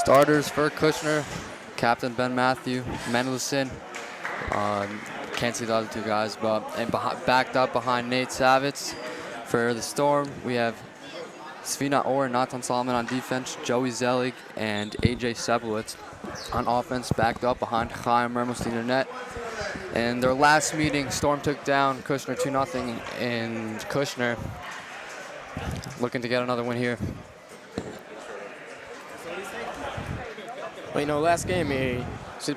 Starters for Kushner, Captain Ben Matthew, Mendelson. Can't see the other two guys, but backed up behind Nate Savitz. For the Storm, we have Svina Orr and Natan Solomon on defense, Joey Zelig and AJ Seblowitz. On offense, backed up behind Chaim Mermelstein and net. In their last meeting, Storm took down Kushner 2-0, and Kushner looking to get another win here. Well, you know, last game, they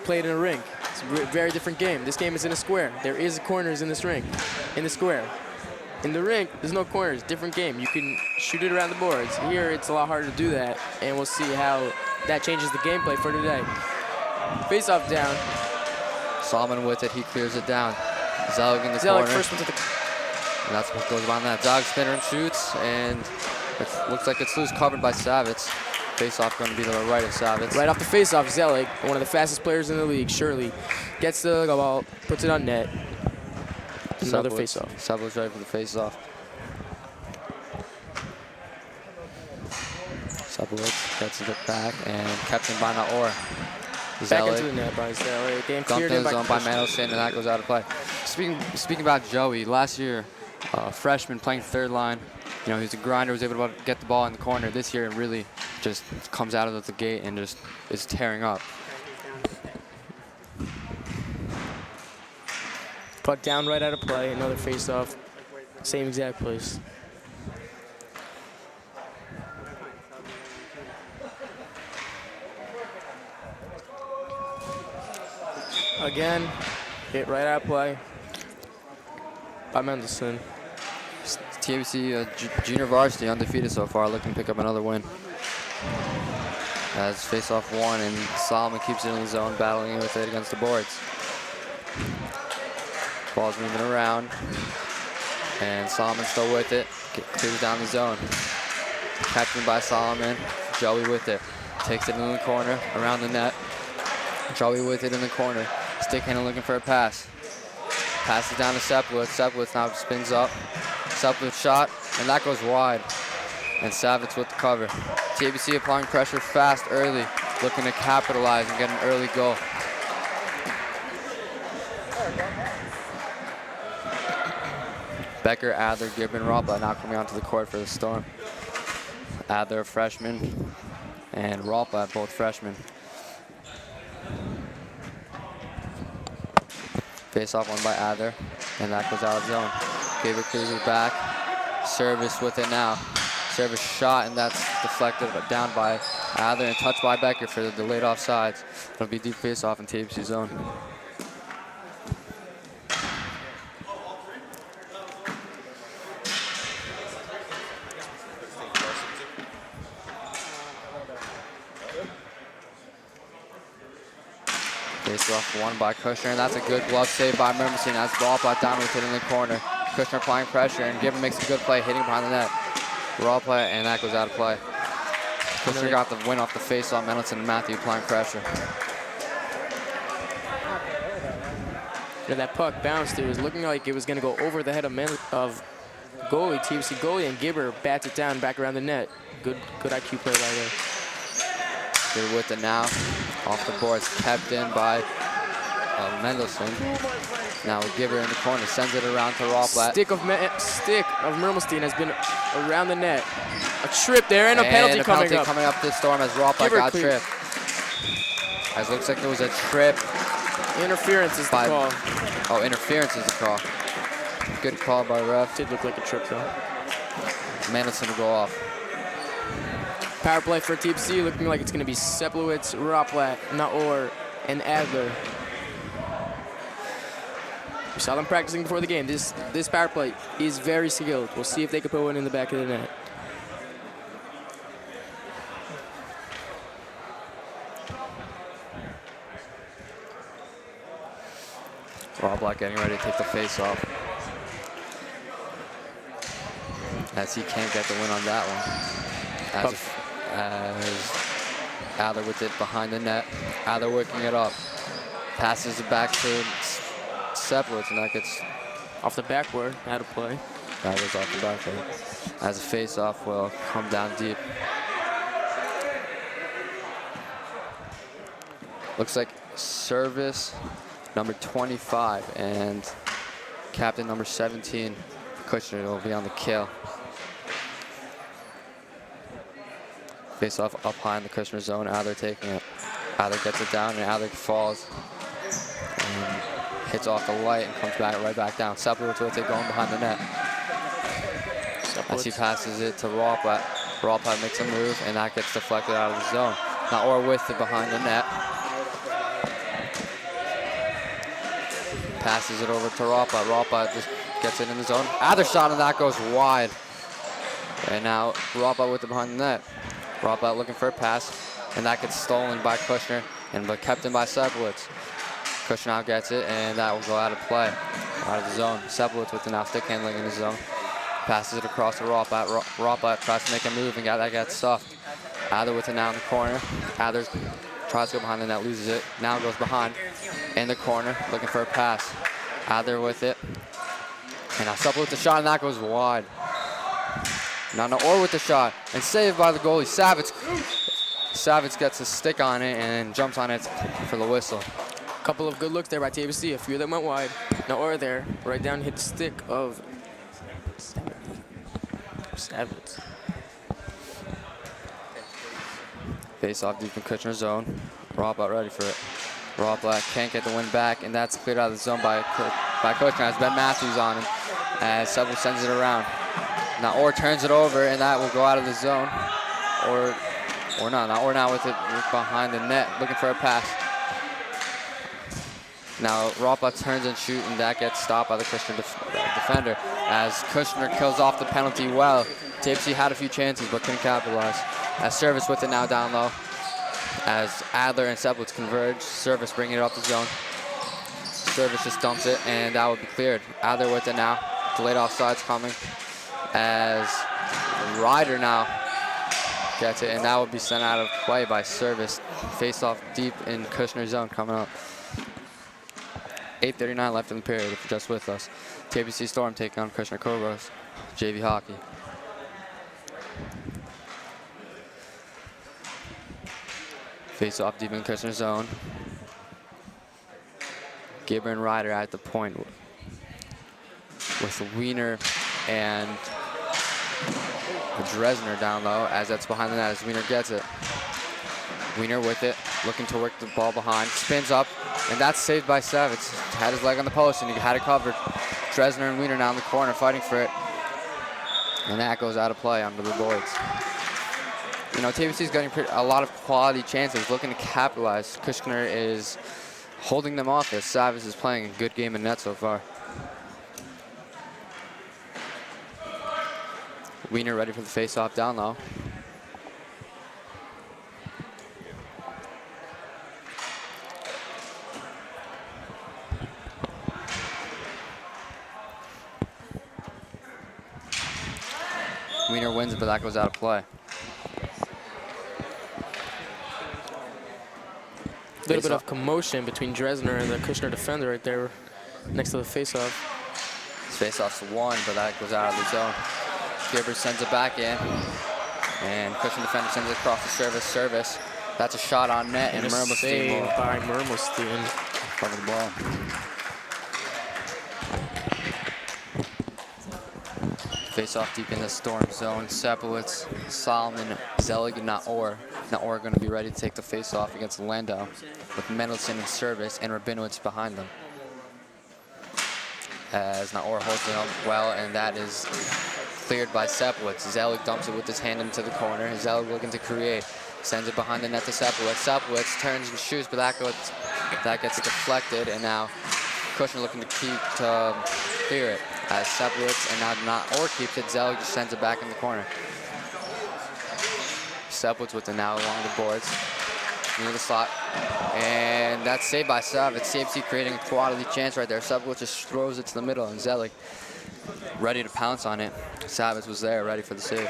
played in a rink. It's a very different game. This game is in a square. There is corners in this rink, in the square. In the rink, there's no corners. Different game. You can shoot it around the boards. Here, it's a lot harder to do that, and we'll see how that changes the gameplay for today. Face-off down. Solomon with it. He clears it down. Zelig in the corner. First one to the... And that's what goes on that. Dog spinner and shoots, and it looks like it's loose, covered by Savitz. Face-off going to be to the right of Savitz. Right off the face-off, Zelig, one of the fastest players in the league, surely, gets the ball, puts it on net. Another face-off. Seblowitz ready for the face-off. Seblowitz gets it back and kept in by Naor. Back into the net by Zelig. Game cleared in by Mendelson, and that goes out of play. Speaking about Joey, last year, freshman playing third line. You know, he's a grinder, was able to get the ball in the corner. This year, it really just comes out of the gate and just is tearing up. Puck down right out of play, another face-off, same exact place. Again, hit right out of play by Mendelson. TABC junior varsity undefeated so far, looking to pick up another win. As face-off one, and Solomon keeps it in the zone, battling with it against the boards. Ball's moving around, and Solomon still with it. Clears down the zone. Captured by Solomon. Joey with it. Takes it in the corner, around the net. Joey with it in the corner. Stick handle looking for a pass. Passes down to Seblowitz. Seblowitz now spins up. Seblowitz shot, and that goes wide. And Savitz with the cover. TABC applying pressure fast early, looking to capitalize and get an early goal. Becker, Adler, Gibbon, Ralpa now coming onto the court for the Storm. Adler, freshman, and Ralpa, both freshmen. Face-off one by Adler, and that goes out of zone. Gabriel clears it back. Service with it now. Service shot, and that's deflected down by Adler and touched by Becker for the delayed offsides. It'll be deep face-off in TABC zone. Face-off one by Kushner, and that's a good glove save by Mermelstein as the ball brought down with it in the corner. Kushner applying pressure, and Gibbon makes a good play, hitting behind the net. Raw play, and that goes out of play. Kushner got the win off the face-off. Mendelson and Matthew applying pressure. Yeah, that puck bounced. It was looking like it was going to go over the head of goalie, TABC goalie, and Gibber bats it down back around the net. Good IQ play right there. Good with it now. Off the boards, kept in by Mendelson. Now Gibber in the corner, sends it around to Rawplat. Stick of Mermelstein has been around the net. A trip there and a penalty coming up. To Storm as Rawplat got tripped. As looks like it was a trip. Interference is the call. Oh, interference is the call. Good call by ref. Did look like a trip though. Mendelson will go off. Power play for TABC, looking like it's going to be Seblowitz, Rawplat, Naor, and Adler. We saw them practicing before the game. This power play is very skilled. We'll see if they can put one in the back of the net. Rawplat getting ready to take the face off. As he can't get the win on that one. As Adler with it behind the net. Adler working it up. Passes it back to Seblowitz, and that gets off the backboard, out of play. That was off the backboard. As a face-off will come down deep. Looks like service number 25 and captain number 17, Kushner, will be on the kill. Face off up high in the Kushner zone. Adler taking it. Adler gets it down and Adler falls and hits off the light and comes back right back down. Sepulitz with it going behind the net. As he passes it to Rawpat. Rawpat makes a move and that gets deflected out of the zone. Now Orr with it behind the net. Passes it over to Rawpat. Rawpat just gets it in the zone. Adler shot and that goes wide. And now Rawpat with it behind the net. Rawpat looking for a pass, and that gets stolen by Kushner and kept in by Sepulitz. Kushner now gets it, and that will go out of play, out of the zone. Sepulitz with the now stick handling in the zone. Passes it across to Rawpat. Rawpat tries to make a move, and that gets stuffed. Adler with it now in the corner. Adler tries to go behind the net, loses it. Now goes behind in the corner, looking for a pass. Adler with it. And now Sepulitz the shot, and that goes wide. Now Orr with the shot, and saved by the goalie, Savitz. Savitz gets a stick on it and jumps on it for the whistle. A couple of good looks there by TABC. A few of them went wide. Now Orr there, right down, hit the stick of Savitz. Face off deep in Kushner's zone. Rawpat ready for it. Rawpat can't get the win back, and that's cleared out of the zone by Kushner as Ben Matthews on him, as Sepulitz sends it around. Now Orr turns it over, and that will go out of the zone. Or not. Now Orr now with it behind the net, looking for a pass. Now Rawpat turns and shoots, and that gets stopped by the Kushner defender. As Kushner kills off the penalty well. TABC had a few chances, but couldn't capitalize. As Service with it now down low. As Adler and Sepulitz converge, Service bringing it up the zone. Service just dumps it, and that would be cleared. Adler with it now. Delayed offsides coming. As Ryder now gets it, and that would be sent out of play by Service. Face off deep in Kushner's zone coming up. 8:39 left in the period if you're just with us. TABC Storm taking on Kushner Cobras, JV hockey. Face off deep in Kushner's zone. Gibber and Ryder at the point with Wiener and Dresner down low, as that's behind the net as Wiener gets it. Wiener with it, looking to work the ball behind, spins up, and that's saved by Savitz. Had his leg on the post and he had it covered. Dresner and Wiener now in the corner fighting for it. And that goes out of play under the boards. You know, TABC's getting a lot of quality chances, looking to capitalize. Kushner is holding them off as Savitz is playing a good game in net so far. Wiener ready for the face-off down low. Wiener wins it, but that goes out of play. A little bit of commotion between Dresner and the Kushner defender right there next to the face-off. Face-off's one, but that goes out of the zone. Gibber sends it back in, and Kushner defender sends it across the service. That's a shot on net, and Mermelstein will by Mermelstein cover the ball. Face off deep in the Storm zone. Sepulitz, Solomon, Zelig, and Naor. Naor going to be ready to take the face off against Landau with Mendelson in service and Rabinowitz behind them. As Naor holds it up well, and that is cleared by Sepulitz. Zelig dumps it with his hand into the corner. Zelig looking to create. Sends it behind the net to Sepulitz. Sepulitz turns and shoots, but that gets deflected, and now Kushner looking to clear it. As Sepulitz and now Naor keeps it. Zelig just sends it back in the corner. Sepulitz with it now along the boards. Near the slot. And that's saved by Savitz. TABC creating a quality chance right there. Sepulitz just throws it to the middle, and Zelig ready to pounce on it. Savitz was there, ready for the save.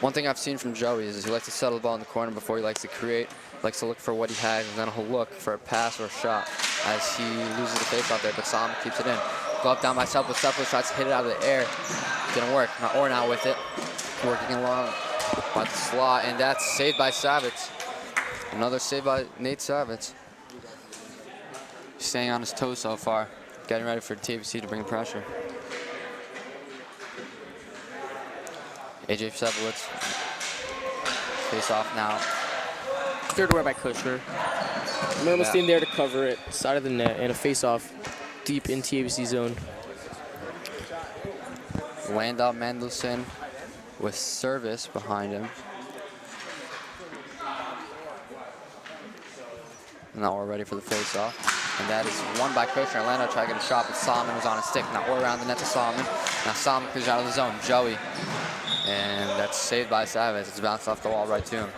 One thing I've seen from Joey is he likes to settle the ball in the corner before he likes to create. Likes to look for what he has, and then he'll look for a pass or a shot as he loses the face off there, but Solomon keeps it in. Glove down by Sepulitz. Sepulitz tries to hit it out of the air. Didn't work. Naor now with it. Working along by the slot, and that's saved by Savitz. Another save by Nate Savitz. Staying on his toes so far. Getting ready for TABC to bring pressure. AJ Sepowitz. Face off now. Cleared away by Kushner. Mermelstein there to cover it. Side of the net and a face-off deep in TABC zone. Landau Mendelsohn with service behind him. Now we're ready for the face-off. And that is won by Kushner. Landau tried to get a shot, but Solomon was on a stick. Now we're around the net to Solomon. Now Solomon clears out of the zone. Joey. And that's saved by Savitz. It's bounced off the wall right to him.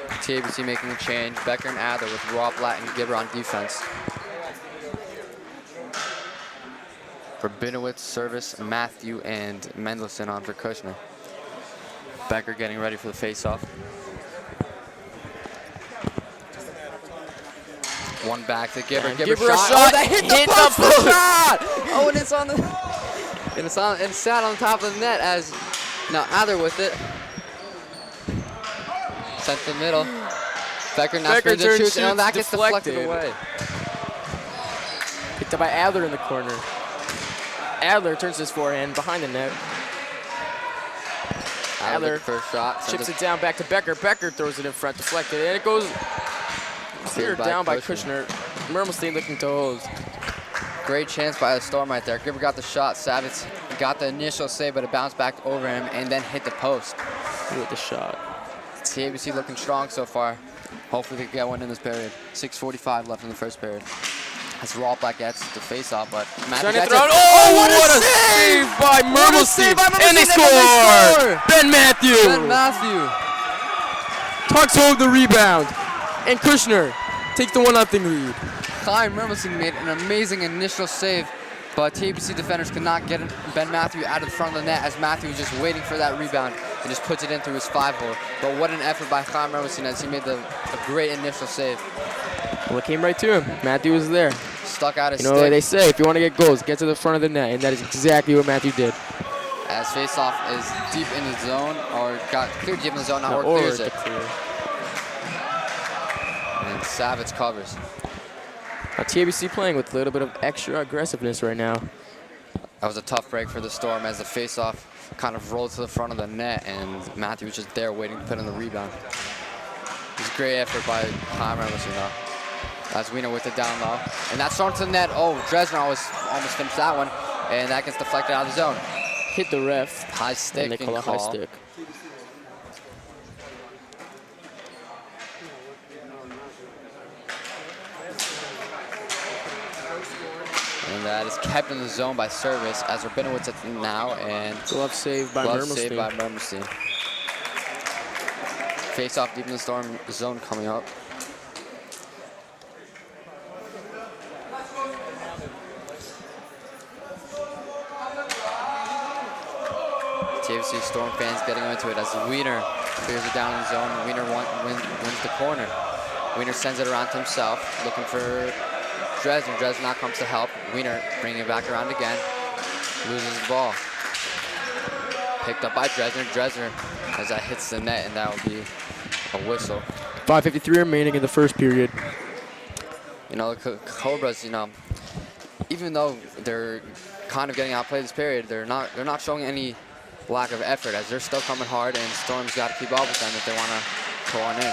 TABC making the change. Becker and Adler with Rob Blatt and Gibber on defense. Rabinowitz, service, Matthew, and Mendelsohn on for Kushner. Becker getting ready for the face-off. One back to Gibber. Gibber shot. Oh, that hit the post shot! Oh, and it's on the and sat on top of the net as now Adler with it. Sent to the middle. Becker now spins and shoots, and that gets deflected away. Picked up by Adler in the corner. Adler turns his forehand behind the net. Adler first shot chips it down back to Becker. Becker throws it in front, deflected, and it goes cleared down by Kushner. Mermelstein looking to hold. Great chance by the Storm right there. Gibber got the shot. Savitz got the initial save, but it bounced back over him and then hit the post. With the shot. TABC looking strong so far. Hopefully they can get one in this period. 6:45 left in the first period. As Raw Black gets the face-off, but Matthew gets it. Oh, what a save by Mermelstein! And they score! Ben Matthew! Ben Matthew! Tucks hold the rebound. And Kushner takes the 1-0 lead. Chaim Mermelstein made an amazing initial save, but TABC defenders could not get Ben Matthew out of the front of the net as Matthew was just waiting for that rebound and just puts it in through his 5-hole. But what an effort by Chaim Mermelstein as he made a great initial save. Well, it came right to him. Matthew was there. Stuck out his stick. You know what they say, if you want to get goals, get to the front of the net, and that is exactly what Matthew did. As face-off is deep in the zone, or got cleared deep in the zone, now or clears it. And Savitz covers. Now TABC playing with a little bit of extra aggressiveness right now. That was a tough break for the Storm as the face-off kind of rolled to the front of the net, and Matthew was just there waiting to put in the rebound. It was a great effort by Chaim Mermelstein though. As Wiener with it down low. And that's thrown to the net. Oh, Dresner almost finished that one. And that gets deflected out of the zone. Hit the ref. High stick. And they call a high stick. And that is kept in the zone by service as Rabinowitz at now. And glove save by Mermelstein. Face off deep in the Storm zone coming up. TABC Storm fans getting into it as Wiener clears it down in the zone. Wiener wins the corner. Wiener sends it around to himself, looking for Dresner. Dresner now comes to help. Wiener bringing it back around again. Loses the ball. Picked up by Dresner. Dresner as that hits the net, and that will be a whistle. 5:53 remaining in the first period. You know, the Cobras, you know, even though they're kind of getting outplayed this period, they're not showing any lack of effort as they're still coming hard, and Storm's got to keep up with them if they want to pull one in.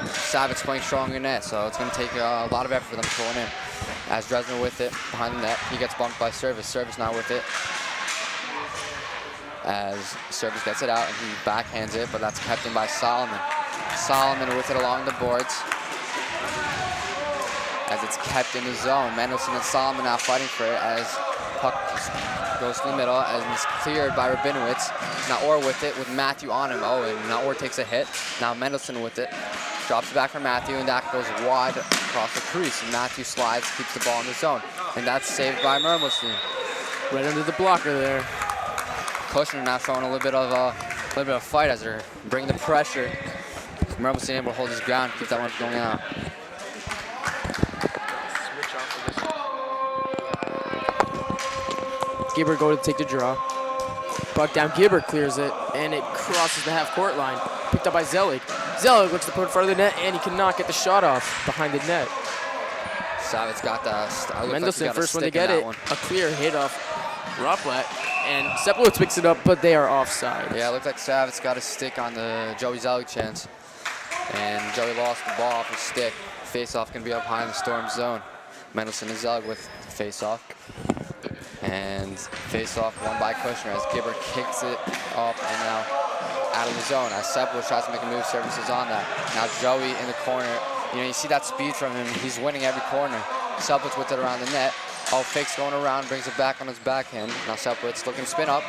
Savitz playing strong in net, so it's going to take a lot of effort for them to pull one in. As Dresner with it behind the net, he gets bumped by Service. Service now with it. As Service gets it out and he backhands it, but that's kept in by Solomon. Solomon with it along the boards. As it's kept in the zone. Mendelsohn and Solomon now fighting for it as puck goes to the middle and is cleared by Rabinowitz. Naor with it with Matthew on him. Oh, and Naor takes a hit. Now Mendelsohn with it. Drops it back for Matthew, and that goes wide across the crease. And Matthew slides, keeps the ball in the zone. And that's saved by Mermelstein. Right under the blocker there. Kushner now showing a little bit of a fight as they're bringing the pressure. Mermelstein able to hold his ground, keep that one from going out. Gibber go to take the draw. Puck down, Gibber clears it, and it crosses the half-court line. Picked up by Zelig. Zelig looks to put it in front of the net, and he cannot get the shot off behind the net. Savitz got the. Mendelsohn, first one to get it. A clear hit off Roplat, and Seplowitz picks it up, but they are offside. Yeah, it looked like Savitz got a stick on the Joey Zelig chance, and Joey lost the ball off his stick. Face-off can be up high in the Storm zone. Mendelsohn and Zelig with face-off. And face-off won by Kushner as Gibber kicks it up and now out of the zone. As Seplowitz tries to make a move, services on that. Now Joey in the corner. You know, you see that speed from him. He's winning every corner. Seplowitz with it around the net. Oh, fakes going around, brings it back on his backhand. Now Seplowitz looking to spin up.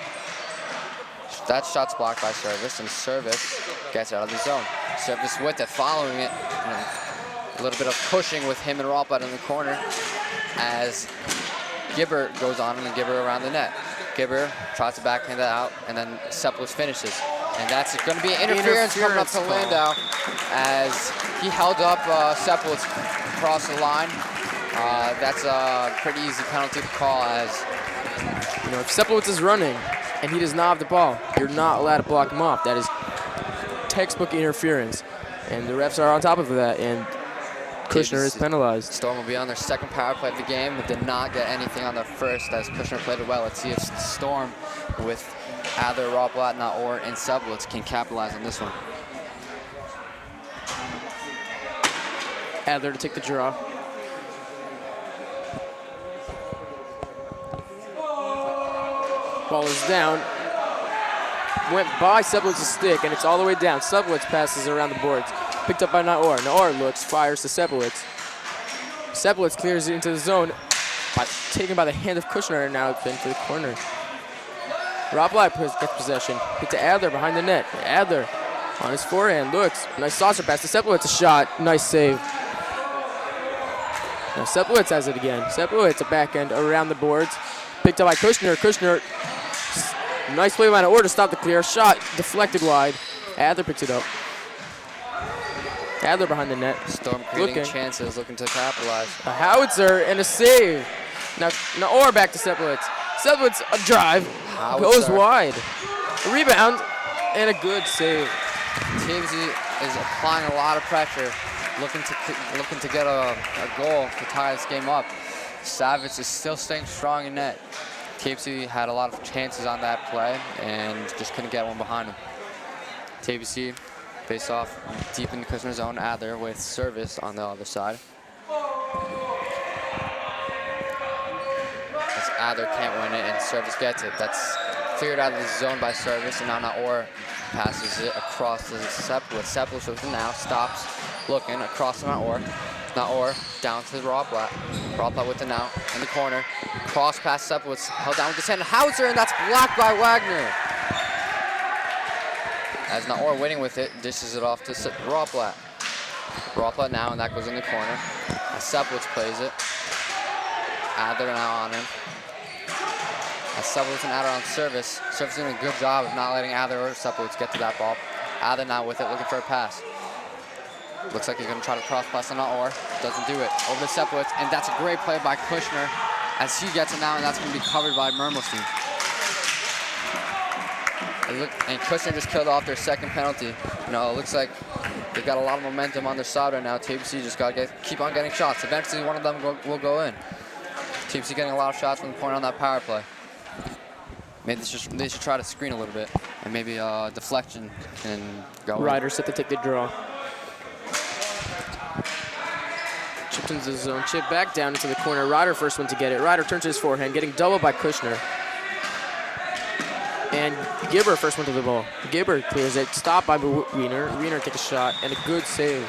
That shot's blocked by Service, and Service gets out of the zone. Service with it, following it. And a little bit of pushing with him and Roplat in the corner as Gibber goes on and Gibber around the net. Gibber tries to backhand that out, and then Seplowitz finishes. And that's going to be interference coming up to Landau as he held up Seplowitz across the line. That's a pretty easy penalty to call as, you know, if Seplowitz is running and he does not have the ball, you're not allowed to block him off. That is textbook interference. And the refs are on top of that, and Kushner is penalized. Storm will be on their second power play of the game, but did not get anything on their first as Kushner played it well. Let's see if Storm with Adler, Roplat, or and Seplowitz can capitalize on this one. Adler to take the draw. Ball is down. Went by Seplowitz's stick, and it's all the way down. Seplowitz passes around the boards. Picked up by Naor. Naor looks, fires to Seplowitz. Seplowitz clears it into the zone, taken by the hand of Kushner, and now it's been to the corner. Roplat gets possession. Hit to Adler behind the net. Adler on his forehand looks. Nice saucer pass to Seplowitz. A shot. Nice save. Now Seplowitz has it again. Seplowitz a backhand around the boards. Picked up by Kushner. Kushner. Nice play by Naor to stop the clear. Shot deflected wide. Adler picks it up. Adler behind the net. Storm creating chances, looking to capitalize. A howitzer and a save. Now Naor back to Seplowitz. Seplowitz a drive. Goes wide. A rebound and a good save. TABC is applying a lot of pressure, looking to get a goal to tie this game up. Savitz is still staying strong in net. TABC had a lot of chances on that play and just couldn't get one behind him. TABC face off deep in the Kushner zone. Adler with service on the other side. As Adler can't win it and service gets it. That's cleared out of the zone by service, and now Naor passes it across to Seplowitz. Seplowitz with it now, stops, looking across to Naor. Naor down to Roplat. Roplat with it now in the corner. Cross pass Seplowitz, held down with his hand. Hauser, and that's blocked by Wagner. As Naor winning with it, dishes it off to Roplat. Roplat now, and that goes in the corner. As Seplowitz plays it. Adler now on him. As Seplowitz and Adler on service. Service doing a good job of not letting Adler or Seplowitz get to that ball. Adler now with it, looking for a pass. Looks like he's going to try to cross pass on Naor. Doesn't do it. Over to Seplowitz, and that's a great play by Kushner as he gets it now, and that's going to be covered by Mermelstein. And Kushner just killed off their second penalty. You know, it looks like they've got a lot of momentum on their side right now. TABC just got to keep on getting shots. Eventually, one of them will go in. TABC getting a lot of shots from the point on that power play. Maybe they should try to screen a little bit, and maybe deflection can go. Ryder set to take the draw. Chipped into the zone. Chip back down into the corner. Ryder first one to get it. Ryder turns to his forehand, getting doubled by Kushner. And Gibber first one to the ball. Gibber clears it. Stopped by Wiener. Wiener takes a shot, and a good save.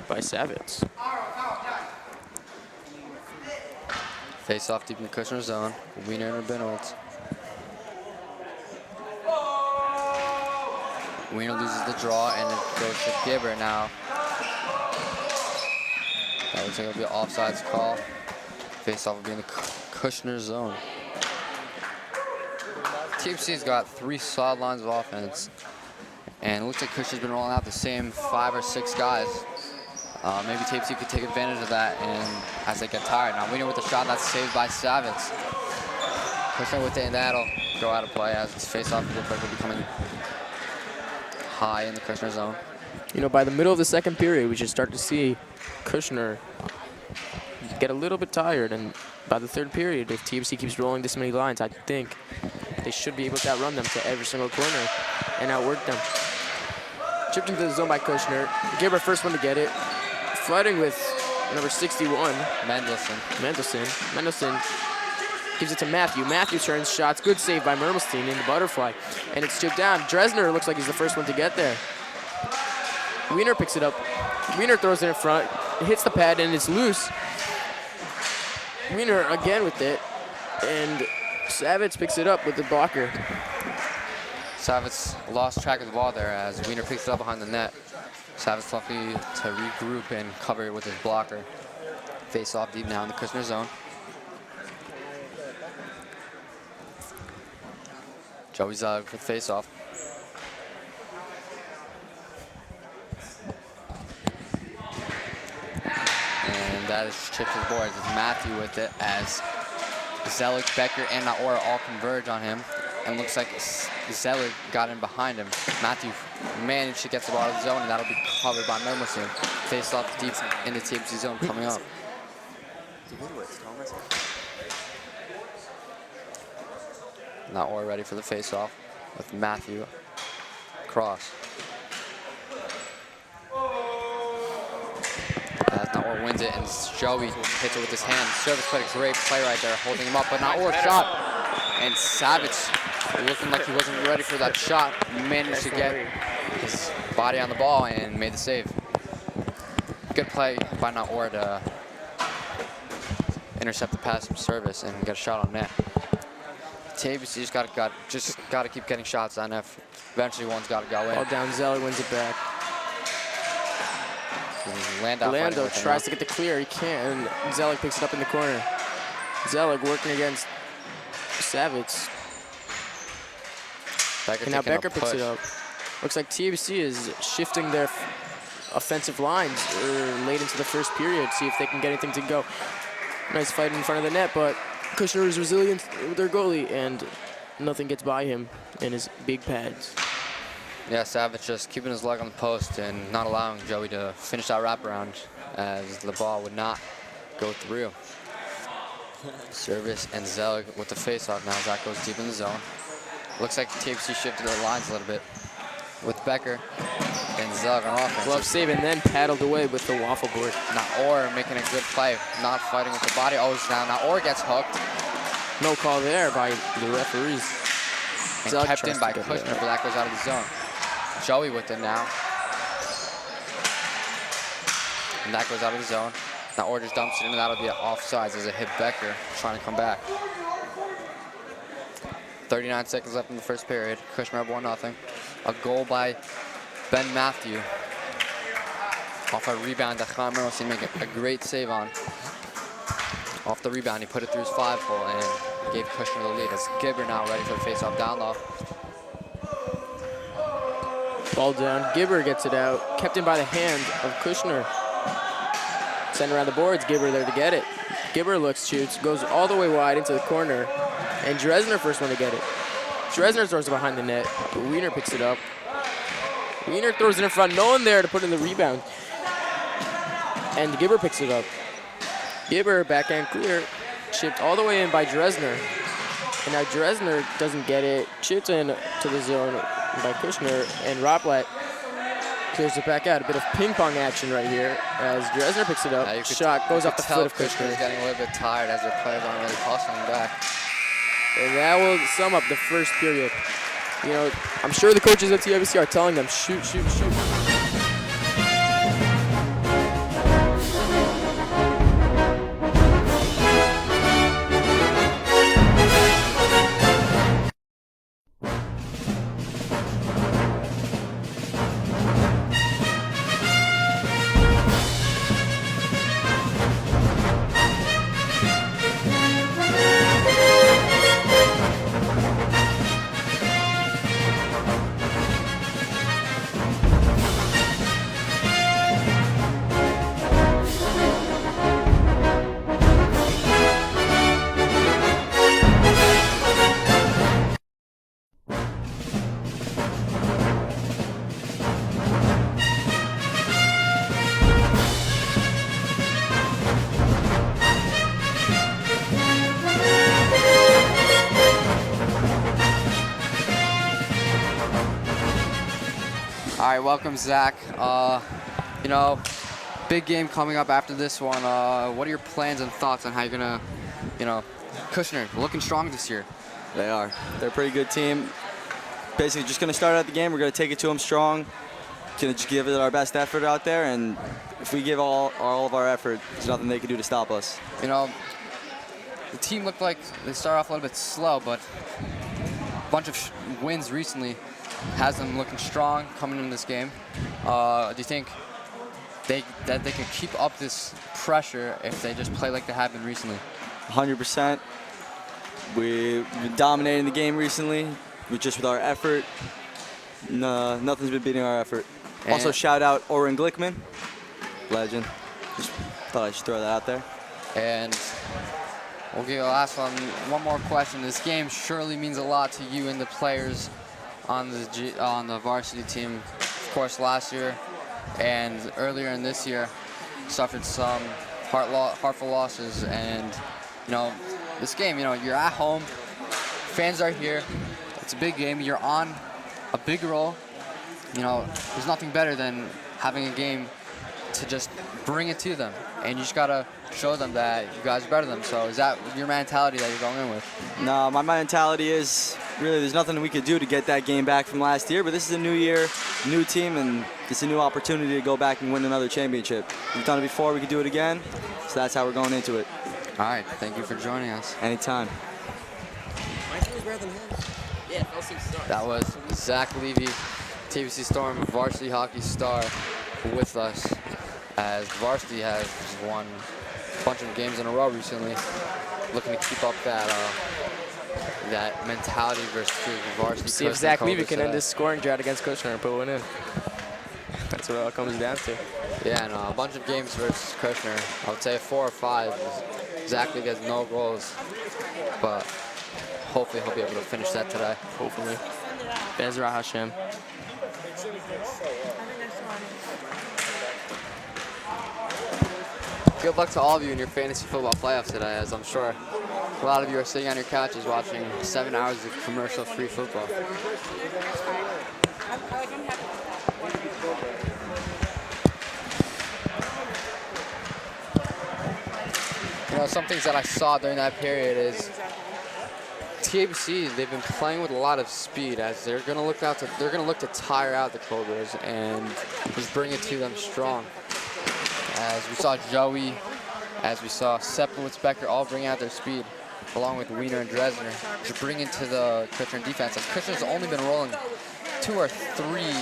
By Savitz. Face off deep in the Kushner zone. Wiener and Benolds. Wiener loses the draw, and it goes to Gibber now. That looks like it'll be an offsides call. Face off will be in the Kushner zone. TABC's got 3 solid lines of offense, and it looks like Kushner's been rolling out the same 5 or 6 guys. Maybe TABC could take advantage of that, and as they get tired. Now Wiener with the shot, that's saved by Savitz. Kushner with it, and that'll go out of play as its face-off looked like will be coming high in the Kushner zone. You know, by the middle of the second period, we should start to see Kushner get a little bit tired. And by the third period, if TABC keeps rolling this many lines, I think they should be able to outrun them to every single corner and outwork them. Chipped into the zone by Kushner. Gibber first one to get it. Fighting with number 61. Mendelson gives it to Matthew. Matthew turns shots. Good save by Mermelstein in the butterfly. And it's chipped down. Dresner looks like he's the first one to get there. Wiener picks it up. Wiener throws it in front. It hits the pad and it's loose. Wiener again with it. And Savitz picks it up with the blocker. Savitz lost track of the ball there as Wiener picks it up behind the net. Savitz lucky to regroup and cover it with his blocker. Face off deep now in the Kushner zone. Joey Zug with face off. And that is chipped to the boards. It's Matthew with it as Zelig, Becker, and Naor all converge on him. And looks like Zelig got in behind him. Matthew managed to get the ball out of the zone, and that'll be covered by Mermelstein. Face off deep in the TABC zone coming up. Naor ready for the face-off with Matthew cross. As Naor wins it, and Joey hits it with his hand. Service played a great play right there, holding him up, but Naor shot. And Savitz, looking like he wasn't ready for that shot, managed to get his body on the ball and made the save. Good play by Naor to intercept the pass from service and get a shot on net. TABC just got to keep getting shots on F. Eventually, one's got to go in. Ball down, Zeller wins it back. Lando tries to get the clear, he can't, and Zelig picks it up in the corner. Zelig working against Savitz. And now Becker picks it up. Looks like TABC is shifting their offensive lines late into the first period, see if they can get anything to go. Nice fight in front of the net, but Kushner is resilient with their goalie, and nothing gets by him in his big pads. Yeah, Savitz just keeping his leg on the post and not allowing Joey to finish that wraparound as the ball would not go through. Service and Zelig with the face-off now. Zach goes deep in the zone. Looks like TABC shifted their lines a little bit with Becker and Zelig on offense. Glove save and then paddled away with the waffle board. Naor making a good play, not fighting with the body. Oh, now Naor gets hooked. No call there by the referees. And kept in by Kushner, but that goes out of the zone. Joey with it now. And that goes out of the zone. Naor just dumps it in, and that'll be offsides as it hit Becker, trying to come back. 39 seconds left in the first period. Kushner up 1-0. A goal by Ben Matthew. Off a rebound that Khan Mermelstein made a great save on. Off the rebound, he put it through his 5-hole and gave Kushner the lead. As Gibber now ready for the face-off down low. Ball down, Gibber gets it out. Kept in by the hand of Kushner. Sent around the boards, Gibber there to get it. Gibber looks, shoots, goes all the way wide into the corner. And Dresner first one to get it. Dresner throws it behind the net. Wiener picks it up. Wiener throws it in front, no one there to put in the rebound. And Gibber picks it up. Gibber, backhand clear, chipped all the way in by Dresner. And now Dresner doesn't get it, chipped in to the zone by Kushner, and Roplat clears it back out. A bit of ping pong action right here as Dresner picks it up. Shot goes off the foot of Kushner. He's getting a little bit tired as their players aren't really hustling back. And that will sum up the first period. You know, I'm sure the coaches at TABC are telling them, shoot, shoot, shoot. right, welcome, Zach. You know, big game coming up after this one. What are your plans and thoughts on how you're gonna, Kushner looking strong this year? They are. They're a pretty good team. Basically, just going to start out the game. We're going to take it to them strong. Going to just give it our best effort out there, and if we give all of our effort, there's nothing they can do to stop us. You know, the team looked like they started off a little bit slow, but a bunch of wins recently has them looking strong coming into this game. Do you think that they can keep up this pressure if they just play like they have been recently? 100%. We've been dominating the game recently, with our effort. No, nothing's been beating our effort. And also, shout out Oren Glickman, legend. Just thought I should throw that out there. And we'll give you a last one. One more question. This game surely means a lot to you and the players on the varsity team. Of course, last year and earlier in this year, suffered some heartful losses. And this game, you're at home, fans are here. It's a big game. You're on a big roll. There's nothing better than having a game to just bring it to them, and you just gotta show them that you guys are better than them. So is that your mentality that you're going in with? No, my mentality is really there's nothing we could do to get that game back from last year, but this is a new year, new team, and it's a new opportunity to go back and win another championship. We've done it before, we could do it again, so that's how we're going into it. All right, thank you for joining us. Anytime. That was Zach Levy, TABC Storm varsity hockey star, with us, as varsity has won a bunch of games in a row recently, looking to keep up that mentality versus the varsity. See if Zach Levy can end this scoring drought against Kushner and put one in. That's what it all comes down to. Yeah, no, a bunch of games versus Kushner. I would say 4 or 5. Zach Levy has no goals, but hopefully he'll be able to finish that today. Hopefully. Bezrat Hashem. Good luck to all of you in your fantasy football playoffs today, as I'm sure a lot of you are sitting on your couches watching 7 hours of commercial-free football. Some things that I saw during that period is TABC, they've been playing with a lot of speed, as they're going to look to tire out the Cobras and just bring it to them strong. As we saw Joey, as we saw Sepowitz, Becker all bring out their speed, along with Wiener and Dresner, to bring into the Kushner defense. As Kushner's only been rolling 2 or 3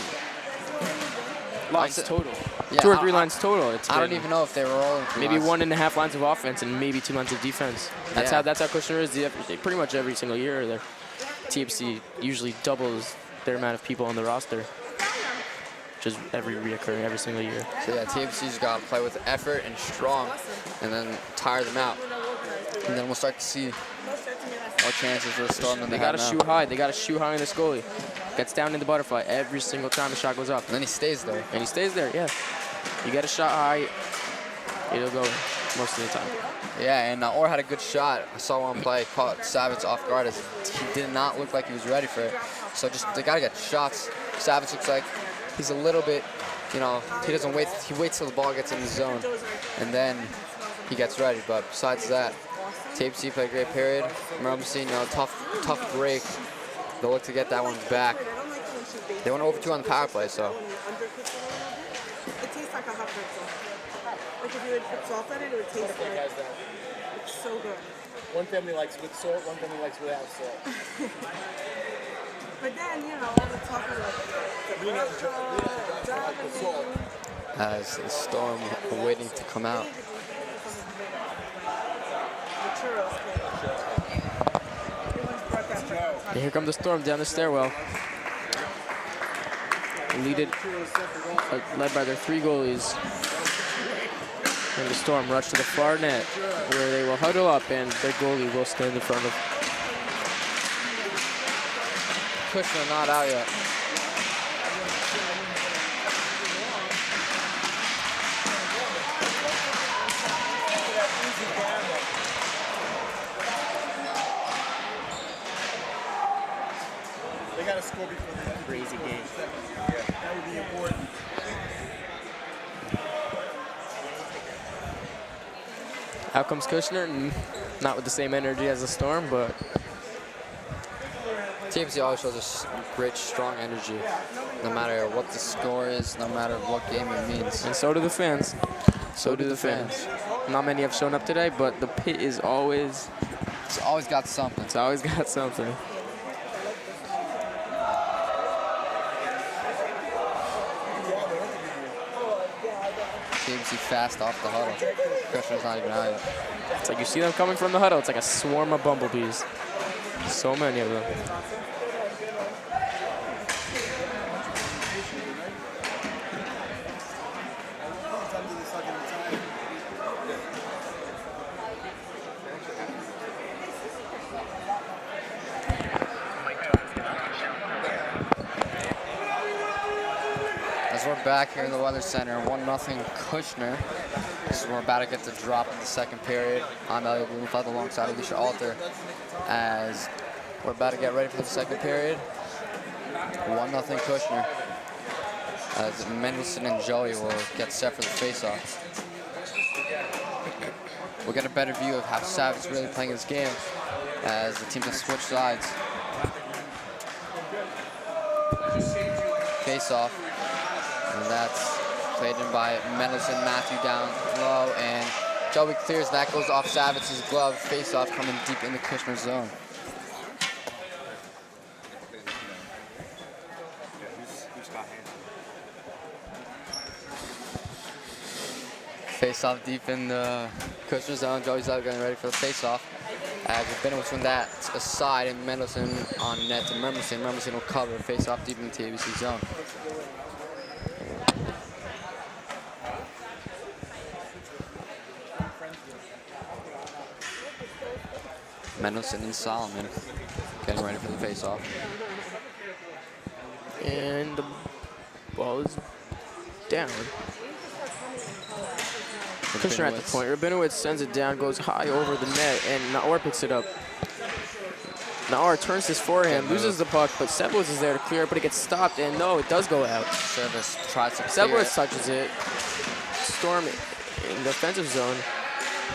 lines total. Yeah, 2 or 3 lines total. I don't even know if they were rolling. Maybe 1.5 lines of offense and maybe 2 lines of defense. That's how Kushner is pretty much every single year. Their TABC usually doubles their amount of people on the roster, which is reoccurring every single year. So yeah, TABC's got to play with effort and strong, and then tire them out, and then we'll start to see more chances for the Storm than they got to shoot high. They got to shoot high in this goalie. Gets down in the butterfly every single time the shot goes up. And then he stays there. And he stays there, yeah. You get a shot high, it'll go most of the time. Yeah, and Orr had a good shot. I saw one play, caught Savitz off guard, as he did not look like he was ready for it. So just they got to get shots. Savitz looks like he's a little bit, he doesn't wait. He waits till the ball gets in the zone, and then he gets ready. But besides that, TABC played a great period. Remember seeing tough break. They'll look to get that one back. They went over 2 on the power play, so. It tastes like a hot pretzel. Like if you would put salt on it, it would taste good. It's so good. One family likes with salt, one family likes without salt. But then, all the talk of like As the Storm are waiting to come out. And here come the Storm down the stairwell. Led by their 3 goalies. And the Storm rush to the far net, where they will huddle up and their goalie will stand in front of. Kushner not out yet. They got to score before the end. Crazy game. That would be important. Out comes Kushner, not with the same energy as the Storm, but TABC always shows a great, strong energy, no matter what the score is, no matter what game it means. and so do the fans. So do the fans. Not many have shown up today, but the pit is always, It's always got something. it's always got something. TABC fast off the huddle. Kushner's not even out yet. It's like you see them coming from the huddle. It's like a swarm of bumblebees. So many of them. As we're back here in the Weather Center, 1-0 Kushner. So we're about to get the drop in the second period. I'm Elliot Blumenfeld alongside Alicia Alter as we're about to get ready for the second period. 1-0 Kushner. As Mendelssohn and Joey will get set for the face-off. We'll get a better view of how Savage is really playing this game as the teams have switched sides. Face-off. And that's played in by Mendelssohn, Matthew down low, and Joey clears. That goes off Savage's glove. Face-off coming deep in the Kushner zone. Face-off deep in the Kushner zone. Joey's out getting ready for the face-off. As Rabinowitz from that aside, and Mendelssohn on net to Mermerson. Mermerson will cover. Face-off deep in the TABC zone. Mendelssohn and Solomon getting ready for the face-off. And the ball is down. Kushner at the point. Rabinowitz sends it down, goes high over the net, and Naor picks it up. Naor turns his forehand, loses the puck, but Sebowitz is there to clear it, but it gets stopped, and no, it does go out. Service tries to clear Sebowitz it. touches it. Storm in the offensive zone.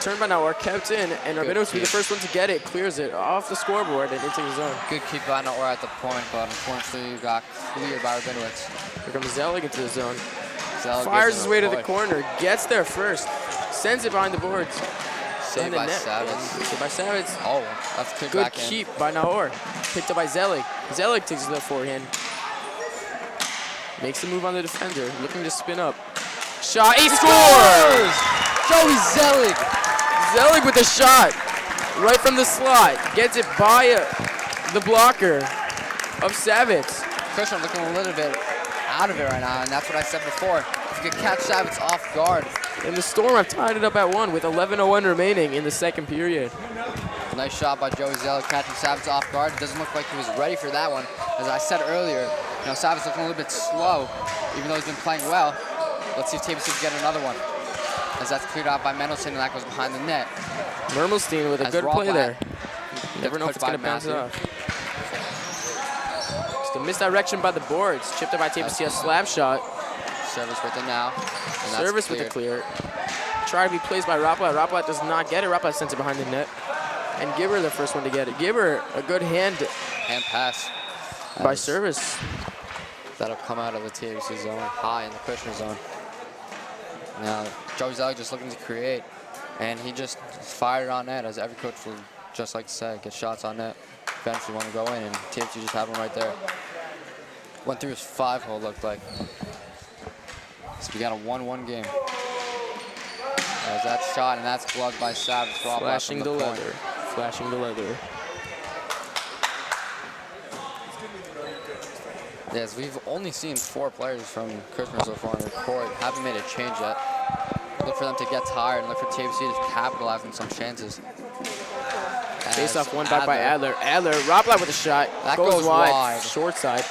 Turned by Naor, kept in, and Rabinowitz will be the first one to get it, clears it off the scoreboard and into the zone. Good keep by Naor at the point, but unfortunately got cleared by Rabinowitz. Here comes Zelig into the zone. Zell Fires gives his him way a to the push. corner, gets there first, sends it behind the boards. Saved And the by net. Savage. Saved by Savage. Oh, that's cleared Good back in. keep by Naor. Picked up by Zelig. Zelig takes the forehand. Makes the move on the defender, looking to spin up. Shot, he scores! Joey Zelig. Zelig with a shot, right from the slot. Gets it by the blocker of Savitz. Kushner looking a little bit out of it right now, and that's what I said before. If you could catch Savage off guard. And the Storm have tied it up at 1 with 11:01 remaining in the second period. Nice shot by Joey Zelig catching Savage off guard. It doesn't look like he was ready for that one. As I said earlier, Savage looking a little bit slow, even though he's been playing well. Let's see if TABC can get another one. As that's cleared out by Mendelssohn, and that goes behind the net. Mermelstein with a As good play Rothblatt there. gets Never know if pushed it's going to by bounce it Matthew. off. Just a misdirection by the boards. Chipped it by TABC, a slap shot. Service with it now. And that's Service with the cleared. clear. Try to be placed by Rothblatt. Rothblatt does not get it. Rothblatt sends it behind the net. And Gibber the first one to get it. Gibber, a good hand Hand pass. by As Service. That'll come out of the TABC zone, high in the Kushner zone. Now, Joey Zelig just looking to create, and he just fired on net, as every coach will just like to say, get shots on net. Eventually want to go in, and TABC just had one right there. Went through his 5-hole, looked like. So we got a 1-1 game. There's that shot, and that's gloved by Savage. Flashing the point. leather. Flashing the leather. Yes, we've only seen 4 players from Kushner so far on the court. Haven't made a change yet. Look for them to get tired and look for TABC to capitalize on some chances. Face off one back by Adler. Adler, Rothblatt with a shot. That goes wide. Short side.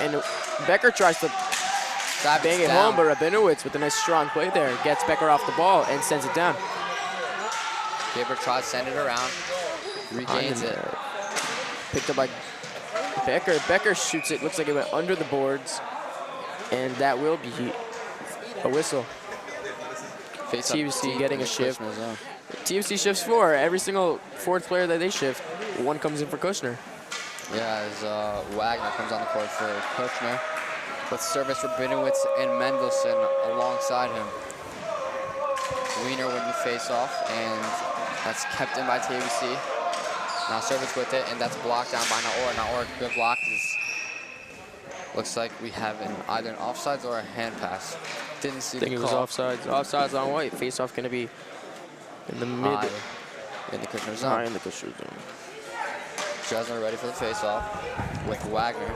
And Becker tries to Savage bang it down. home, but Rabinowitz with a nice strong play there gets Becker off the ball and sends it down. Gibber tries to send it around. Regains it. Picked up by Becker shoots it. Looks like it went under the boards. And that will be a whistle. Face up TABC deep getting in a the shift. Kushner zone. TABC shifts 4. Every single fourth player that they shift, one comes in for Kushner. Yeah, as Wagner comes on the court for Kushner, with service Rabinowitz and Mendelsohn alongside him. Wiener winning the face-off, and that's kept in by TABC. Now service with it, and that's blocked down by Naor. Naor, good block. Looks like we have either an offsides or a hand pass. Didn't see the I think it was call. offsides. Offsides on white. Face-off going to be in the mid. High in the Kushner zone. High in the Kushner zone. Jesner ready for the face-off with Wagner.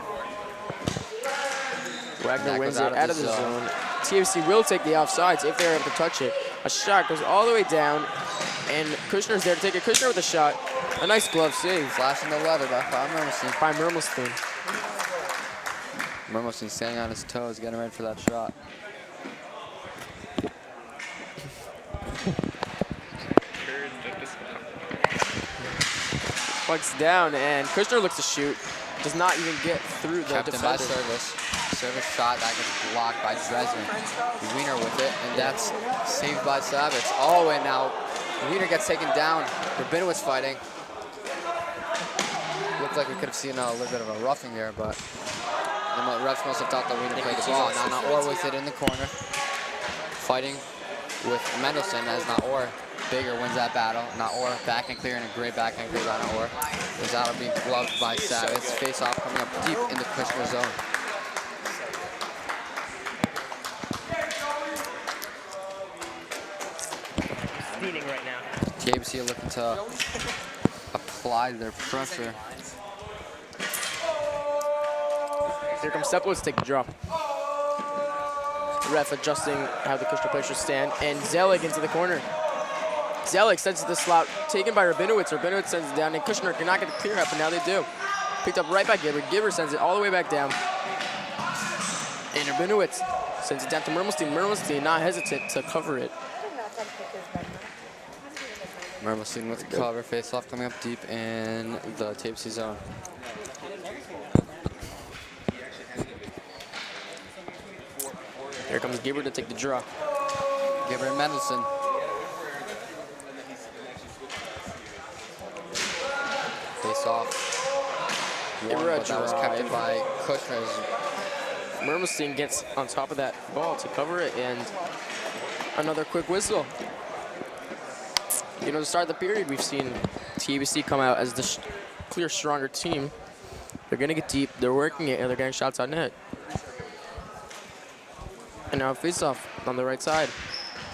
Wagner That wins goes it out of the zone. TABC will take the offsides if they're able to touch it. A shot goes all the way down, and Kushner's there to take it. Kushner with a shot. A nice glove save Flashing the leather back by Mermelstein. by Mermelstein. Mermelstein standing on his toes, getting ready for that shot. Flex down, and Kushner looks to shoot. Does not even get through the Kept in by defender. service. Service shot that gets blocked by Dresden. Wiener with it, and that's saved by Savitz. Oh, and now Wiener gets taken down. Rabinowitz fighting. Looked like we could have seen a little bit of a roughing there, but the refs must have thought that Wiener played the ball. Now Naor with it in the corner. Fighting with Mendelsohn as Naor. Bigger wins that battle. Naor back and clear, and a great backhand clear by Naor. Without being gloved by Savitz. Face off coming up deep in the Kushner zone. Steaming right now. TABC are looking to apply their pressure. Here comes Sepowitz to take the draw. Ref adjusting how the Kushner players should stand, and Zelig into the corner. Zelig sends it to the slot, taken by Rabinowitz. Rabinowitz sends it down, and Kushner cannot get the clear up, but now they do. Picked up right by Gibber. Gibber sends it all the way back down. And Rabinowitz sends it down to Mermelstein. Mermelstein not hesitant to cover it. Mermelstein with the cover, face off coming up deep in the TABC zone. Here comes Gibber to take the draw. Gibber and Mendelsohn. Face off. One, Gibber a but that was kept in drive. by Kushner. Mermelstein gets on top of that ball to cover it, and another quick whistle. You know, to start the period, we've seen TABC come out as the clear stronger team. They're going to get deep, they're working it, and they're getting shots on net. And now a face-off on the right side.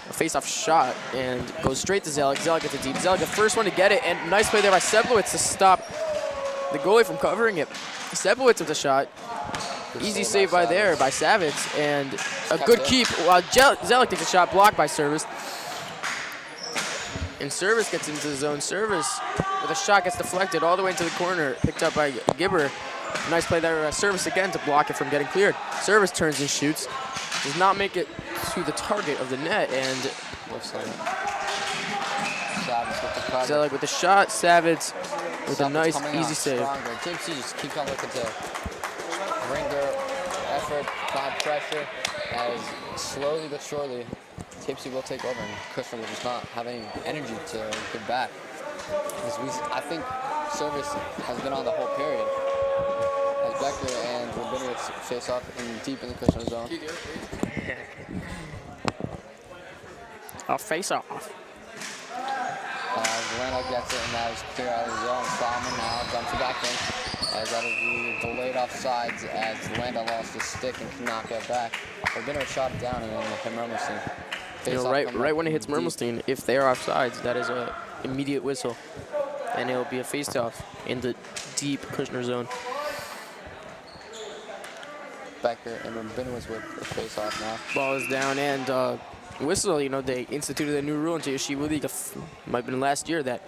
A face-off shot, and goes straight to Zelig. Zelig gets it deep. Zelig, the first one to get it, and nice play there by Sepowitz to stop the goalie from covering it. Sepowitz with a shot. Easy save by there by Savitz, and a good keep while Zelig takes a shot blocked by Service. And Service gets into the zone. Service with a shot gets deflected all the way into the corner, picked up by Gibber. Nice play there, Service again to block it from getting cleared. Service turns and shoots, does not make it to the target of the net, and Looks like Savitz with the cover. Zelig with the shot, Savitz with a Savitz nice coming easy out save. stronger. TABC just keeps on looking to bring their effort, apply pressure, as slowly but surely TABC will take over, and Kushner will just not have any energy to get back. Because I think Service has been on the whole period. As Becker and Rabinowitz face off deep in the Kushner zone. A face-off. Lando gets it, and that is clear out of the zone. Solomon now dumps it back in. As that is the delayed offsides, as Lando lost his stick and could not get back. Rabinowitz shot it down, and then hit Mermelstein. You know, right when it hits Mermelstein, if they are offsides, that is a immediate whistle, and it'll be a face-off in the deep Kushner zone. Becker and Rabinowitz with the face-off now. Ball is down, and whistle. You know, they instituted a new rule into Yeshiva League. Might have been last year that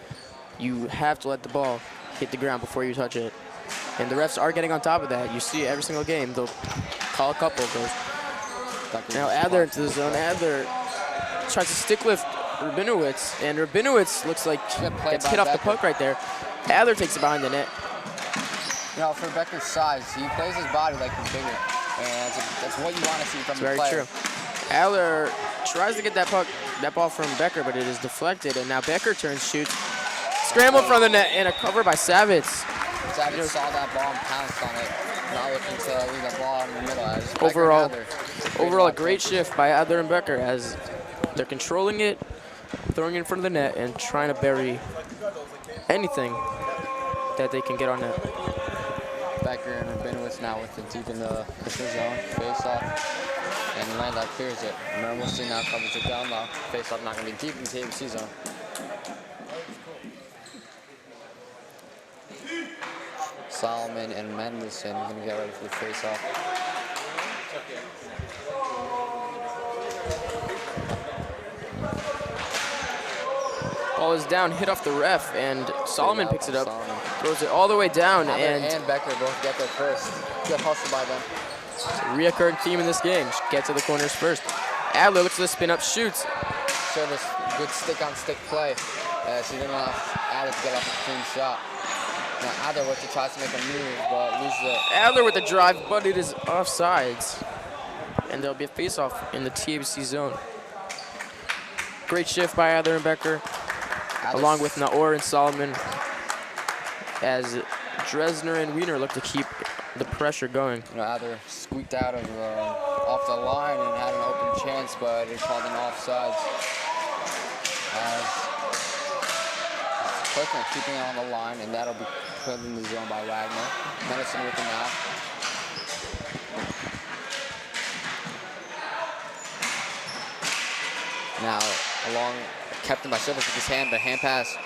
you have to let the ball hit the ground before you touch it, and the refs are getting on top of that. You see it every single game. They'll call a couple of those. Now Adler into the zone. Adler tries to stick lift Rabinowitz, and Rabinowitz looks like gets hit off the puck right there. Adler takes it behind the net. You know, for Becker's size, he plays his body like he's bigger, and that's what you want to see from the Very player. true. Adler tries to get that ball from Becker, but it is deflected, and now Becker turns, shoots, scrambled from the net, and a cover by Savitz. Savitz saw that ball and pounced on it, not looking to leave the ball in the middle. As Overall, a great shift by Adler and Becker as they're controlling it, throwing it in front of the net, and trying to bury anything that they can get on net. Becker and Rabinowitz now with it deep in the Kushner zone, face off, and Landau clears it. Mermelstein now covers it down low. Face off not going to be deep in the TABC zone. Solomon and Mendelson are going to get ready for the face off. Ball is down, hit off the ref, and Solomon picks it up, throws it all the way down, and Becker both get there first. Good hustle by them. It's a reoccurring theme in this game. Get to the corners first. Adler looks to the spin up, shoots. Service, good stick-on-stick play. She didn't allow Adler to get off a clean shot. Now Adler with it tries to make a move, but loses it. Adler with the drive, but it is offsides. And there'll be a face-off in the TABC zone. Great shift by Adler and Becker, along with Naor and Solomon, as Dresner and Wiener look to keep the pressure going. You know, Adler squeaked out of off the line and had an open chance, but it called an offsides. As Kushner keeping it on the line, and that'll be put in the zone by Wagner. Medicine with him now. Now, along, kept him by Service with his hand, but hand pass.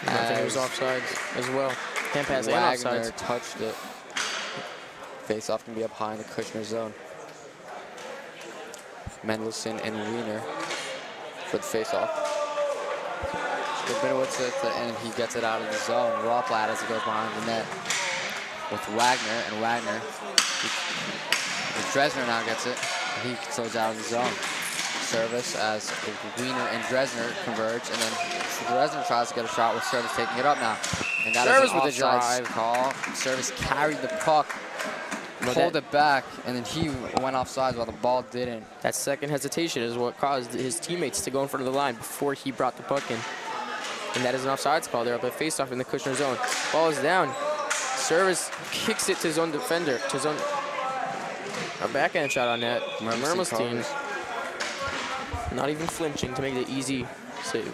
I think it was offsides as well. Hand pass and Wagner offsides. touched it. Face off can be up high in the Kushner zone. Mendelson and Wiener for the face off. Rabinowitz at the end, he gets it out of the zone. Rawplat as it goes behind the net with Wagner, and Wagner. Dresner now gets it, and he throws out of the zone. Service as Wiener and Dresner converge, and then Dresner tries to get a shot with Service taking it up now. And that Service is an with the offsides drive call. Service carried the puck, pulled it back, and then he went offsides while the ball didn't. That second hesitation is what caused his teammates to go in front of the line before he brought the puck in. And that is an offsides call. They're up at face-off in the Kushner zone. Ball is down. Service kicks it to his own defender, to his own. A backhand shot on net. Mermelstein not even flinching to make the easy save.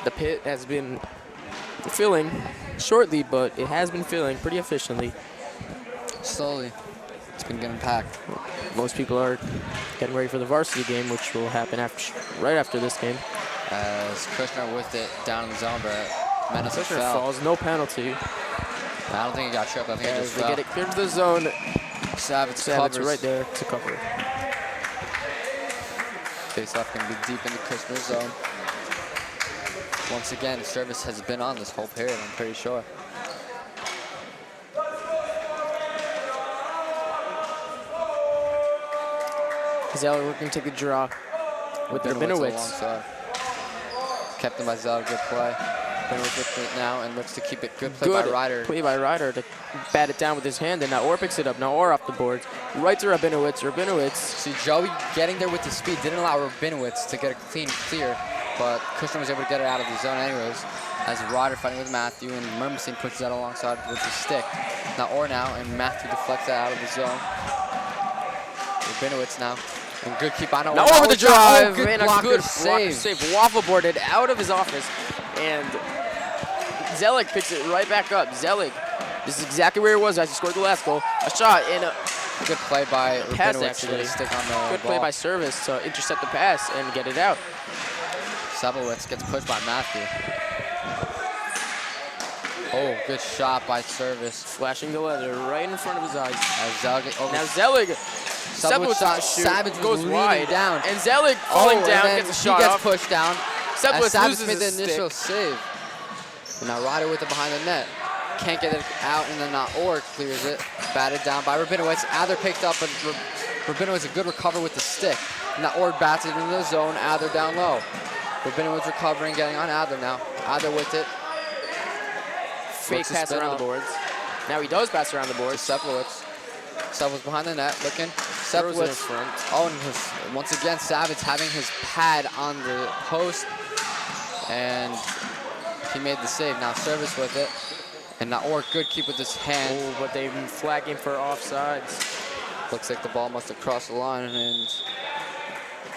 The pit has been filling shortly, but it has been filling pretty efficiently. Slowly, it's been getting packed. Most people are getting ready for the varsity game, which will happen right after this game. As Kushner with it down in the zone, but Mendelson Kushner fell. falls, no penalty. I don't think he got tripped. I think he As just they fell. get it cleared to the zone. Savitz Savitz covers. right there to cover. Face-off can be deep in the Kushner zone. Once again, Service has been on this whole period, I'm pretty sure. Zeller looking to take the draw with Rabinowitz. Alongside. Kept him by Zeller, good play. Rabinowitz with it now and looks to keep it. Good play by Ryder. Play by Ryder to bat it down with his hand, and Naor picks it up. Naor off the boards, right to Rabinowitz. Rabinowitz. See, Joey getting there with the speed didn't allow Rabinowitz to get a clean clear, but Kushner was able to get it out of the zone anyways. As Ryder fighting with Matthew, and Mermelstein pushes that alongside with the stick. Naor now, and Matthew deflects that out of the zone. Rabinowitz now. And good keep on it. Naor with the drive, Oh, good and block, a good save. Waffle boarded out of his office, and Zelig picks it right back up. Zelig, this is exactly where it was as he scored the last goal. A shot and a good play by pass, Rabinowitz actually. to stick on the Good ball. play by Service to intercept the pass and get it out. Sablowitz gets pushed by Matthew. Oh, good shot by Service. Flashing the leather right in front of his eyes. As Zelig over. Now Zelig, Sablowitz shot. Savage Goes goes wide down. and Zelig falling and down then gets a shot he gets off. pushed down. Savage Savage loses made the his initial stick. save. And now Ryder with it behind the net. Can't get it out, and then Naor clears it. Batted down by Rabinowitz. Adler picked up, but Rabinowitz a good recover with the stick. Naor bats it into the zone. Adler down low. Rabinowitz recovering, getting on Adler now. Adler with it. fake Looks to pass spin around out. the boards. Now he does pass around the boards. Sepowitz. Sepowitz behind the net, looking. Throws it in Sepowitz. front. Oh, and once again, Savage having his pad on the post. And he made the save. Now service with it. And now, or good keep with his hand. Oh, but they've been flagging for offsides. Looks like the ball must have crossed the line, and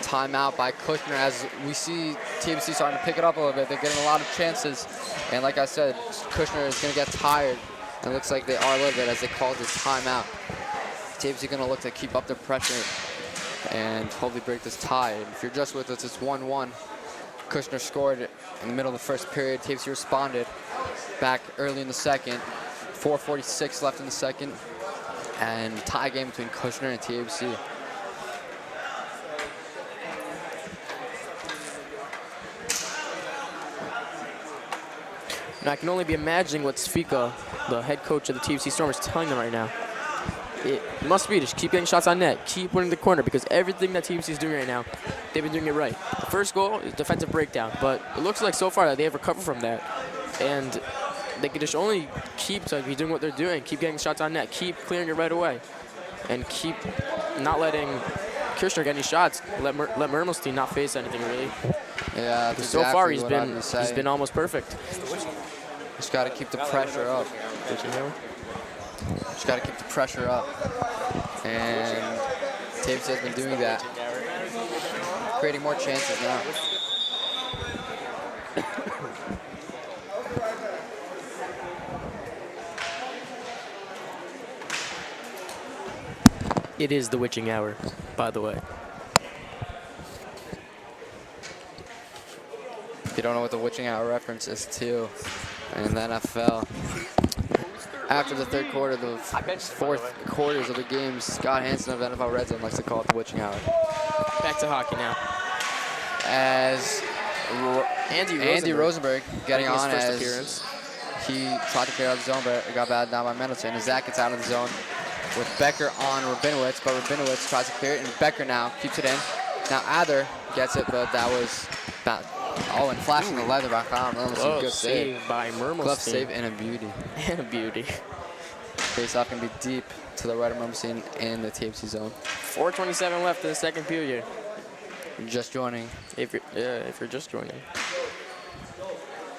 timeout by Kushner as we see TABC starting to pick it up a little bit. They're getting a lot of chances, and like I said, Kushner is going to get tired, and it looks like they are a little bit as they call this timeout. TABC going to look to keep up their pressure and hopefully break this tie. And if you're just with us, it's 1-1. Kushner scored in the middle of the first period. TABC responded back early in the second. 4:46 left in the second. And tie game between Kushner and TABC. Now, I can only be imagining what Svika, the head coach of the TABC Storm, is telling them right now. It must be just keep getting shots on net, keep winning the corner, because everything that TABC is doing right now, they've been doing it right. The first goal is defensive breakdown, but it looks like so far that they have recovered from that. And they could just only keep be doing what they're doing, keep getting shots on net, keep clearing it right away, and keep not letting Kushner get any shots, let Mermelstein not face anything really. Yeah, that's So far exactly he's been almost perfect. Just got to keep the pressure up. Just got to keep the pressure up. And TABC has been doing that. Creating more chances now. It is the witching hour, by the way. If you don't know what the witching hour reference is to in the NFL, after the third quarter, the fourth quarters of the game, Scott Hansen of NFL Red Zone likes to call it the witching hour. Back to hockey now. As Andy Rosenberg getting Making his on first as appearance. he tried to clear out the zone, but it got batted down by Mendelssohn. And Zach gets out of the zone with Becker on Rabinowitz, but Rabinowitz tries to clear it, and Becker now keeps it in. Now Adler gets it, but that was bad. Oh, and flashing the leather back on. That was a good save. By Mermelstein. Glove save and a beauty. And a beauty. Face off can be deep to the right of Mermelstein in the TABC zone. 4:27 left in the second period. Just joining. If you're just joining.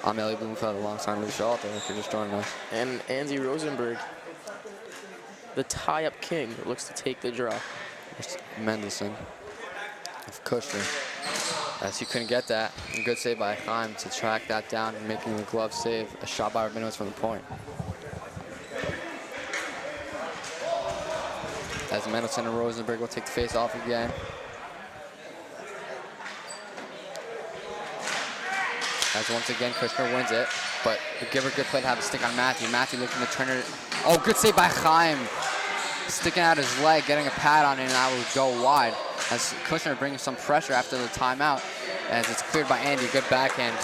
I'm Ellie Bloomfeld alongside Lou Shalter if you're just joining us. And Andy Rosenberg, the tie-up king, looks to take the draw. There's Mendelssohn of Kushner. As he couldn't get that. A good save by Chaim to track that down and making the glove save. A shot by Rabinowitz from the point. As Mendelssohn and Rosenberg will take the face off again. As once again Kushner wins it, but the giver good play to have a stick on Matthew. Matthew looking to turn it. Oh, good save by Chaim. Sticking out his leg, getting a pad on it, and that would go wide. As Kushner bringing some pressure after the timeout, as it's cleared by Andy, good backhand,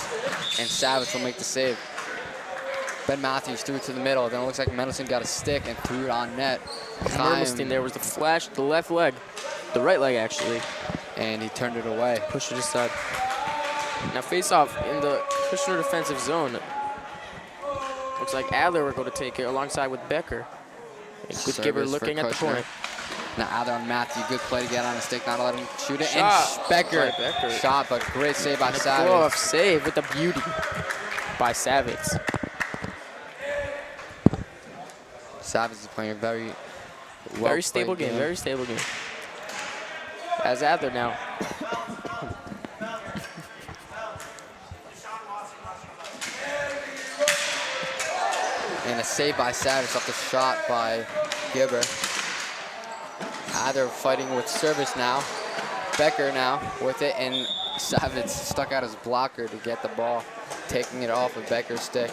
and Savage will make the save. Ben Matthews threw it to the middle, then it looks like Mendelssohn got a stick and threw it on net. Mermelstein, there was the flash, the left leg, the right leg actually. And he turned it away. Pushed it aside. Now face off in the Kushner defensive zone. Looks like Adler will go to take it alongside with Becker. Good giver looking at the point. Now Adler on Matthew, good play to get on the stick, not to let him shoot it. Shot And Becker, by Becker. shot, but great save by And a Savage. glove save with the beauty by Savage. Savage is playing a very Very stable game, very stable game. As Adler now. And a save by Savage off the shot by Gibber. Adler fighting with service now. Becker now with it, and Savage stuck out his blocker to get the ball, taking it off of Becker's stick.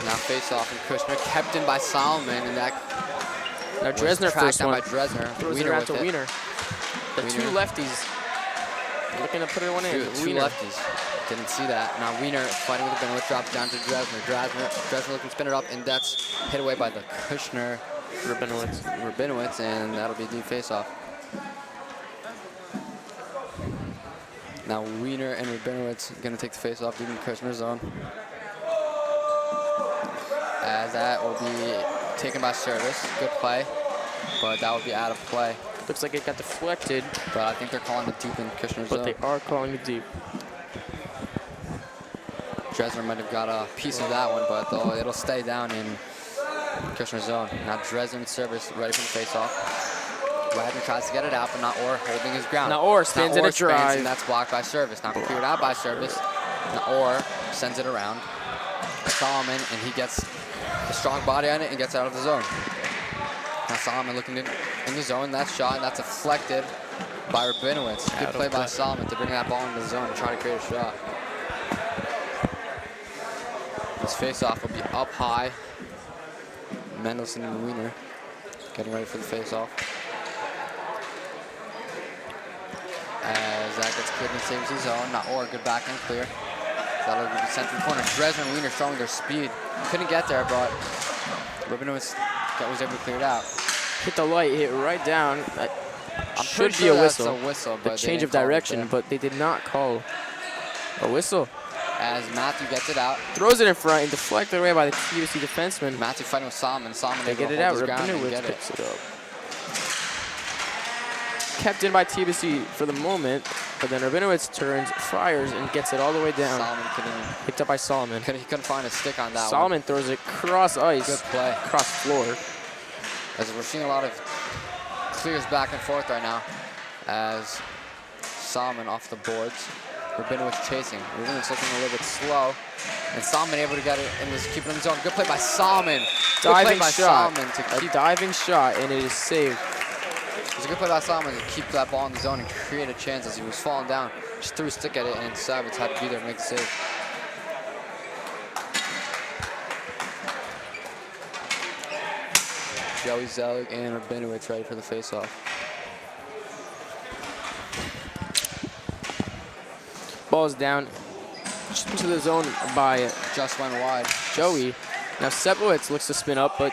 Now face off and Kushner kept in by Solomon, and that Now was Dresner tracked first down one. by Dresner. Throws it Wiener around with to it. Wiener. The two Wiener. looking to put it one in. Two Wiener. lefties. Didn't see that. Now Wiener fighting with Rabinowitz, drops down to Dresner. Dresner looking to spin it up, and that's hit away by the Kushner Rabinowitz, and that'll be a deep face-off. Now Wiener and Rabinowitz going to take the face-off deep in Kushner's zone. As that will be taken by service. Good play, but that will be out of play. Looks like it got deflected. But I think they're calling it deep in Kushner's zone. But they are calling it deep. Dresner might have got a piece of that one, but it'll stay down in Kushner's zone. Now Dresner service ready for the face-off. Wagner tries to get it out, but Naor holding his ground. Naor spins in a drive. And that's blocked by service. Now cleared out by service. Naor sends it around. Solomon, and he gets a strong body on it and gets out of the zone. Now Solomon looking in the zone. That shot, and that's deflected by Rabinowitz. Good play by Solomon to bring that ball into the zone and try to create a shot. This face-off will be up high. Mendelson and Wiener getting ready for the face-off. As that gets cleared in the TABC zone. Naor, good back and clear. That'll be sent to the corner. Dresner and Wiener showing their speed. Couldn't get there, but Rabinowitz was able to clear it out. Hit the light, hit right down. That should be a whistle. But the change of direction, but they did not call a whistle. As Matthew gets it out. Throws it in front and deflected away by the TABC defenseman. Matthew fighting with Solomon. Solomon they get it out. Rabinowitz picks it up. Kept in by TABC for the moment, but then Rabinowitz turns, fires, and gets it all the way down. Solomon picked up by Solomon. He couldn't find a stick on that Solomon throws it cross ice. Good play. Cross floor. As we're seeing a lot of clears back and forth right now, as Solomon off the boards. Rabinowitz chasing. Rabinowitz looking a little bit slow. And Solomon able to get it and was keeping it in the zone. Good play by Solomon. Diving shot. Solomon to keep a diving shot, and it is saved. It was a good play by Solomon to keep that ball in the zone and create a chance as he was falling down. Just threw a stick at it, and Savitz had to be there to make the save. Joey Zelig and Rabinowitz ready for the face-off. Ball's down into the zone by just went wide. Joey. Now Sepowitz looks to spin up, but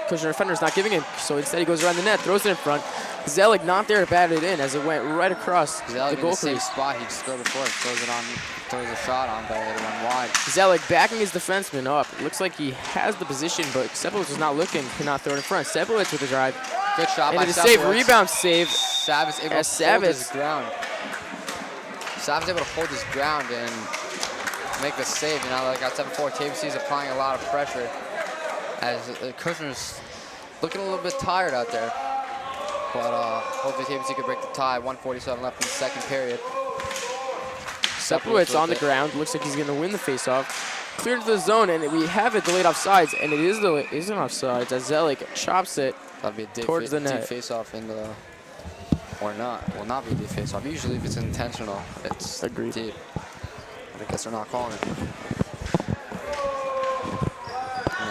Kushner defender's not giving it, so instead he goes around the net, throws it in front. Zelig not there to bat it in as it went right across Zelig the goal in the same crease. spot he just scored before. Throws a shot on, but it went wide. Zelig backing his defenseman up. It looks like he has the position, but Sepowitz was not looking, cannot throw it in front. Sepowitz with the drive. Good shot and by it is saved, rebound save. Savitz able to hold his ground. Savitz able to hold his ground and make the save. You know, like I said before, TABC is applying a lot of pressure as Kushner's looking a little bit tired out there. But hopefully TABC could break the tie. 1:47 left in the second period. Sepowitz on the ground. Looks like he's going to win the faceoff. Cleared to the zone, and we have it delayed offsides, and it isn't offsides as Zelig chops it towards the net. Deep faceoff in the, or not. Will not be a deep faceoff. Usually, if it's intentional, it's deep. But I guess they're not calling it.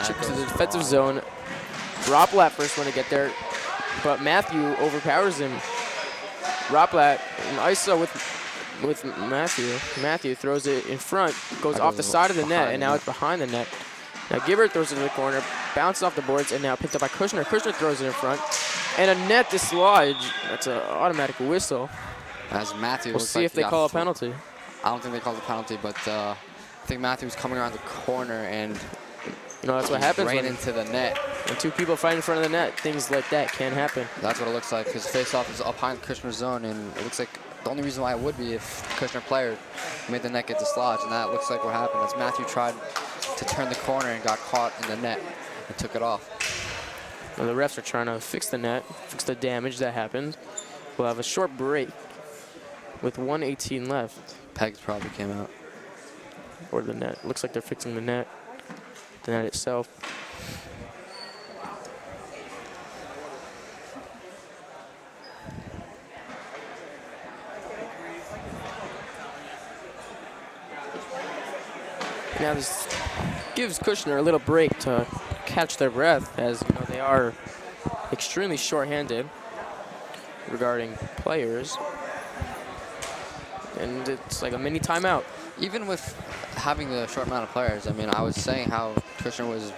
Chip to the defensive zone. Roplat first one to get there, but Matthew overpowers him. Roplat in ISO with Matthew. Matthew throws it in front, goes off the side of the net, and now it's behind the net. Now Gibbert throws it to the corner, bounces off the boards, and now picked up by Kushner. Kushner throws it in front, and a net dislodge. That's an automatic whistle. As Matthew, we'll see if they call a penalty. I don't think they called a penalty, but I think Matthew was coming around the corner and you know, that's what happens ran into the net. When two people fight in front of the net, things like that can happen. That's what it looks like, because face-off is up high in Kushner's zone, and it looks like the only reason why it would be if the Kushner player made the net get dislodged, and that looks like what happened. As Matthew tried to turn the corner and got caught in the net and took it off. Well, the refs are trying to fix the net, fix the damage that happened. We'll have a short break with 1:18 left. Pegs probably came out. Or the net. Looks like they're fixing the net itself. Now this gives Kushner a little break to catch their breath, as you know, they are extremely short-handed regarding players. and it's like a mini timeout. Even with having the short amount of players, I mean, I was saying how Kushner was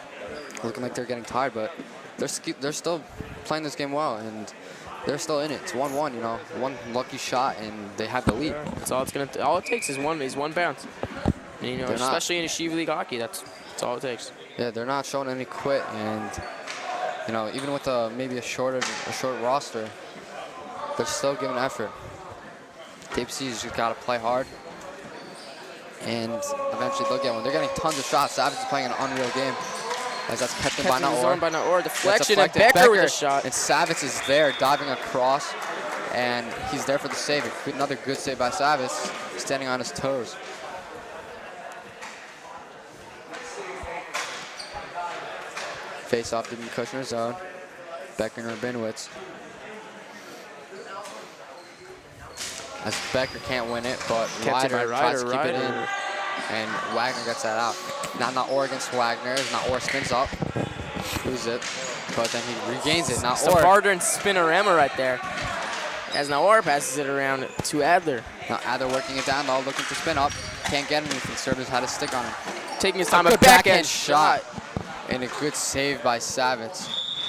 looking like they're getting tired, but they're still playing this game well, and they're still in it. It's 1-1, you know, one lucky shot, and they have the lead. That's all it's gonna. All it takes is one bounce. And, you know, They're not- especially in a Shiva League hockey, that's all it takes. Yeah, they're not showing any quit, and you know, even with maybe a short roster, they're still giving effort. TABC's just got to play hard, and eventually they'll get one. They're getting tons of shots. Savage is playing an unreal game, as that's kept in by Naor. Deflection, and Becker with a shot. And Savage is there, diving across, and he's there for the save. Another good save by Savage, standing on his toes. Face off to Kushner's zone. Becker and Rabinowitz. As Becker can't win it, but Ryder tries to keep it in. And Wagner gets that out. Now Naor against Wagner. Naor spins up. Loses it. But then he regains it. It's a barter and spinorama right there. As Naor passes it around to Adler. Now Adler working it down low, looking to spin up. Can't get anything. Servers had a stick on him. Taking his time, a a good backhand shot. And a good save by Savage.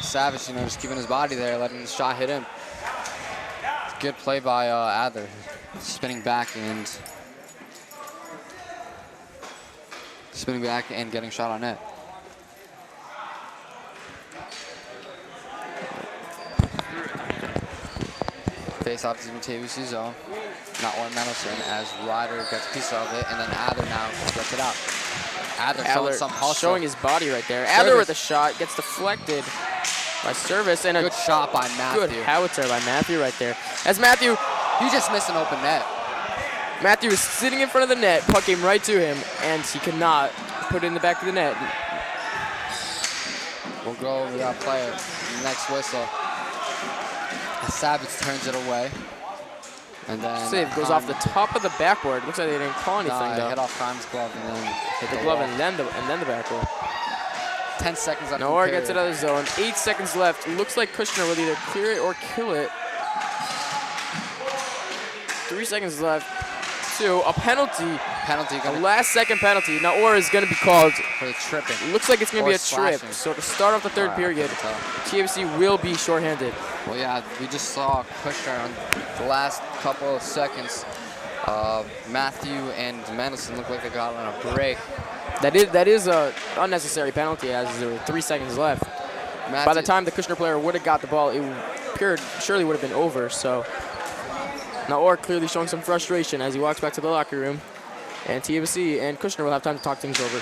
Savage, you know, just keeping his body there, letting the shot hit him. Good play by Adler. Spinning back and getting shot on net. Face off to the TABC zone. Not one Mendelson as Ryder gets a piece of it, and then Adler now gets it out. Adler showing his body right there. Adler with a shot, gets deflected by Service, and a good shot by Matthew. Good howitzer by Matthew right there. As Matthew, you just missed an open net. Matthew is sitting in front of the net, puck came right to him, and he could not put it in the back of the net. We'll go over that player. Next whistle. Savage turns it away. And then save goes off the top of the backboard. Looks like they didn't call anything though. Hit off Khan's glove and then hit the glove and then the backboard. 10 seconds left. Naor gets it out of the zone. 8 seconds left. Looks like Kushner will either clear it or kill it. 3 seconds left. 2. A penalty. A last-second penalty. Naor is going to be called for the tripping. Looks like it's going to be a trip. So to start off the third period, TABC will be shorthanded. Well, yeah, we just saw Kushner on the last couple of seconds. Matthew and Mendelson look like they got on a break. That is a unnecessary penalty as there were 3 seconds left. By the time the Kushner player would have got the ball, it surely would have been over. So Naor clearly showing some frustration as he walks back to the locker room. And TABC and Kushner will have time to talk things over.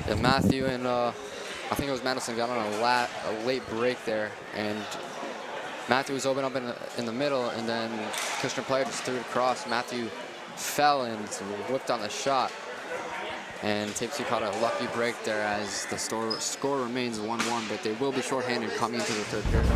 Yeah, Matthew and I think it was Mendelson got on a late break there, and Matthew was open up in the middle, and then Kushner player just threw it across. Matthew fell and whipped on the shot. And TABC caught a lucky break there as the score remains 1-1, but they will be shorthanded coming into the third period.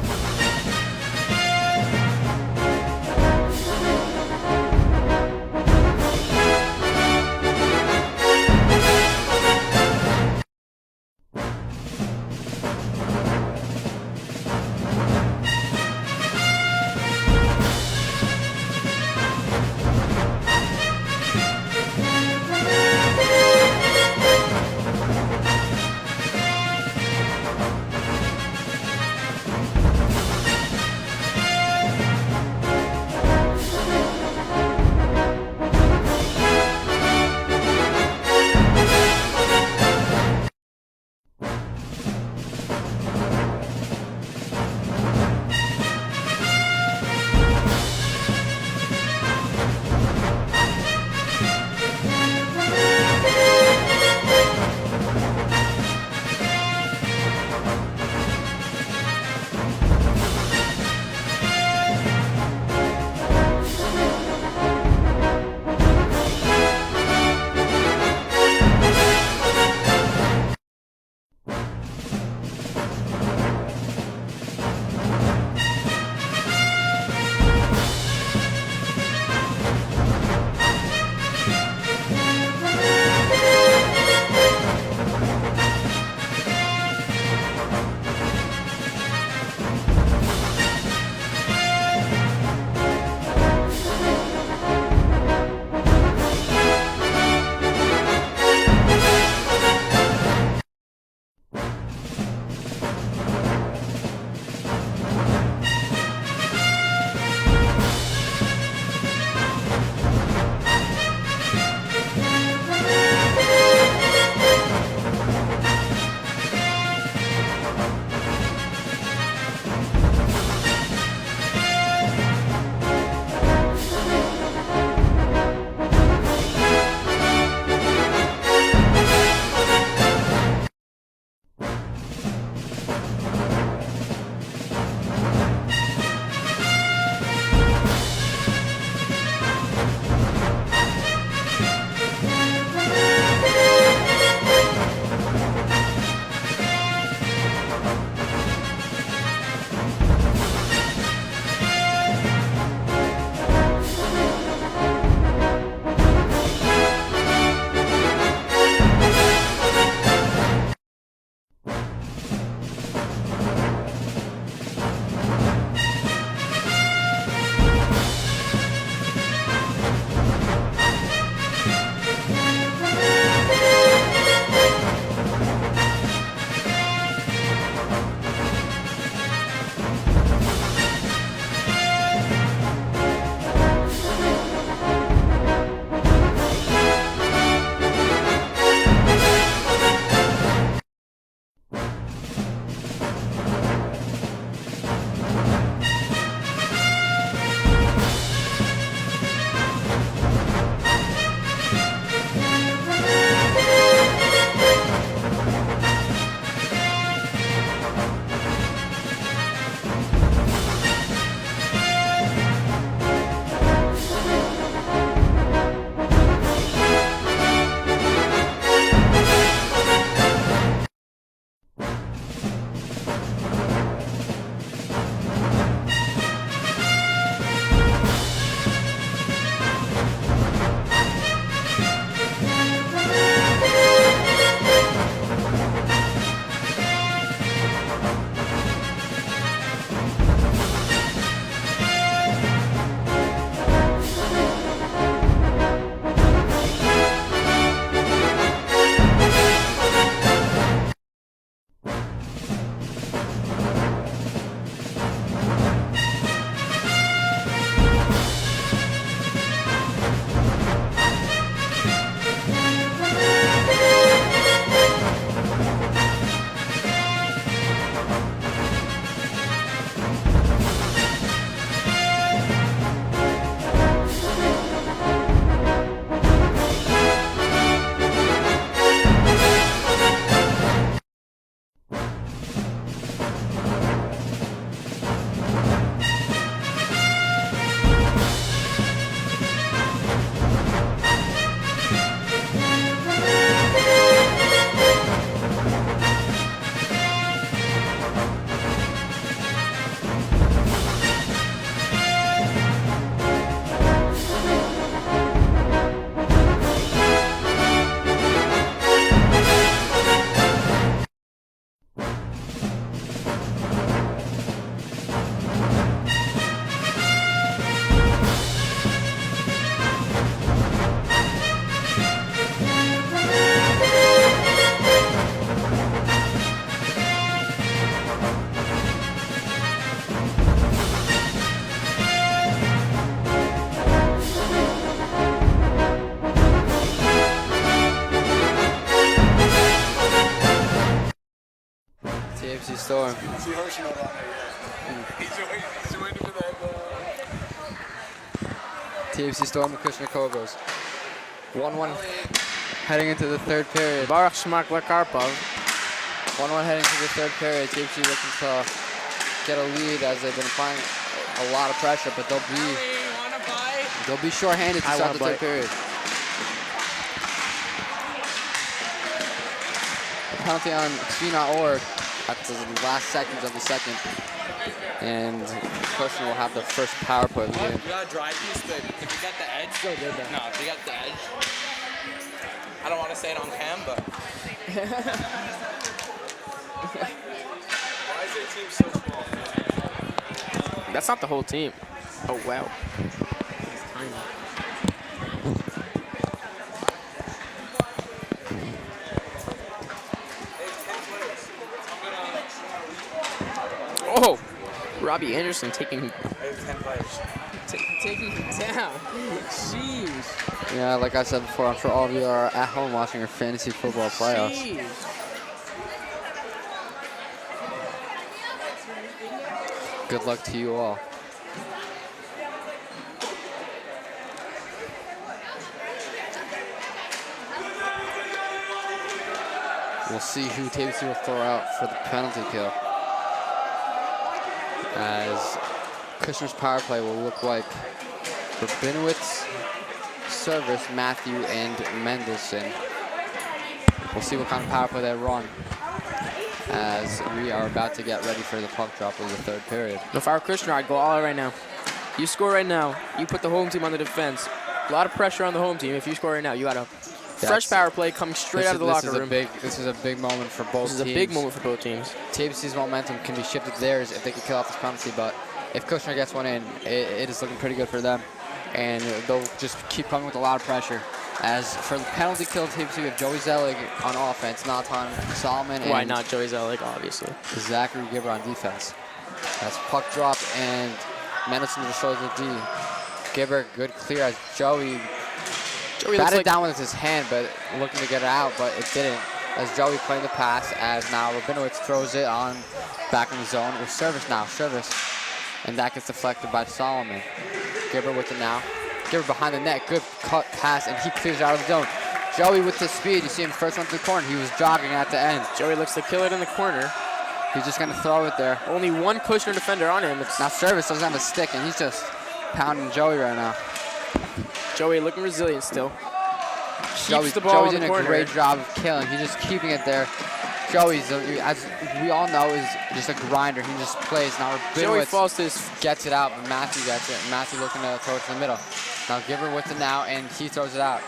TABC Storm. See Hershey on there, yeah. He's waiting for that. TABC Storm and Kushner Cobras. 1-1 heading into the third period. Barak Shmak-Lakarpov. 1-1 heading to the third period. TABC looking to get a lead as they've been applying a lot of pressure, but they'll be short-handed to start the third period. Penalty on Xena.org at the last seconds of the second. And Kushner will have the first power play of the game. You got a dry piece, but if you got the edge, no, if you got the edge, I don't want to say it on cam, but. Why is their team so small? That's not the whole team. Oh, wow. Oh, Robbie Anderson taking taking him down. Jeez. Yeah, like I said before, I'm sure all of you are at home watching your fantasy football playoffs. Jeez. Good luck to you all. We'll see who TABC will throw out for the penalty kill. As Kushner's power play will look like Rabinowitz, Service, Matthew, and Mendelson. We'll see what kind of power play they run as we are about to get ready for the puck drop of the third period. If I were Kushner, I'd go all out right now. You score right now, you put the home team on the defense. A lot of pressure on the home team. If you score right now, you got a fresh power play coming straight out of the locker room. This is a big moment for both teams. This is a big moment for both temes. TABC's momentum can be shifted to theirs if they can kill off this penalty, but if Kushner gets one in, it is looking pretty good for them. And they'll just keep coming with a lot of pressure. As for the penalty kill, TABC with Joey Zelig on offense, Natan Solomon, and Why not Joey Zelig, obviously. Zachary Gibber on defense. That's puck drop, and Mendelson destroys the D. Gibber, good clear as Joey batted down with his hand, but looking to get it out, but it didn't. As Joey playing the pass, as now Rabinowitz throws it on back in the zone with Service now. Service, and that gets deflected by Solomon. Gibber with it now. Gibber behind the net, good cut pass, and he clears out of the zone. Joey with the speed, you see him first one to the corner. He was jogging at the end. Joey looks to kill it in the corner. He's just gonna throw it there. Only one Kushner defender on him. Now Service doesn't have a stick, and he's just pounding Joey right now. Joey looking resilient still. Joey's doing a great job of killing. He's just keeping it there. Joey's, as we all know, is just a grinder. He just plays. Now Joey falls to his gets it out, but Matthew gets it. Matthew looking to throw it to the middle. Now Gibber with it now, and he throws it out.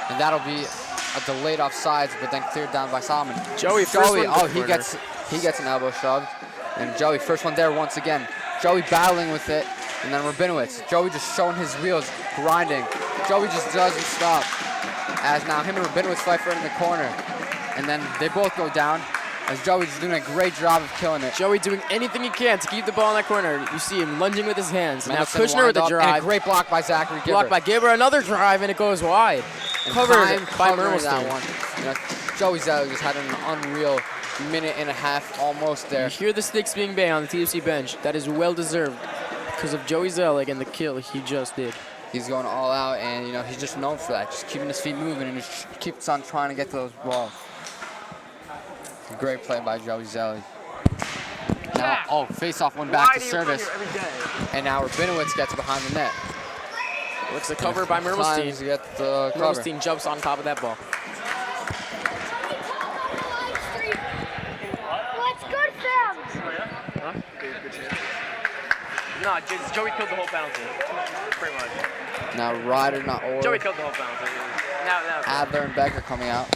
And that'll be a delayed offsides, but then cleared down by Solomon. Joey, he gets an elbow shoved. And Joey, first one there once again. Joey battling with it, and then Rabinowitz. Joey just showing his wheels, grinding. Joey just doesn't stop. As now him and Rabinowitz fight for it in the corner. And then they both go down, as Joey's doing a great job of killing it. Joey doing anything he can to keep the ball in that corner. You see him lunging with his hands. Now Mendelson Kushner with the drive. And a great block by Zachary Gibber. Blocked by Gibber, another drive, and it goes wide. Covered by Mermelstein. You know, Joey Zelig just had an unreal minute and a half almost there. You hear the sticks being banged on the TFC bench. That is well deserved because of Joey Zelig and the kill he just did. He's going all out, and you know he's just known for that, just keeping his feet moving, and he keeps on trying to get to those balls. Great play by Joey Zelig. Now, face-off one back to Service, and now Rabinowitz gets behind the net. Looks to cover by Mermelstein. Mermelstein jumps on top of that ball. What's good, fam? No, Joey killed the whole penalty. Pretty much. Now Ryder, not Orr. Joey killed the whole penalty. Adler and Becker coming out.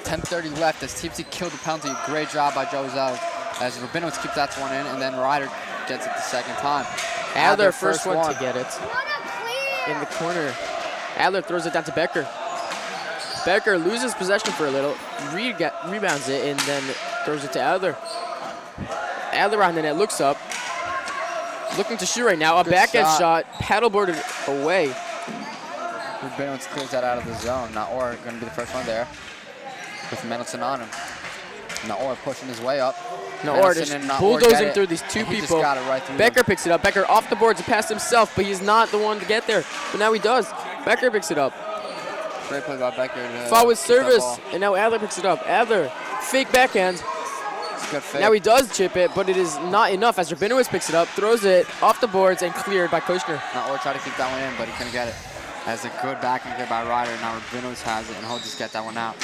10:30 left as TFC killed the penalty. Great job by Joey Zelig. As Rabinowitz keeps that one in, and then Ryder gets it the second time. Adler first one to get it. In the corner. Adler throws it down to Becker. Becker loses possession for a little, rebounds it, and then throws it to Adler. Adler behind the net looks up. Looking to shoot right now. A backhand shot, paddleboarded away. Rabinowitz clears that out of the zone. Now Orr going to be the first one there with Mendelson on him. Naor pushing his way up. Naor just bulldozing through these two And he people. just got it right through Becker them. picks it up. Becker off the boards and past himself, but he's not the one to get there. But now he does. Becker picks it up. Great play by Becker. to Foul with keep that service, ball. and now Adler picks it up. Adler, fake backhand. It's a good fake. Now he does chip it, but it is not enough as Rabinowitz picks it up, throws it off the boards, and cleared by Kushner. Naor tried to keep that one in, but he couldn't get it. That's a good backhand here by Ryder. Now Rabinowitz has it, and he'll just get that one out.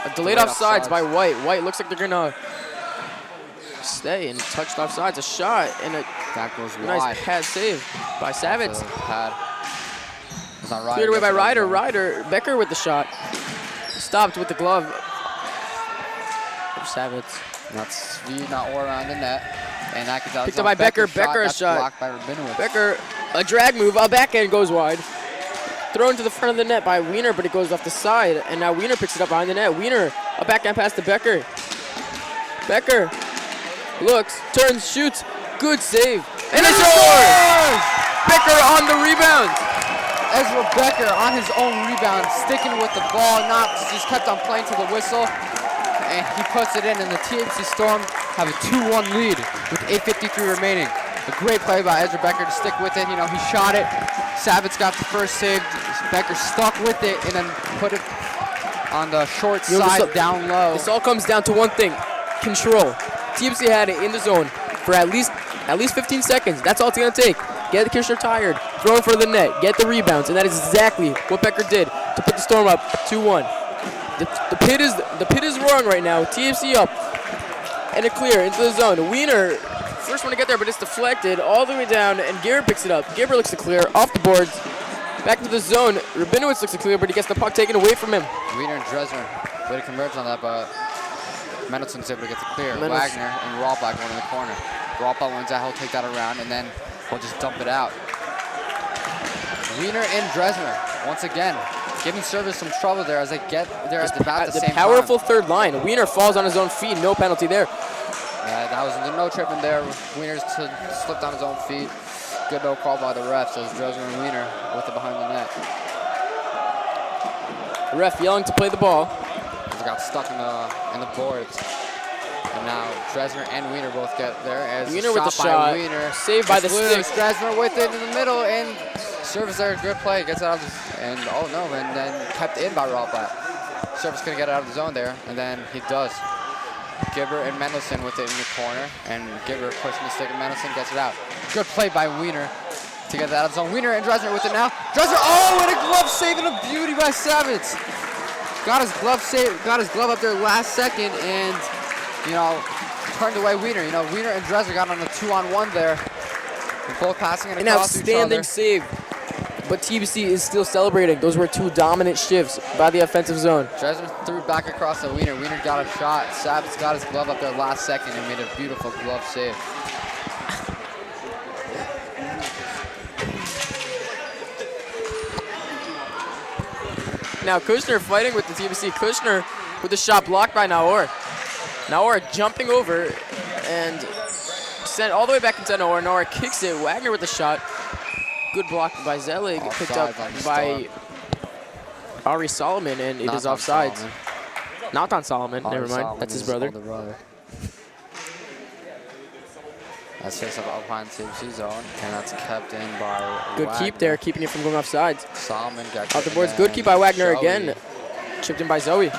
A delayed offsides by White. White looks like they're going to stay and touched offsides. A shot and a That goes nice wide. pad save by Savitz. That's a pad. It's not Ryder. Cleared away by That's Ryder. another one. Ryder, Becker with the shot. Stopped with the glove of Savitz. That's Svi Naor around the net. And that gets out. Picked up by Becker. Becker a That's shot. blocked by Rabinowitz. Becker, a drag move. A backhand goes wide. Thrown to the front of the net by Wiener, but it goes off the side. And now Wiener picks it up behind the net. Wiener, a backhand pass to Becker. Becker looks, turns, shoots. Good save. And a score! Becker on the rebound. Ezra Becker on his own rebound, sticking with the ball, not just kept on playing to the whistle, and he puts it in, and the TABC Storm have a 2-1 lead with 8:53 remaining. A great play by Ezra Becker to stick with it. You know, he shot it. Savitz got the first save. Becker stuck with it and then put it on the short side down low. This all comes down to one thing: control. TABC had it in the zone for at least 15 seconds. That's all it's gonna take. Get the Kushner tired, throw it for the net, get the rebounds, and that is exactly what Becker did to put the Storm up 2-1. The pit is roaring right now. TABC up and a clear into the zone. Wiener, first one to get there, but it's deflected all the way down, and Gibber picks it up. Gibber looks to clear off the boards, back into the zone. Rabinowitz looks to clear, but he gets the puck taken away from him. Wiener and Dresner way to converge on that, but Mendelssohn's able to get the clear. Wagner and Rawblack going in the corner. Rawblack wins that, he'll take that around, and then we'll just dump it out. Wiener and Dresner, once again, giving service some trouble there as they get there at about the same powerful time. third line. Wiener falls on his own feet, no penalty there. That was no tripping there. Wiener slipped on his own feet. Good no call by the refs as Dresner and Wiener with it behind the net. Ref yelling to play the ball. He got stuck in the boards. And now Dresner and Wiener both get there as Wiener with the shot, Wiener. saved by the stick. Dresner with it in the middle and service there, good play, gets out of and then kept in by Rawblack. Service couldn't get out of the zone there, and then he does. Gibber and Mendelssohn with it in the corner, and Gibber pushing the stick, and Mendelssohn gets it out. Good play by Wiener to get that out of the zone. Wiener and Dresner with it now. Dresner, oh, and a glove save and a beauty by Savitz. Got his glove up there last second, and you know, turned away Wiener. You know, Wiener and Dresner got on a 2-on-1 there. They're both passing it across each other. An outstanding save. But TABC is still celebrating. Those were two dominant shifts by the offensive zone. Dresner threw back across to Wiener. Wiener got a shot. Savitz got his glove up there last second and made a beautiful glove save. Now Kushner fighting with the TABC. Kushner with the shot blocked by Naor. Naor jumping over and sent all the way back into Naor. Naor kicks it. Wagner with the shot. Good block by Zelig, picked up by Ari Solomon, and it is offsides. Not on Solomon, never mind. That's his brother. That's face up behind TABC zone, and that's kept in by Good Wagner. keep there, keeping it from going offsides. Solomon got Off the boards, good keep by Wagner again. Chipped in by Joey.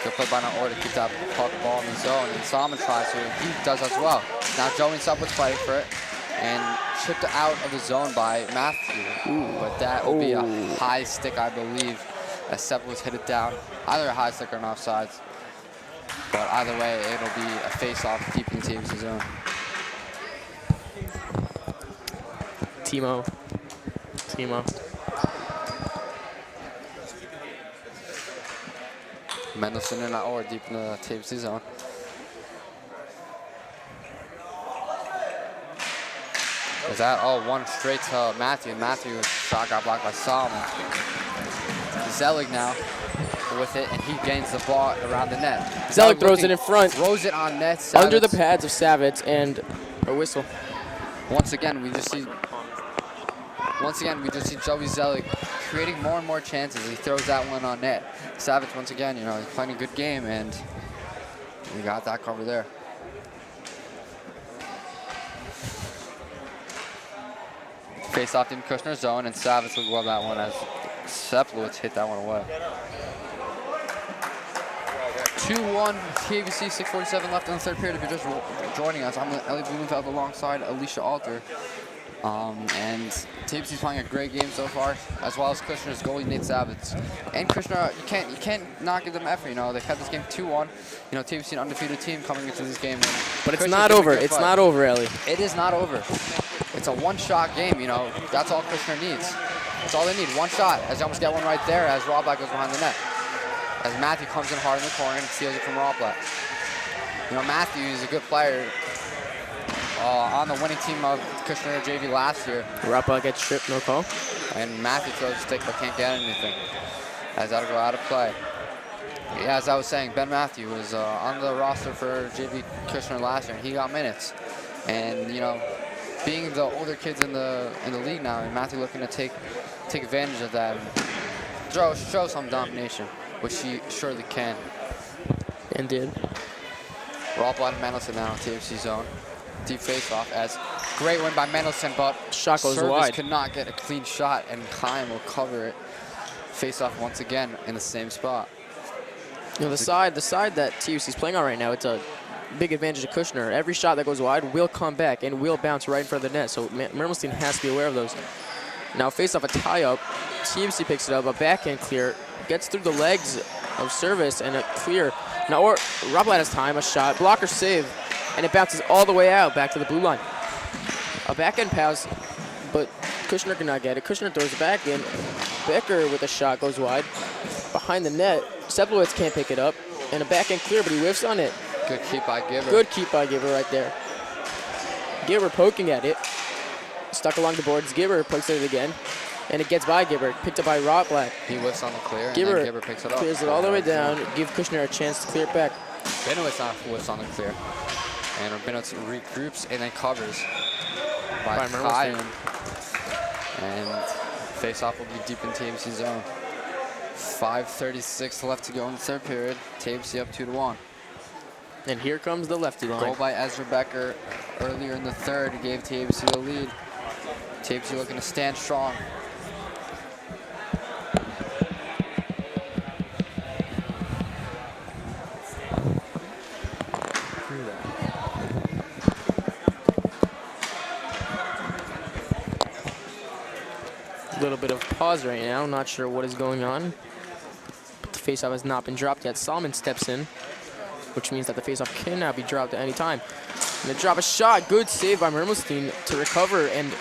Good play by Naor to keep that puck ball in the zone, and Solomon tries to, and he does as well. Now Joey Supple's fighting for it, and chipped out of the zone by Matthew. But that will be a high stick, I believe, as Supple was hit it down. Either a high stick or an offsides. But either way, it'll be a face-off keeping teams in zone. Timo. Mendelssohn and Naor deep in the TABC zone. Is that one straight to Matthew? Matthew's shot got blocked by Solomon. Zelig now with it, and he gains the ball around the net. Zelig throws it in front. Throws it on net. Savitz. Under the pads of Savitz and a whistle. Once again, we just see Joey Zelig creating more and more chances. He throws that one on net. Savage, once again, you know, he's playing a good game, and we got that cover there. Face off in Kushner's zone, and Savage will glove that one as Seplowitz hit that one away. 2-1 TABC, 6:47 left in the third period. If you're just joining us, I'm Ellie Blumenfeld alongside Alicia Alter. And TABC's playing a great game so far, as well as Kushner's goalie Nate Savage. And Kushner, you can't not give them effort. You know, they've had this game 2-1. You know, TABC an undefeated team coming into this game. But it's not over. It's not over, Ellie. It is not over. It's a one-shot game. You know, that's all Kushner needs. That's all they need. One shot. As they almost get one right there, as Roblack goes behind the net. As Matthew comes in hard in the corner and steals it from Roblack. You know, Matthew is a good player. On the winning team of Kushner JV last year. Rappa gets stripped, no call. And Matthew throws a stick but can't get anything. As that'll go out of play. Yeah, as I was saying, Ben Matthew was on the roster for JV Kushner last year, and he got minutes. And you know, being the older kids in the league now, and Matthew looking to take advantage of that and show some domination, which he surely can. And did. Rob Blatt and Mendelson now in TFC zone. Deep face-off as great win by Mendelson, but shot goes Service wide. could not get a clean shot, and Chaim will cover it. Face-off once again in the same spot. You know, the side that TUC's playing on right now, it's a big advantage to Kushner. Every shot that goes wide will come back and will bounce right in front of the net, so Mermelstein has to be aware of those. Now face-off a tie-up. TFC picks it up, a backhand clear, gets through the legs of Service and a clear. Now Roblatt has time, a shot, blocker save, and it bounces all the way out back to the blue line. A backhand pass, but Kushner cannot get it. Kushner throws it back in. Becker with a shot goes wide. Behind the net, Seplowitz can't pick it up. And a backhand clear, but he whiffs on it. Good keep by Giver. Good keep by Giver right there. Giver poking at it. Stuck along the boards. Giver pokes at it again. And it gets by Giver. Picked up by Roblack. He whiffs on the clear, and Giver then Giver picks it up. Clears it all the way down. Give Kushner a chance to clear it back. Benowitz whiffs on the clear. And Benowitz regroups and then covers by Chaim. And face-off will be deep in TABC zone. 5:36 left to go in the third period. TABC up 2-1. And here comes the lefty line. Goal by Ezra Becker earlier in the third gave TABC the lead. TABC looking to stand strong. A little bit of pause right now. Not sure what is going on. But the faceoff has not been dropped yet. Solomon steps in, which means that the faceoff can now be dropped at any time. And they drop a shot. Good save by Mermelstein to recover and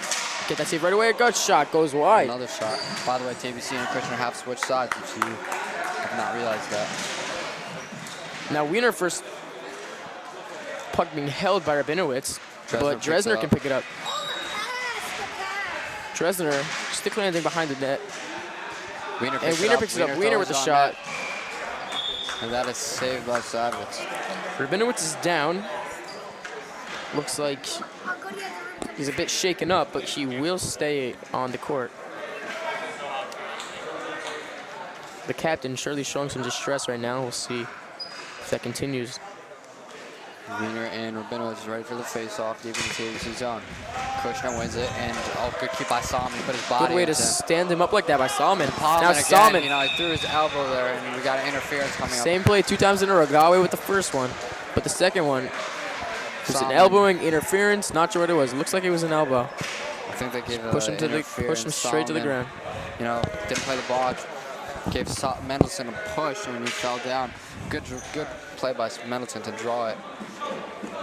get that save right away. A good shot goes wide. Another shot. By the way, TABC and Kushner have switched sides, if you have not realized that. Now Wiener first puck being held by Rabinowitz, but Dresner can pick it up. Dresner stick landing behind the net. Wiener picks it up. Wiener with the shot. Net. And that is saved by Savitz. Rabinowitz is down. Looks like he's a bit shaken up, but he will stay on the court. The captain surely showing some distress right now. We'll see if that continues. Wiener and Rabinowitz is ready for the face-off deep in the TABC zone. Kushner wins it, and good keep by Solomon. He put his body Good way to into stand him up like that by Solomon. Now Now Solomon, you know, he threw his elbow there, and we got an interference coming up. same play 2 times in a row. Got away with the first one, but the second one was an elbowing interference. Not sure what it was. It looks like it was an elbow. I think they gave Push him straight to the ground. You know, didn't play the ball. Gave Mendelson a push when he fell down. Good play by Mendelson to draw it.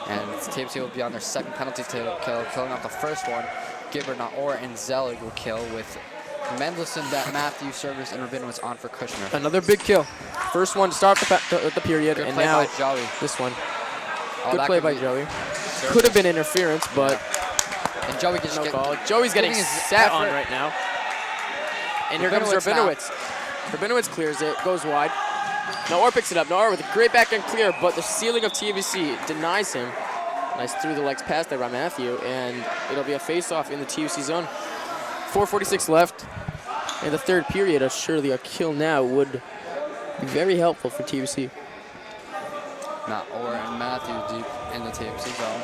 And TABC will be on their second penalty to kill, killing off the first one. Gibber, Naor, and Zelig will kill with Mendelson, Matthew, Service, and Rabinowitz on for Kushner. Another big kill. First one to start the period, Good and play now by Joey. this one. Oh, Good play by Joey. Could have been interference, but and Joey gets no call. Joey's getting sat on right now. And here comes Rabinowitz. Rabinowitz clears it, goes wide. Naor picks it up. Naor with a great backhand clear, but the ceiling of TABC denies him. Nice through the legs pass there by Matthew, and it'll be a face-off in the TUC zone. 4:46 left. in the third period, surely a kill now would be very helpful for TABC. Not Orr and Matthew deep in the TABC zone.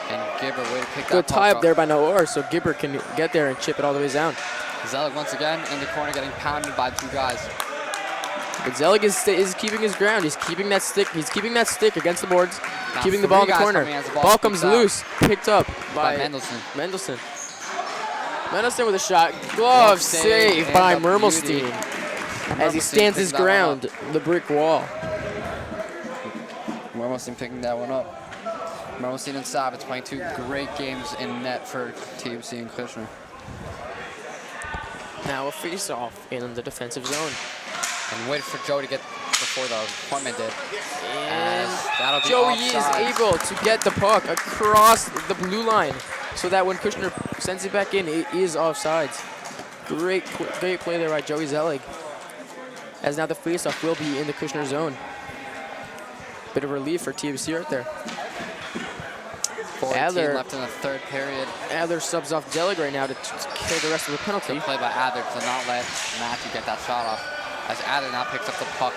And Gibber, way to pick Good that puck tie up up. there by Noor, so Gibber can get there and chip it all the way down. Zelig once again in the corner getting pounded by 2 guys. But Zelig is keeping his ground. He's keeping that stick. He's keeping that stick against the boards, Now keeping the ball in 3 the guys corner. coming as the Ball comes scooped out loose, picked up by by Mendelsohn. Mendelsohn with a shot. Glove save and by a beauty. Mermelstein as he Mermelstein stands his picking that one ground, the brick wall. Mermelstein picking that one up. Mermelstein and Savitz playing 2 great games in net for TABC and Kushner. Now a face-off in the defensive zone. And waited for Joe to get before the appointment did. And That'll be Joey offsides. is able to get the puck across the blue line so that when Kushner sends it back in, it is offsides. Great play there by Joey Zelig. As now the face-off will be in the Kushner zone. Bit of relief for TABC right there. 14 Adler left in the third period. Adler subs off Zelig right now to kill the rest of the penalty. Good play by Adler to not let Matthew get that shot off. As Adler now picks up the puck.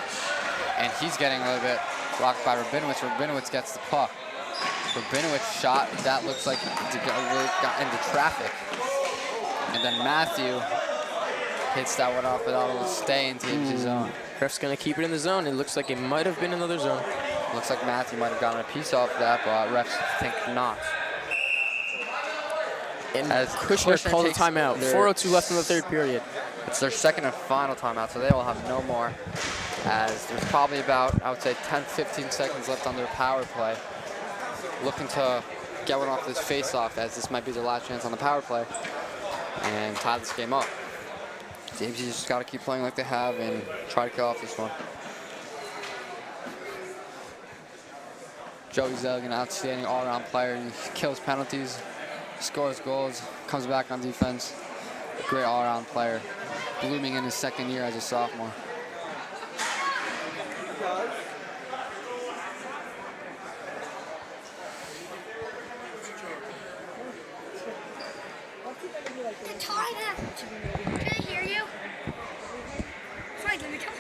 And he's getting a little bit blocked by Rabinowitz. Rabinowitz gets the puck. Rabinowitz shot, that looks like it got into traffic. And then Matthew hits that one off, but that'll stay in TABC zone. Ref's gonna keep it in the zone. It looks like it might have been another zone. Looks like Matthew might have gotten a piece off that, but refs think not. And As Kushner calls a takes timeout. their- 4:02 left in the third period. It's their second and final timeout, so they will have no more. As there's probably about, I would say, 10-15 seconds left on their power play. Looking to get one off this face-off, as this might be their last chance on the power play, and tie this game up. TABC just got to keep playing like they have and try to kill off this one. Joey Zelig, an outstanding all-around player. He kills penalties, scores goals, comes back on defense. A great all-around player, blooming in his second year as a sophomore. Tyler, can I hear you? Sorry, let me come.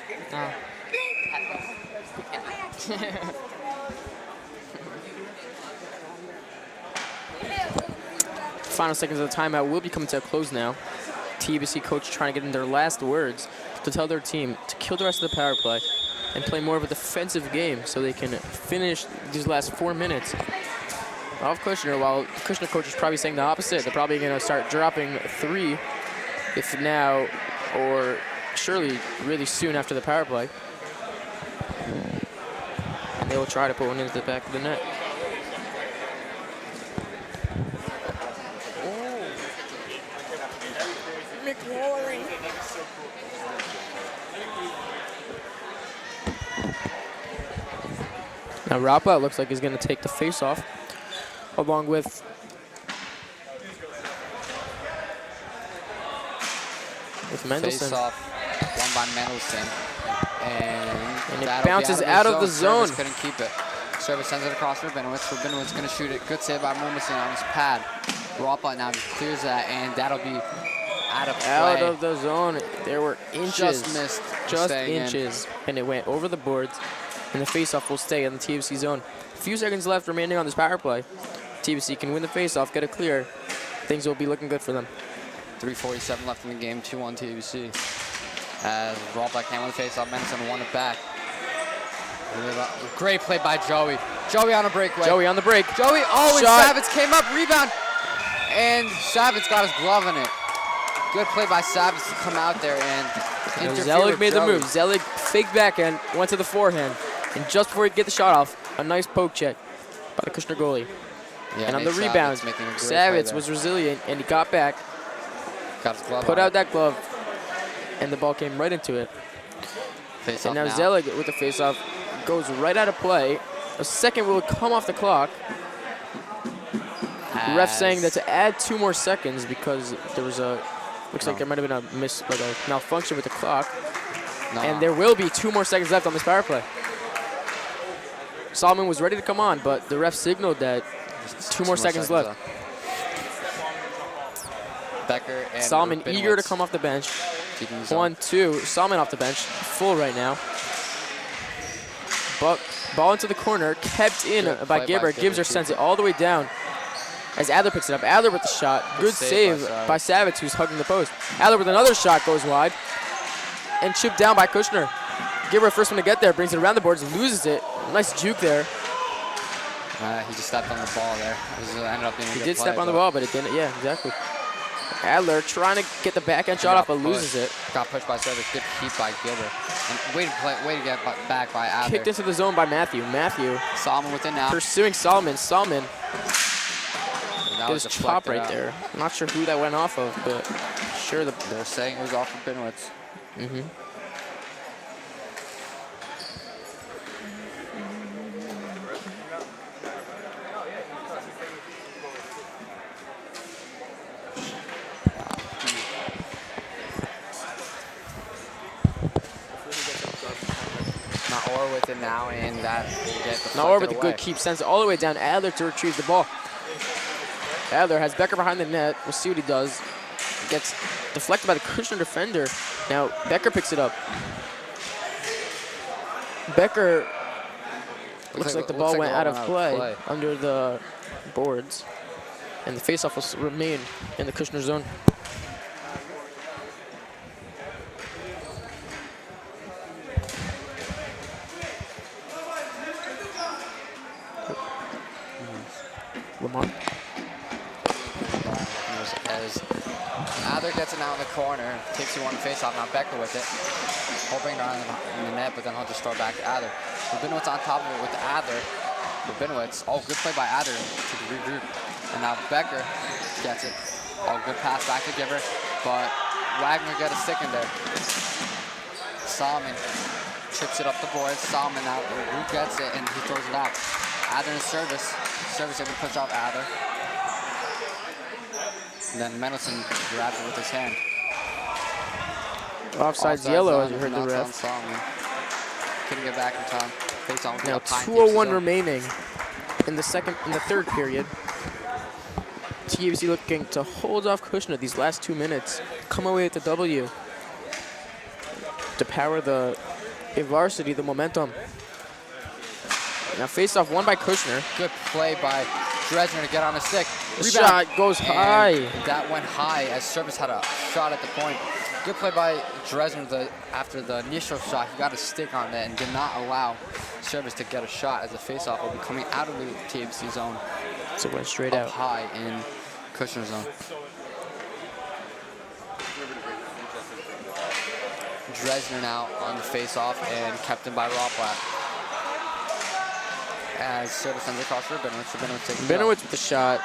Final seconds of the timeout will be coming to a close now. TABC coach trying to get in their last words to tell their team to kill the rest of the power play and play more of a defensive game so they can finish these last 4 minutes of Kushner, while the Kushner coach is probably saying the opposite. They're probably going to start dropping 3 if now or surely really soon after the power play. And they will try to put one into the back of the net. Now Rapa looks like he's going to take the face-off, along with Mendelsohn. Face-off, won by Mendelsohn. And it that'll be bounces out of the zone. Service couldn't keep it. Service sends it across Rabinowitz. Rabinowitz going to shoot it. Good save by Mermelstein on his pad. Rapa now just clears that, and that'll be out of play. Out of the zone. There were inches. Just missed. Just staying inches. And it went over the boards. And the face-off will stay in the TABC zone. A few seconds left remaining on this power play. TABC can win the face-off, get it clear. Things will be looking good for them. 3:47 left in the game, 2-1 TABC. As Rapa can't win the face-off, Mendelsohn won it back. Great play by Joey. Joey on a breakaway. Joey on the break. Joey, oh, and Shot. Savitz came up, rebound. And Savitz got his glove in it. Good play by Savitz to come out there and interfere Zelig with made the Joey. move. Zelig faked backhand, went to the forehand. And just before he could get the shot off, a nice poke check by the Kushner goalie. Yeah, and on the Nate rebound, Savitz making a great play Savitz there. was resilient, and he got back, Got his glove put on out it. that glove, and the ball came right into it. Face And off now Zelig with the face-off goes right out of play. A second will come off the clock. The ref saying that to add 2 more seconds because there was a, looks like there might have been a malfunction with the clock. And there will be 2 more seconds left on this power play. Solomon was ready to come on, but the ref signaled that 2 more seconds left. Becker and Solomon eager to Rubinowitz come off the bench. keeping his own. 1-2. Solomon off the bench, full right now. But ball into the corner, kept in Good by play Gibber. Gibber sends it all the way down as Adler picks it up. Adler with the shot. Good save by Savitz, who's hugging the post. Adler with another shot goes wide and chipped down by Kushner. Gibber, first one to get there, brings it around the boards, loses it. Nice juke there. He just stepped on the ball there. Ended up being a He good did play, step on the ball, but it didn't. Yeah, exactly. Adler trying to get the backhand shot off, but loses it. Got pushed by Service. Good keep by Gilbert. And way to get back by Adler. Kicked into the zone by Matthew. Matthew Solomon within now. pursuing Solomon. Solomon That his was chop deflected right out. there. I'm not sure who that went off of, but sure They're saying it was off of Binowitz. Not or with it now, and that will get Now over deflected with a away. good keep, sends it all the way down. Adler to retrieve the ball. Adler has Becker behind the net. We'll see what he does. Gets deflected by the Kushner defender. Now Becker picks it up. Becker looks like the ball went out of play under the boards. And the faceoff will remain in the Kushner zone. Lamont. As Adler gets it now in the corner, takes you one face off. Now Becker with it, hoping around in the net, but then he'll just throw it back to Adler. Rubinowitz on top of it with Adler. Rubinowitz, oh, good play by Adler to regroup. And now Becker gets it. Oh, good pass back to Gibber, but Wagner got a stick in there. Solomon chips it up the board. Solomon now, who gets it, and he throws it out. Adler in service. Service able to push off Adler. And then Mendelson grabs it with his hand. Offside's yellow, as you heard the ref. Solomon. Couldn't get back in time. Face on Now 2:01 remaining in the third period. TABC looking to hold off Kushner these last 2 minutes. Come away with the W to power the Varsity, the momentum. Now face-off won by Kushner. Good play by Dresner to get on the stick. The shot goes high. That went high as Service had a shot at the point. Good play by Dresner after the initial shot. He got a stick on that and did not allow Service to get a shot as the face-off will be coming out of the TABC zone. So it went straight up out. high in Kushner zone. Dresner now on the face-off and kept in by Rawplat. As Service sends it across for Rubinowitz takes it. Binowitz with the shot.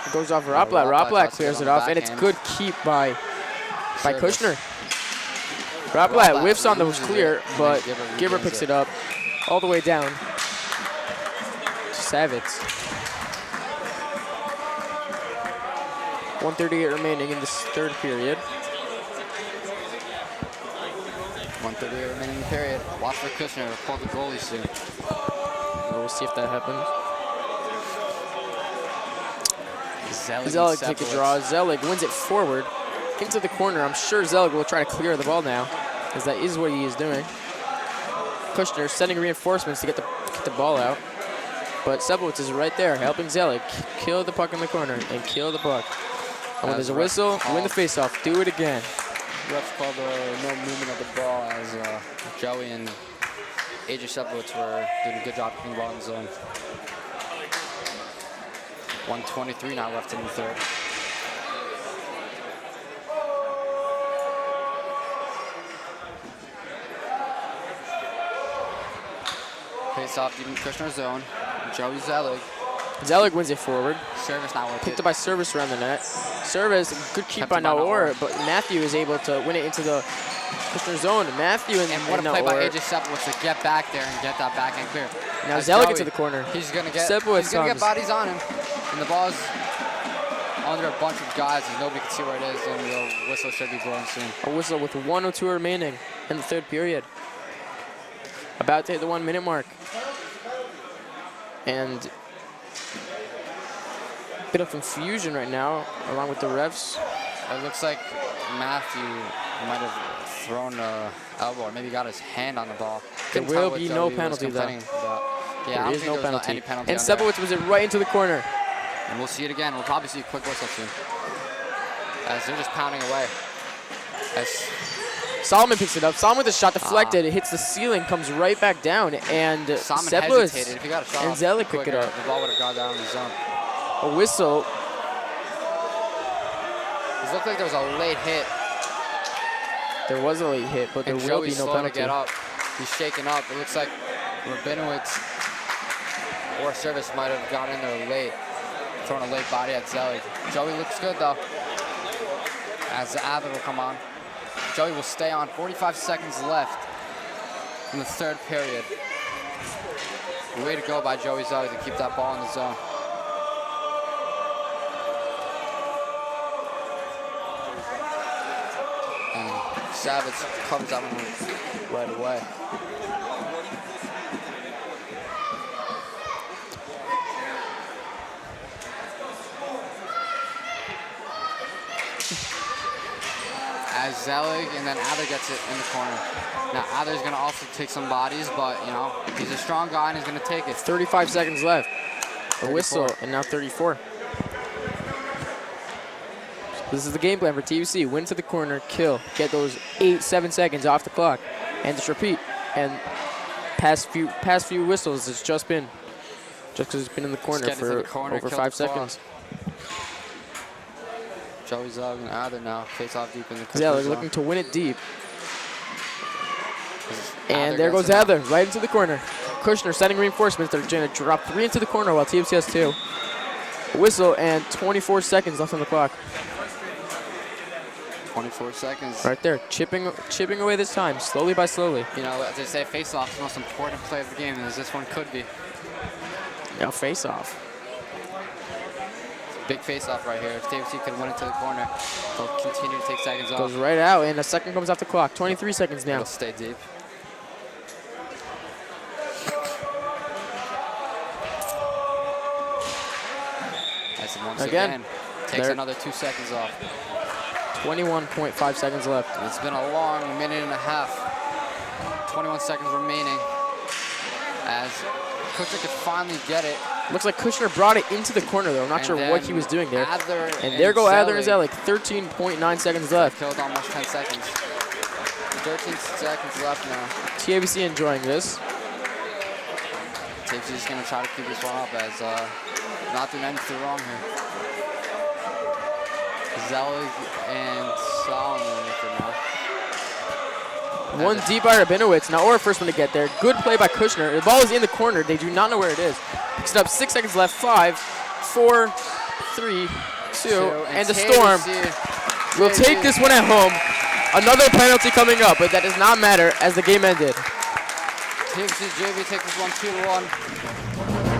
It goes off Rawplat. Rawplat clears it off, and it's good keep by Kushner. Rawplat whiffs on the clear, but Gibber picks it up all the way down to Savitz. 1:38 remaining in this third period. 1:38 remaining in the period. Watch for Kushner to pull the goalie soon. We'll see if that happens. Zelig take a draw. Zelig wins it forward into the corner. I'm sure Zelig will try to clear the ball now, as that is what he is doing. Kushner sending reinforcements to get the ball out. But Sebowitz is right there, helping Zelig kill the puck in the corner and kill the puck. And when there's a whistle, win the faceoff. Do it again. Refs called no movement of the ball as Joey and AJ Sebowitz were doing a good job keeping the ball in the zone. 1:23 now left in the third. Face off deep in Kushner's zone. Joey Zelig. Zelig wins it forward. Service now with Picked it. up by Service around the net. Service, good keep Kept by it by Naor. Naor, but Matthew is able to win it into the Kushner zone. Matthew and what a play by Naor. AJ Sebowitz to get back there and get that backhand clear. Now As Zelig Joey, into the corner. He's gonna get Sebowitz get comes. bodies on him, and the ball's under a bunch of guys, and nobody can see where it is, and the whistle should be blowing soon. A whistle with 1:02 remaining in the third period. About to hit the 1 minute mark. And a bit of confusion right now, along with the refs. It looks like Matthew might have thrown an elbow or maybe got his hand on the ball. There will be no penalty, though. Yeah, There is no penalty. Any penalty And on there. Sebowitz was it right into the corner. And we'll see it again. We'll probably see a quick whistle soon. As they're just pounding away. As Solomon picks it up. Solomon with a shot deflected. It hits the ceiling, comes right back down, and Solomon Sebowitz hesitated. If he got a shot and off Zelic pick quicker, it up. the ball would have gone down in the zone. A whistle. It looked like there was a late hit. There was a late hit, but there And will be Joey's no slow to penalty. get up. He's shaking up. It looks like Rabinowitz or Service might have got in there late, throwing a late body at Zelig. Joey looks good though. As the Adler will come on. Joey will stay on. 45 seconds left in the third period. Way to go by Joey Zelig to keep that ball in the zone. And Savage covers that one right away. As Zelig and then Adler gets it in the corner. Now Adler's gonna also take some bodies, but you know, he's a strong guy and he's gonna take it. 35 seconds left. A 34. whistle, and now 34. This is the game plan for TABC. Win to the corner, kill. Get those 7 seconds off the clock. And just repeat. And past few whistles, it's just because it's been in the corner Just get into for the corner, over kill 5 the clock. seconds. Joey Zelig and Adler now face off deep in the Zelig zone. looking to win it deep. Adler And there gets goes it out. Adler, right into the corner. Kushner sending reinforcements. They're going to drop 3 into the corner while TABC has 2. A whistle and 24 seconds left on the clock. 24 seconds. Right there, chipping away this time, slowly by slowly. You know, as they say, face-off is the most important play of the game, as this one could be. Now face off. Big face-off right here. If TABC can win it to the corner, they'll continue to take seconds off. Goes right out, and a second comes off the clock. 23 seconds now. They'll stay deep. As it once again takes there- another 2 seconds off. 21.5 seconds left. It's been a long minute and a half. 21 seconds remaining. As Kushner could finally get it. Looks like Kushner brought it into the corner, though. I'm not And sure what he was doing there. Adler And there go Adler and Zelig. Zelig. 13.9 seconds left. Killed almost 10 seconds. 13 seconds left now. TABC enjoying this. TABC is going to try to keep this one up as not doing anything wrong here. Zelig and Solomon with it now. One deep by Rabinowitz. Now Orr first one to get there. Good play by Kushner. The ball is in the corner. They do not know where it is. Picks it up. 6 seconds left. 5, 4, 3, 2, and the Storm will take this one at home. Another penalty coming up, but that does not matter as the game ended. TABC JV take this one 2-1.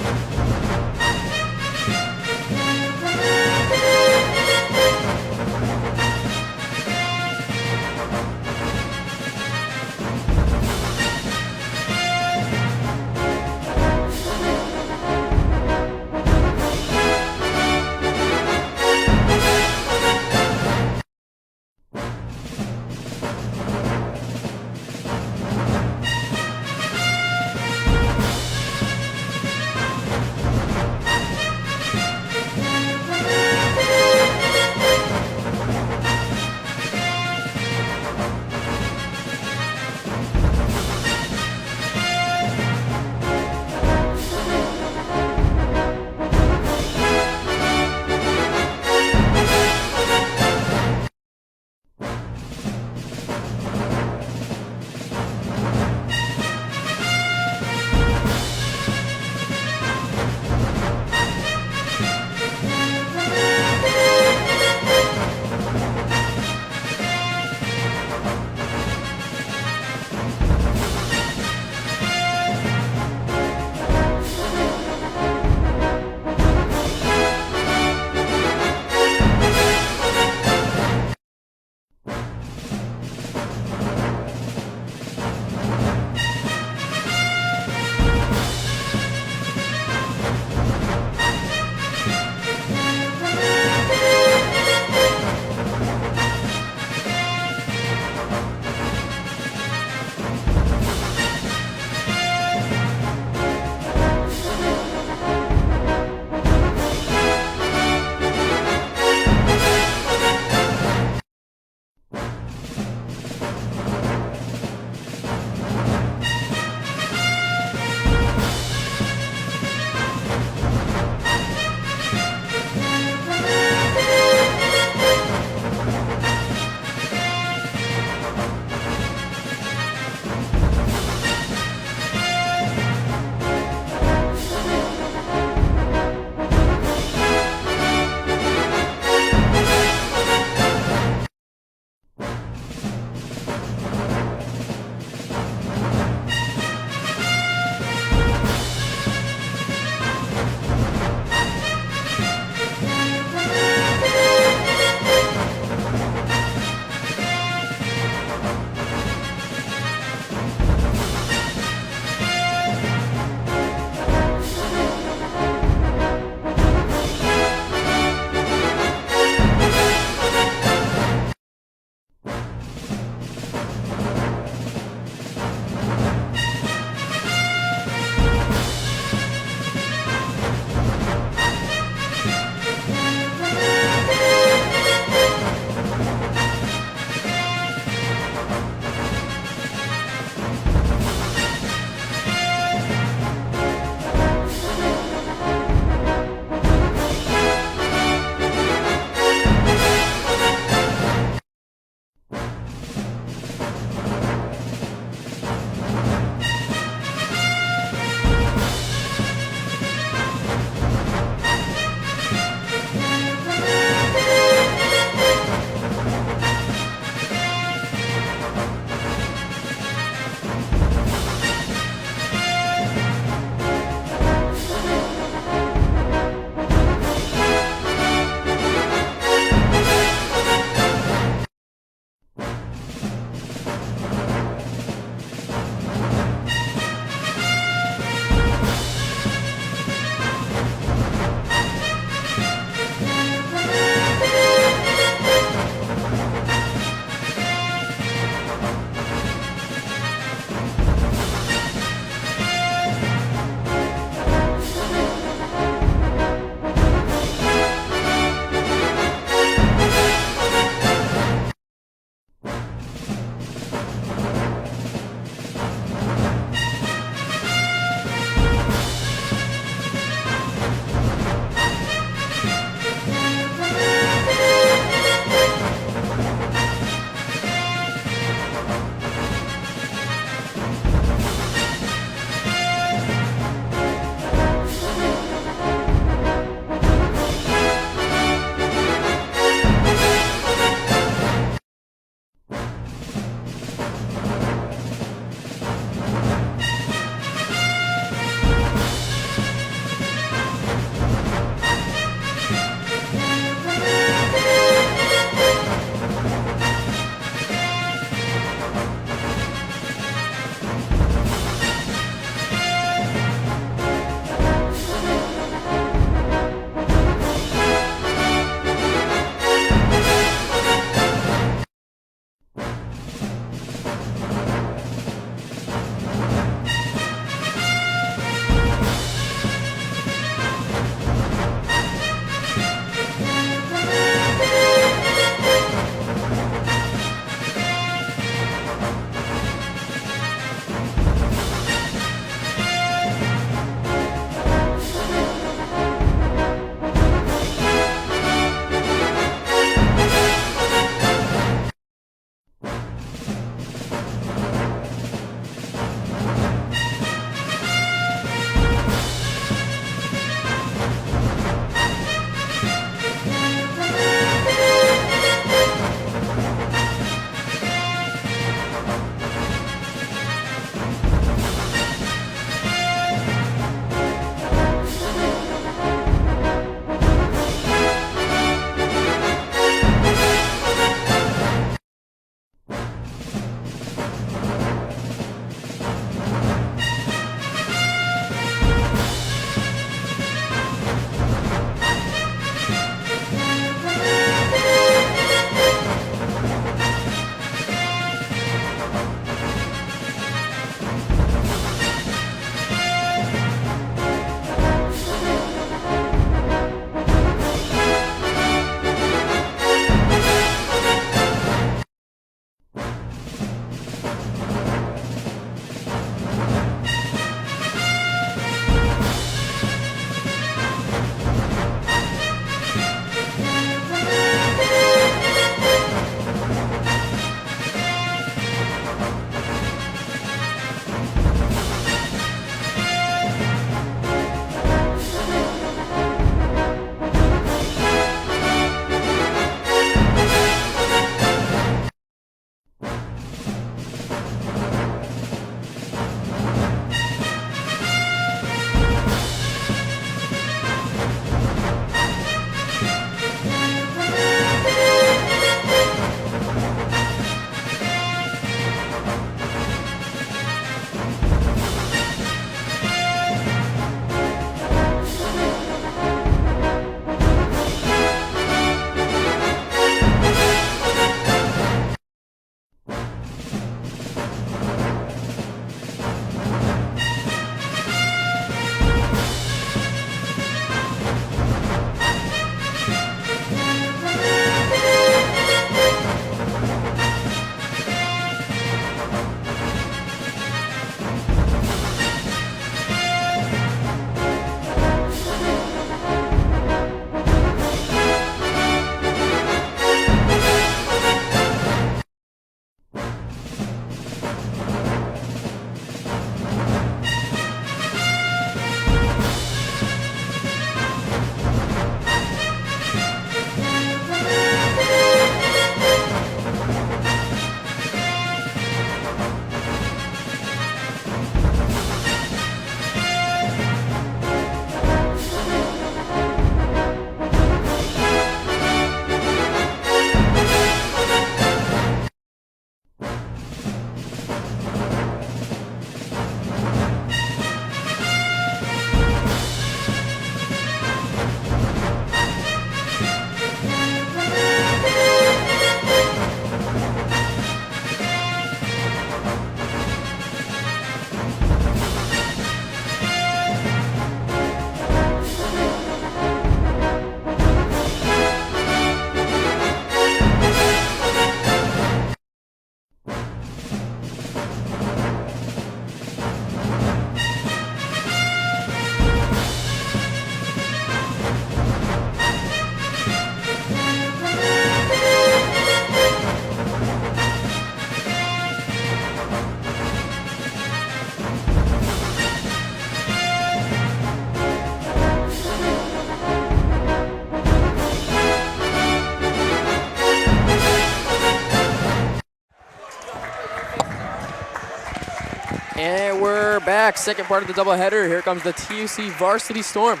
back. Second part of the doubleheader. Here comes the TABC Varsity Storm.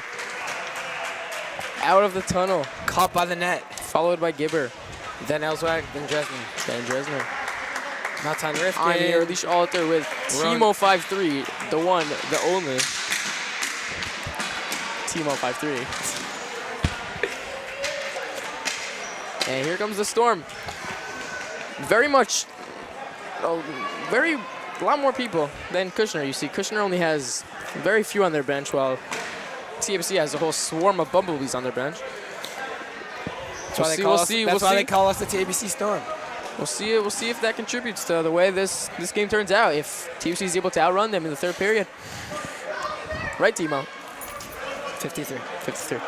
Out of the tunnel. Caught by the net. Followed by Gibber. Then Elswag, then Dresden. Then Dresner. Natan Rifkin. I'm here, Alicia Alter with Timo 5'3", the one, the only. Timo 5'3". And here comes the Storm. Very much, a lot more people than Kushner. You see, Kushner only has very few on their bench, while TABC has a whole swarm of bumblebees on their bench. That's why they call us the TABC Storm. We'll see if that contributes to the way this game turns out. If TABC is able to outrun them in the third period. Right, Timo? 53. 53.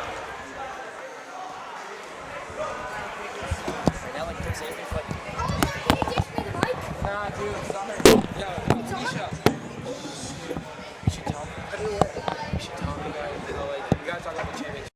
Nah, dude, I'm sorry. Yo, Alicia. You should tell me. You should tell me. You gotta talk about the championship.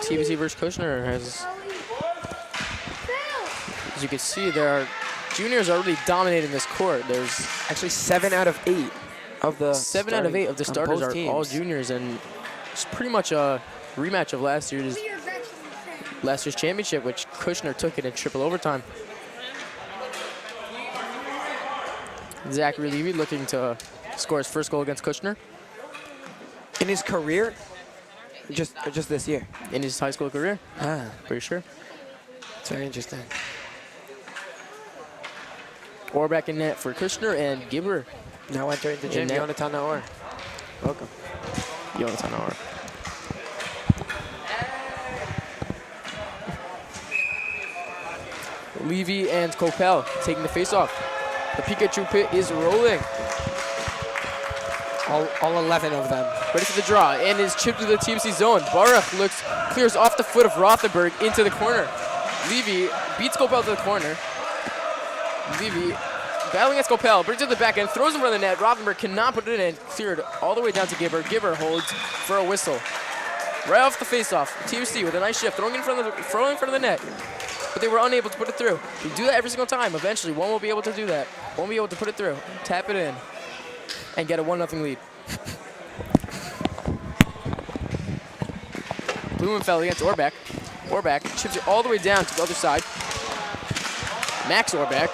TABC versus Kushner as you can see, there are juniors are really dominating this court. There's Actually, 7 out of 8 of the 7 out of 8 of the starters are all juniors, and it's pretty much a rematch of last year's championship, which Kushner took it in triple overtime. Zachary Levy looking to score his first goal against Kushner in his career. Just this year. In his high school career. Ah, Pretty sure. it's very interesting. Orbach in net for Kushner and Gibber. Now entering the gym, net. Yonatan Naor. Welcome. Yonatan Naor. Levy and Kopel taking the face-off. The Pikachu pit is rolling. All 11 of them. Ready for the draw, and is chipped to the TABC zone. Baruch clears off the foot of Rothenberg into the corner. Levy beats Kopel to the corner. Levy battling against Kopel, brings it to the back end, throws him from the net. Rothenberg cannot put it in, cleared all the way down to Gibber. Gibber holds for a whistle. Right off the face-off, TABC with a nice shift, throwing in front of the net. But they were unable to put it through. We do that every single time. Eventually, one will be able to do that. Won't be able to put it through, tap it in, and get a 1-0 lead. Blumenfeld against Orbach. Orbach chips it all the way down to the other side. Max Orbach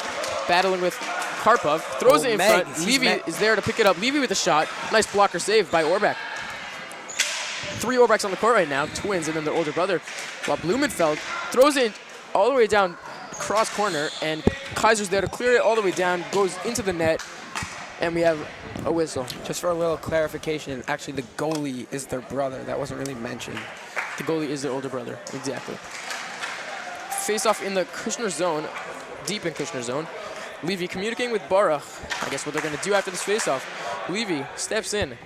battling with Karpov, throws it in front. Levy is there to pick it up. Levy with a shot. Nice blocker save by Orbach. 3 Orbachs on the court right now, twins and then their older brother. While Blumenfeld throws it all the way down cross corner, and Kaiser's there to clear it all the way down, goes into the net, and we have a whistle. Just for a little clarification, actually the goalie is their brother. That wasn't really mentioned. The goalie is their older brother, exactly. Face off in the Kushner zone, deep in Kushner zone. Levy communicating with Baruch. I guess what they're gonna do after this face off. Levy steps in,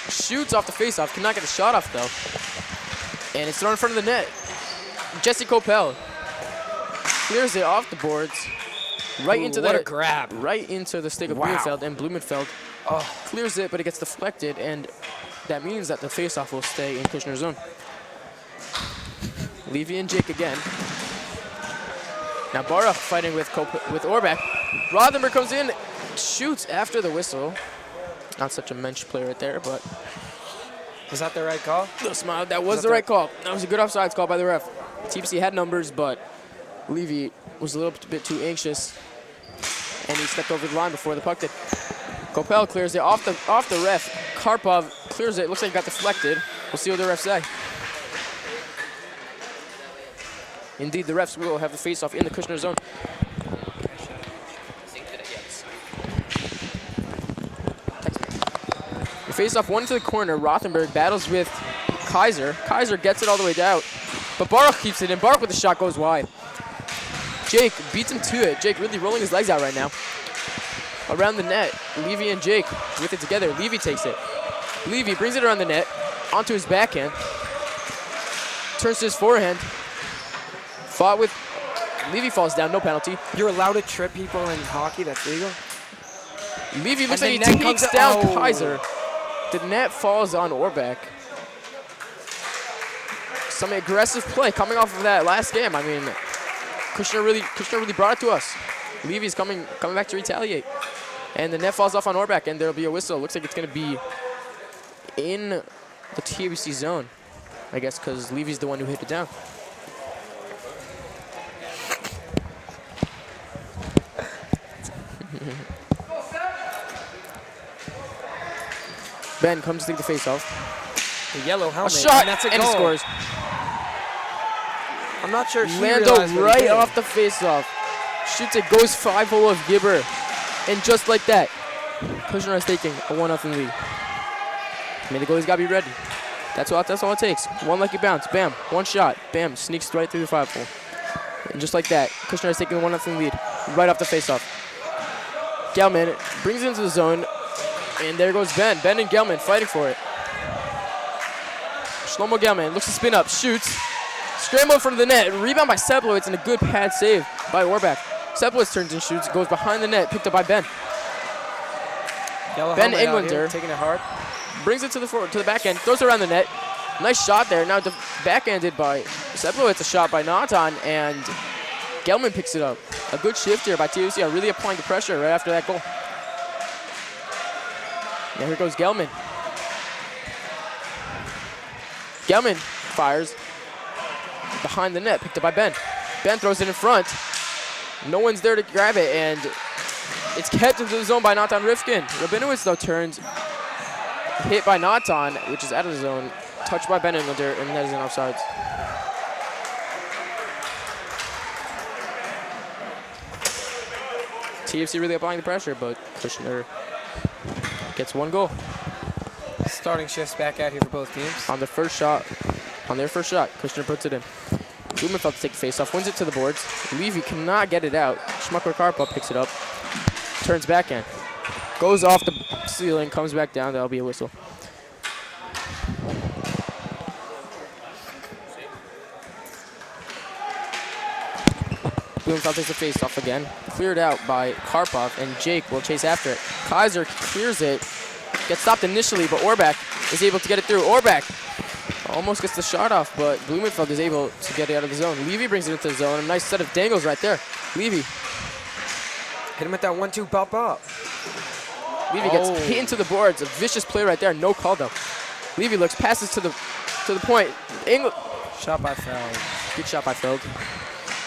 shoots off the face off, cannot get the shot off though. And it's thrown in front of the net. Jesse Kopel clears it off the boards, right into what a grab. Right into the stick of Blumenfeld, and Blumenfeld clears it, but it gets deflected, and that means that the face-off will stay in Kushner's zone. Levy and Jake again. Now Baruch fighting with Orbach. Rothenberg comes in, shoots after the whistle. Not such a mensch play right there, but Was that the right call? little smile. That was the right call. That was a good offsides call by the ref. TABC had numbers, but Levy was a little bit too anxious, and he stepped over the line before the puck did. Kopel clears it off the ref. Karpov clears it. Looks like it got deflected. We'll see what the refs say. Indeed, the refs will have the face-off in the Kushner zone. The face-off one to the corner. Rothenberg battles with Kaiser. Kaiser gets it all the way down, but Baruch keeps it in. Baruch with the shot goes wide. Jake beats him to it. Jake really rolling his legs out right now. Around the net, Levy and Jake with it together. Levy takes it. Levy brings it around the net, onto his backhand. Turns to his forehand. Fought with, Levy falls down, no penalty. You're allowed to trip people in hockey, that's legal? Levy looks And like the he net comes takes down- down Kaiser. The net falls on Orbach. Some aggressive play coming off of that last game. I mean, Kushner really brought it to us. Levy's coming back to retaliate. And the net falls off on Orbach, and there'll be a whistle. Looks like it's going to be in the TABC zone, I guess, because Levy's the one who hit it down. Ben comes to take the face-off. The yellow A helmet. shot, and that's a and goal. he scores. I'm not sure he Lando realized what he right did. off the face-off. Shoots it, goes 5-0 of Gibber. And just like that, Kushner is taking a 1-0 lead. I mean, the goalie's got to be ready. That's all it takes. One lucky bounce, bam, one shot, bam, sneaks right through the 5-hole. And just like that, Kushner is taking a 1-0 lead right off the face-off. Gelman brings it into the zone, and there goes Ben. Ben and Gelman fighting for it. Shlomo Gelman looks to spin up, shoots, scramble in front of the net, rebound by Seplowitz, and a good pad save by Orbach. Seplowitz turns and shoots, goes behind the net, picked up by Ben. Yellow Ben helmet out here, Englander taking it hard. brings it to the back end, throws it around the net. Nice shot there. Now backhanded by Seplowitz, a shot by Natan, and Gelman picks it up. A good shift here by TABC, really applying the pressure right after that goal. Now here goes Gelman. Gelman fires behind the net, picked up by Ben. Ben throws it in front. No one's there to grab it, and it's kept into the zone by Natan Rifkin. Rabinowitz, though, turns, hit by Natan, which is out of the zone, touched by Ben Englander, and that is an offsides. TABC really applying the pressure, but Kushner gets 1 goal. Starting shifts back out here for both teams. On their first shot, Kushner puts it in. Blumenfeld to take the face off, wins it to the boards. Levy cannot get it out. Schmuckler Karpov picks it up, turns back in. Goes off the ceiling, comes back down, that'll be a whistle. Blumenfeld takes the face off again. Cleared out by Karpov, and Jake will chase after it. Kaiser clears it, gets stopped initially, but Orbach is able to get it through. Orbach almost gets the shot off, but Blumenfeld is able to get it out of the zone. Levy brings it into the zone. A nice set of dangles right there. Levy. Hit him with that 1-2 pop up. Levy gets hit into the boards. A vicious play right there. No call though. Levy looks, passes to the point. Shot by Feld. Good shot by Feld.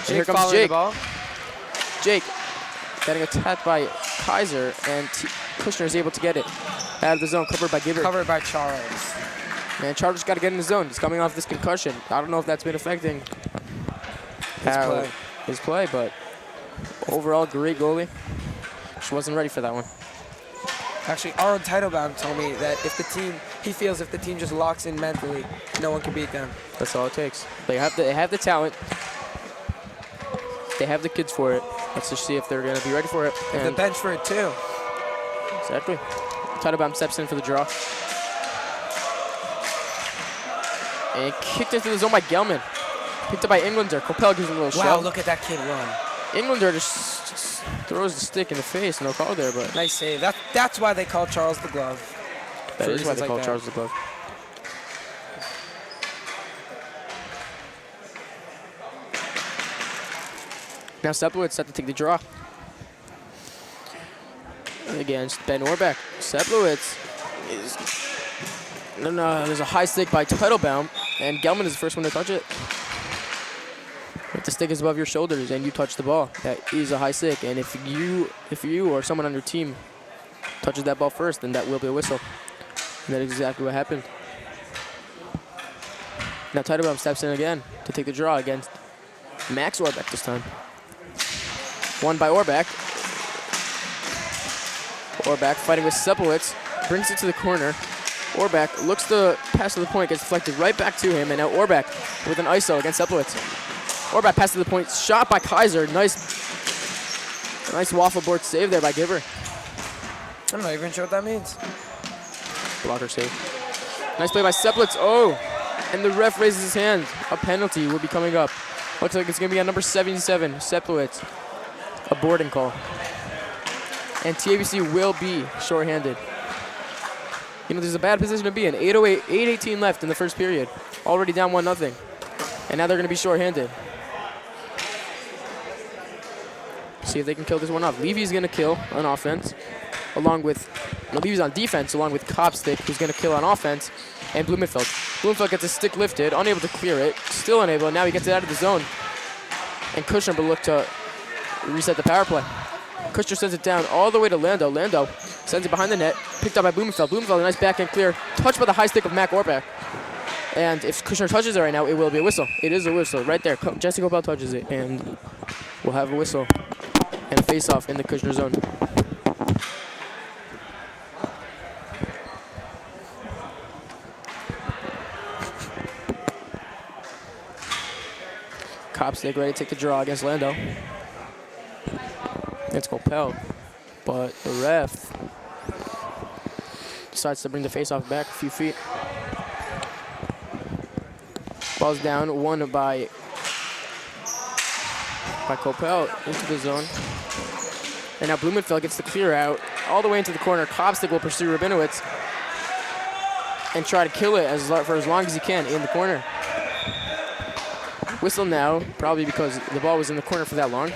Jake Here comes following Jake. the ball. Jake getting attacked by Kaiser, and Kushner is able to get it out of the zone, covered by Gibbert. Covered by Charles. Man, Charles got to get in the zone. He's coming off this concussion. I don't know if that's been affecting his play, but overall, great goalie. Just wasn't ready for that one. Actually, Aaron Teitelbaum told me that he feels if the team just locks in mentally, no one can beat them. That's all it takes. They have the talent. They have the kids for it. Let's just see if they're going to be ready for it. And the bench for it too. Exactly. Teitelbaum steps in for the draw. And kicked into the zone by Gelman. Picked up by Englander. Coppell gives him a little Wow, shove. look at that kid run. Englander just throws the stick in the face. No call there, but Nice save. That's why they call Charles the Glove. that For is why they reasons call like Charles the Glove. Now Seplowitz set to take the draw. Against Ben Orbach. Seplowitz is... No, there's a high stick by Teitelbaum, and Gelman is the first one to touch it. If the stick is above your shoulders and you touch the ball, that is a high stick. And if you or someone on your team touches that ball first, then that will be a whistle. And that is exactly what happened. Now Teitelbaum steps in again to take the draw against Max Orbach this time. Won by Orbach. Orbach fighting with Seplowitz, brings it to the corner. Orbach looks to pass to the point, gets deflected right back to him, and now Orbach with an ISO against Seplowitz. Orbach passes to the point, shot by Kaiser. Nice waffle board save there by Gibber. I'm not even sure what that means. Blocker save. Nice play by Seplowitz. Oh, and the ref raises his hand. A penalty will be coming up. Looks like it's going to be on number 77, Seplowitz. A boarding call. And TABC will be shorthanded. You know, there's a bad position to be in. 8:18 left in the first period. Already down 1-0. And now they're going to be shorthanded. See if they can kill this one off. Levy's going to kill on offense, Levy's on defense, along with Kopstick, who's going to kill on offense, and Blumenfeld. Blumenfeld gets his stick lifted, unable to clear it, still unable, and now he gets it out of the zone. And Kushner will look to reset the power play. Kushner sends it down all the way to Lando. Lando sends it behind the net, picked up by Blumenfeld. Blumenfeld, a nice backhand clear, touched by the high stick of Mac Orbach. And if Kushner touches it right now, it will be a whistle. It is a whistle right there. Jesse Coppell touches it, and we'll have a whistle and a face-off in the Kushner zone. Kopstick ready to take the draw against Lando. It's Coppell, but the ref decides to bring the face-off back a few feet. Ball's down, won by Coppell into the zone. And now Blumenfeld gets the clear out all the way into the corner. Kopstick will pursue Rabinowitz and try to kill it for as long as he can in the corner. Whistle now, probably because the ball was in the corner for that long.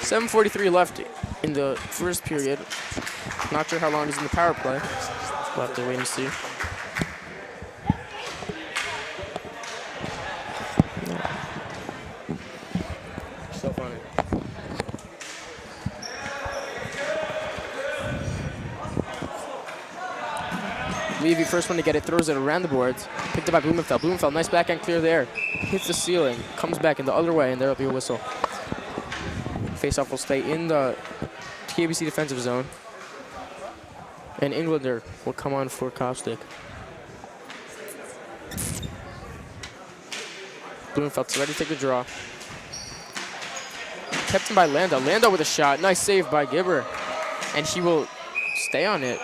7:43 left in the first period. Not sure how long is in the power play. We'll have to wait and see. So funny. Levy, first one to get it, throws it around the boards. Picked up by Blumenfeld. Blumenfeld, nice backhand clear there. Hits the ceiling, comes back in the other way, and there'll be a whistle. Face-off will stay in the TABC defensive zone. And Englander will come on for Kopstick. Blumenfeld's ready to take the draw. Kept him by Lando. Lando with a shot. Nice save by Gibber. And he will stay on it.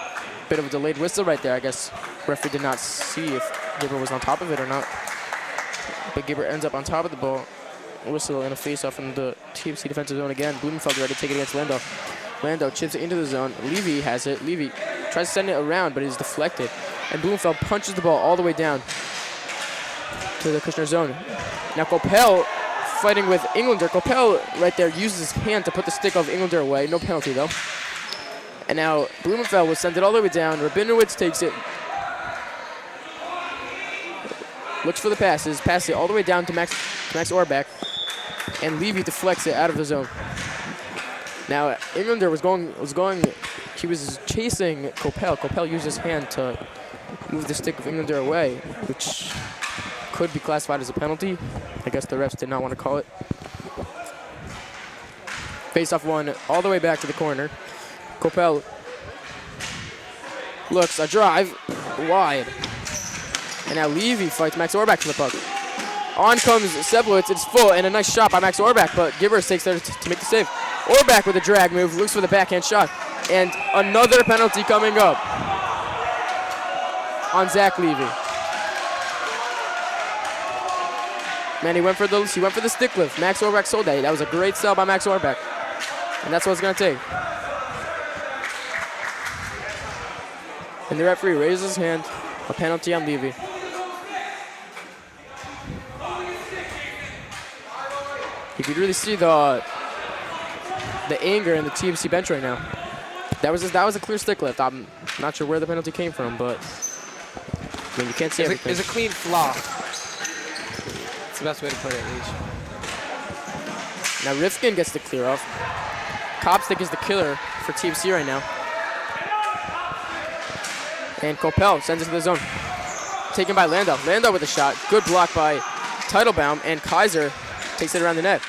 Bit of a delayed whistle right there. I guess referee did not see if Gibber was on top of it or not. But Gibber ends up on top of the ball. Whistle and a face-off from the TFC defensive zone again. Blumenfeld ready to take it against Lando. Lando chips it into the zone. Levy has it. Levy tries to send it around, but it is deflected. And Blumenfeld punches the ball all the way down to the Kushner zone. Now Kopel fighting with Englander. Kopel right there uses his hand to put the stick of Englander away. No penalty though. And now Blumenfeld will send it all the way down. Rabinowitz takes it. Looks for the passes. Passes it all the way down to Max Orbach. And Levy deflects it out of the zone. Now Englander he was chasing Kopel. Kopel used his hand to move the stick of Englander away, which could be classified as a penalty. I guess the refs did not want to call it. Face-off one all the way back to the corner. Kopel looks, a drive, wide. And now Levy fights Max Orbach to the puck. On comes Seblowitz, it's full, and a nice shot by Max Orbach, but Gibbers takes there to make the save. Orbach with a drag move, looks for the backhand shot. And another penalty coming up on Zach Levy. Man, he went for the stick lift. Max Orbach sold that. That was a great sell by Max Orbach. And that's what it's going to take. And the referee raises his hand. A penalty on Levy. You could really see the anger in the TFC bench right now. That was a clear stick lift. I'm not sure where the penalty came from, but I mean, you can't see everything. It's a clean flaw. That's the best way to put it, at least. Now Rifkin gets the clear off. Kopstick is the killer for TFC right now. And Kopel sends it to the zone. Taken by Lando. Lando with a shot. Good block by Teitelbaum, and Kaiser takes it around the net.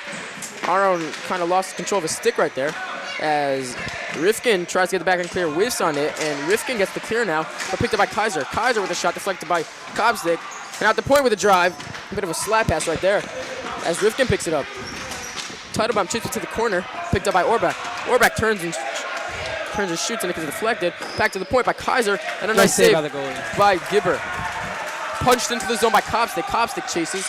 Aron kind of lost control of his stick right there as Rifkin tries to get the backhand clear, whiffs on it, and Rifkin gets the clear now, but picked up by Kaiser. Kaiser with a shot deflected by Kopstick, and at the point with a drive. A bit of a slap pass right there as Rifkin picks it up. Teitelbaum chips it to the corner, picked up by Orbach. Orbach turns and shoots, and it gets deflected. Back to the point by Kaiser, and a nice save by Gibber. Punched into the zone by Kopstick. Kopstick chases.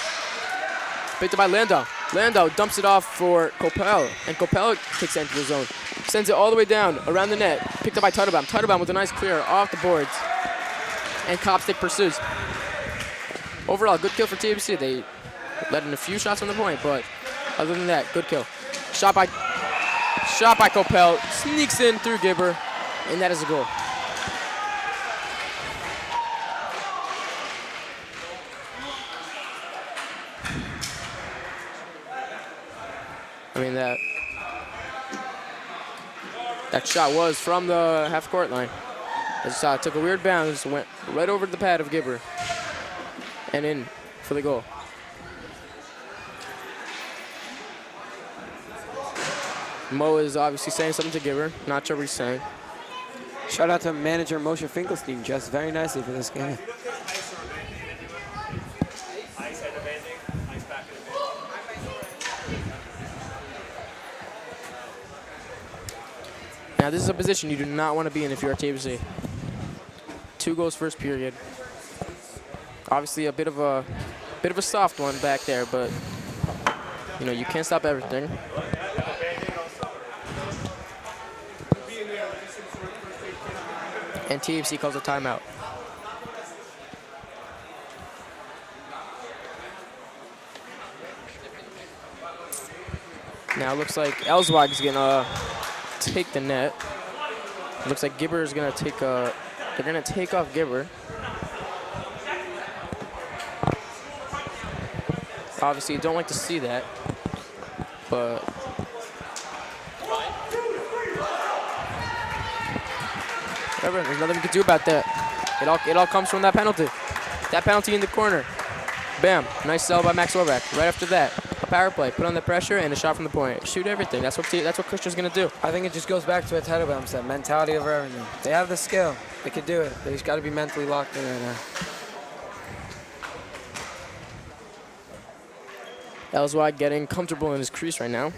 Picked up by Lando. Lando dumps it off for Kopel, and Kopel takes it into the zone. Sends it all the way down around the net. Picked up by Teitelbaum. Teitelbaum with a nice clear off the boards, and Kopstick pursues. Overall, good kill for TABC. They let in a few shots from the point, but other than that, good kill. Shot by Kopel, sneaks in through Gibber, and that is a goal. I mean, that shot was from the half-court line. It took a weird bounce, went right over the pad of Gibber, and in for the goal. Mo is obviously saying something to Gibber. Not sure what he's saying. Shout out to manager Moshe Finkelstein, dressed very nicely for this game. Now this is a position you do not want to be in if you're a TABC. 2 goals first period. Obviously a bit of a soft one back there, but you know, you can't stop everything. And TFC calls a timeout. Now it looks like Elswag is gonna take the net. Looks like Gibber is gonna take they're gonna take off Gibber. Obviously, you don't like to see that, but whatever, there's nothing we can do about that. It all comes from that penalty. That penalty in the corner. Bam, nice sell by Max Orbach. Right after that, power play. Put on the pressure and a shot from the point. Shoot everything. That's what Kushner's gonna do. I think it just goes back to a kettlebell set, mentality over everything. They have the skill. They could do it. They just got to be mentally locked in right now. Ellswag getting comfortable in his crease right now.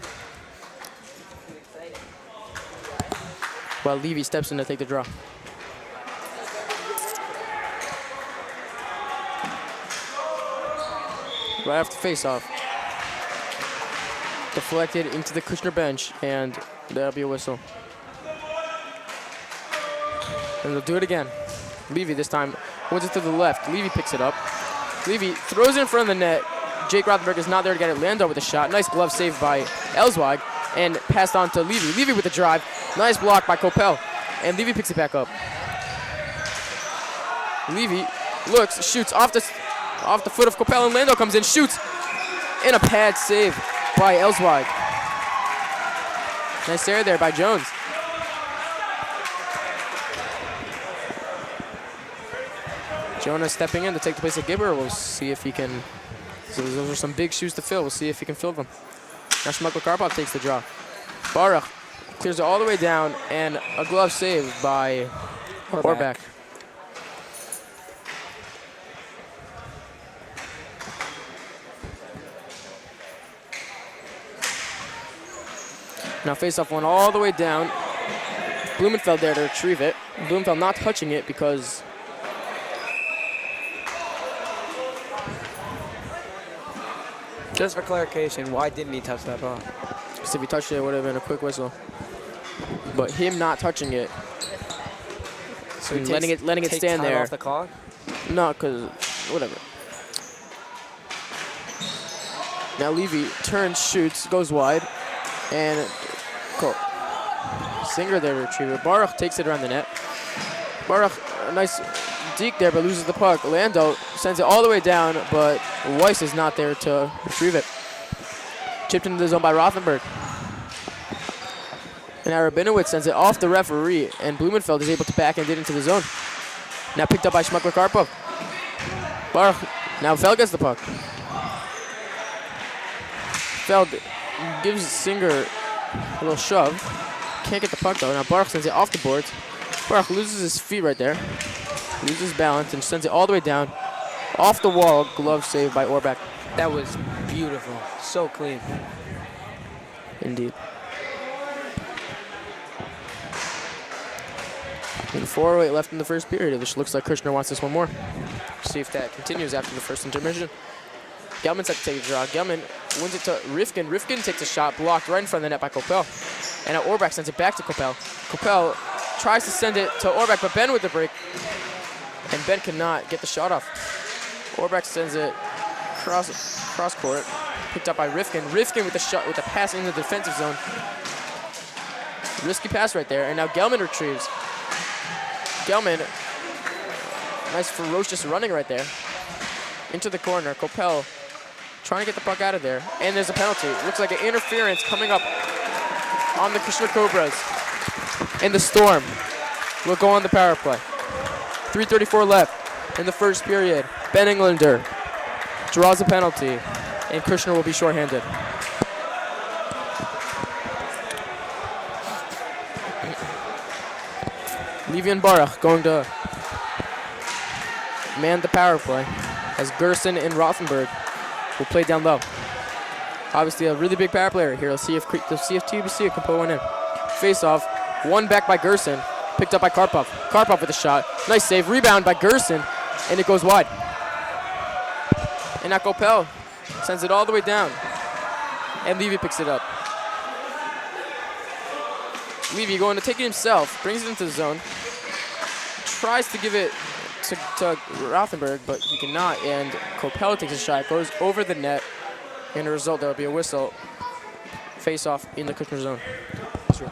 While Levy steps in to take the draw. Right after face-off. Deflected into the Kushner bench, and that'll be a whistle. And they'll do it again. Levy this time wins it to the left. Levy picks it up. Levy throws it in front of the net. Jake Rothenberg is not there to get it. Lando with a shot. Nice glove saved by Ellswag, and passed on to Levy. Levy with the drive. Nice block by Coppell, and Levy picks it back up. Levy looks, shoots off the foot of Coppell, and Lando comes in, shoots, and a pad save by Ellswag. Nice air there by Jones. Jonah stepping in to take the place of Gibber. We'll see if he can. So those are some big shoes to fill. We'll see if he can fill them. Now Shmukla-Karpov takes the draw. Baruch clears it all the way down, and a glove save by Orbach. Now face-off one all the way down. Blumenfeld there to retrieve it. Blumenfeld not touching it because Just for clarification, why didn't he touch that ball? if he touched it, it would have been a quick whistle. But him not touching it, So and letting it take stand time there. off the clock? No, because whatever. Now Levy turns, shoots, goes wide, and Singer there to retrieve it. Baruch takes it around the net. Baruch, a nice deke there, but loses the puck. Lando sends it all the way down, but Weiss is not there to retrieve it. Chipped into the zone by Rothenberg. And now Rabinowitz sends it off the referee, and Blumenfeld is able to backhand it into the zone. Now picked up by Shmukla-Karpov. Baruch, now Feld gets the puck. Feld gives Singer a little shove. Can't get the puck though. Now Baruch sends it off the boards. Baruch loses his feet right there. Loses balance and sends it all the way down. Off the wall, glove saved by Orbach. That was beautiful. So clean. Indeed. And 4:08 left in the first period, which looks like Kushner wants this one more. See if that continues after the first intermission. Gelman's had to take a draw. Gelman wins it to Rifkin. Rifkin takes a shot blocked right in front of the net by Coppell. And now Orbach sends it back to Coppell. Coppell tries to send it to Orbach, but Ben with the break. And Ben cannot get the shot off. Orbach sends it cross court. Picked up by Rifkin. Rifkin with the shot, with the pass into the defensive zone. Risky pass right there. And now Gelman retrieves. Gelman, nice ferocious running right there. Into the corner. Coppell trying to get the puck out of there. And there's a penalty. Looks like an interference coming up on the Kushner Cobras. And the Storm will go on the power play. 3:34 left in the first period. Ben Englander draws a penalty, and Kushner will be shorthanded. Levy and Baruch going to man the power play as Gerson and Rothenberg will play down low. Obviously a really big power player here. Let's see if TABC can put one in. Face off, one back by Gerson, picked up by Karpov. Karpov with a shot. Nice save, rebound by Gerson, and it goes wide. And now Coppell sends it all the way down, and Levy picks it up. Levy going to take it himself, brings it into the zone, tries to give it to Rothenberg, but he cannot, and Coppell takes a shot, goes over the net, and the result, there will be a whistle. Face off in the Kushner zone. Sure.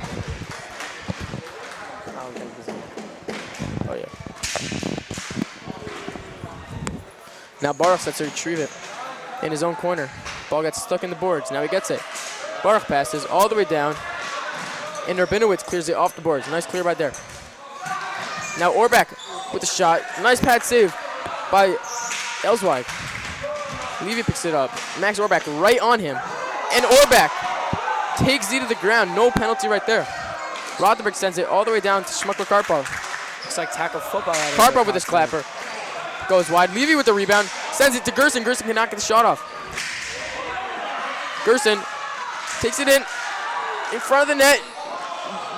Oh yeah. Now Baruch sets to retrieve it in his own corner. Ball gets stuck in the boards. Now he gets it. Baruch passes all the way down, and Rabinowitz clears it off the boards. Nice clear right there. Now Orbach with the shot. Nice pad save by Ellswag. Levy picks it up. Max Orbach right on him. And Orbach takes Z to the ground. No penalty right there. Rothenberg sends it all the way down to Shmuckler Karpov. Looks like tackle football. Karpov with his clapper. Goes wide. Levy with the rebound. Sends it to Gerson. Gerson cannot get the shot off. Gerson takes it in front of the net.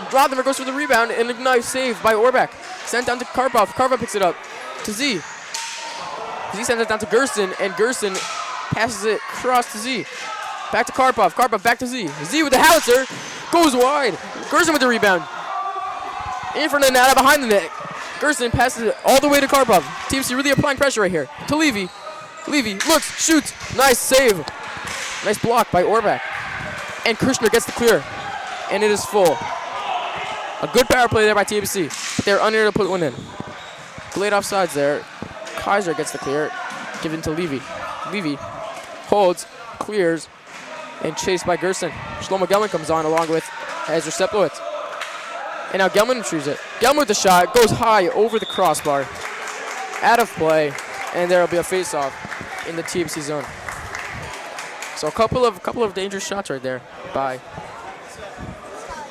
Rothenberg goes for the rebound, and a nice save by Orbach. Sent down to Karpov. Karpov picks it up to Z. Z sends it down to Gerson, and Gerson passes it across to Z. Back to Karpov. Karpov back to Z. Z with the howitzer. Goes wide. Gerson with the rebound. In front of the net, out behind the net. Gerson passes it all the way to Karpov. TABC really applying pressure right here. To Levy. Levy looks, shoots. Nice save. Nice block by Orbach. And Kushner gets the clear. And it is full. A good power play there by TABC, but they're unable to put one in. Delayed offsides there. Kaiser gets the clear, given to Levy. Levy holds, clears, and chased by Gerson. Shlomo Gelman comes on along with Ezra Seplowitz. And now Gelman retrieves it. Gelman with the shot, goes high over the crossbar. Out of play, and there will be a face-off in the TABC zone. So a couple of dangerous shots right there by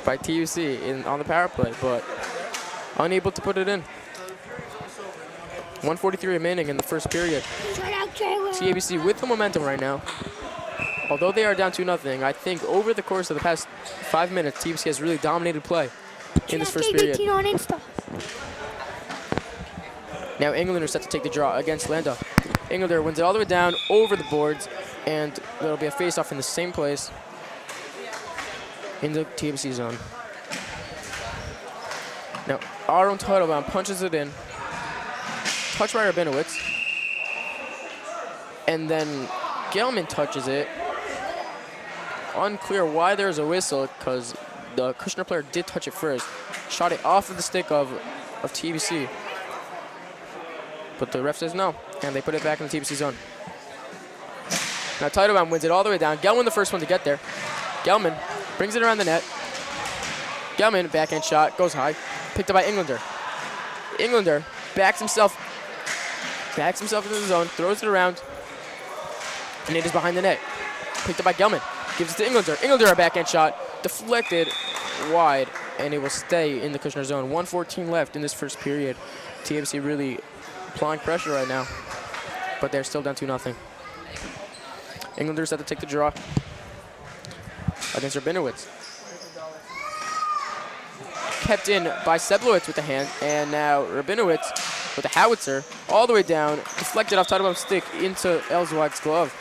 TABC on the power play, but unable to put it in. 1:43 remaining in the first period. TABC with the momentum right now. Although they are down 2-0, I think over the course of the past 5 minutes, TABC has really dominated play in this first period. Now Englander set to take the draw against Landau. Englander wins it all the way down over the boards, and there'll be a face-off in the same place in the TABC zone. Now Aaron Teitelbaum punches it in. Touched by Rabinowitz. And then Gelman touches it. Unclear why there's a whistle, because the Kushner player did touch it first. Shot it off of the stick of TABC. But the ref says no, and they put it back in the TABC zone. Now Teitelbaum wins it all the way down. Gelman the first one to get there. Gelman brings it around the net. Gelman, backhand shot, goes high. Picked up by Englander. Englander backs himself into the zone, throws it around, and it is behind the net. Picked up by Gelman. Gives it to Englander. Englander a backhand shot, deflected wide, and it will stay in the Kushner zone. 1:14 left in this first period. TABC really applying pressure right now, but they're still down 2-0. Englander set to take the draw against Rabinowitz. Kept in by Seplowitz with the hand, and now Rabinowitz with the howitzer all the way down, deflected off Teitelbaum's stick into Elswag's glove.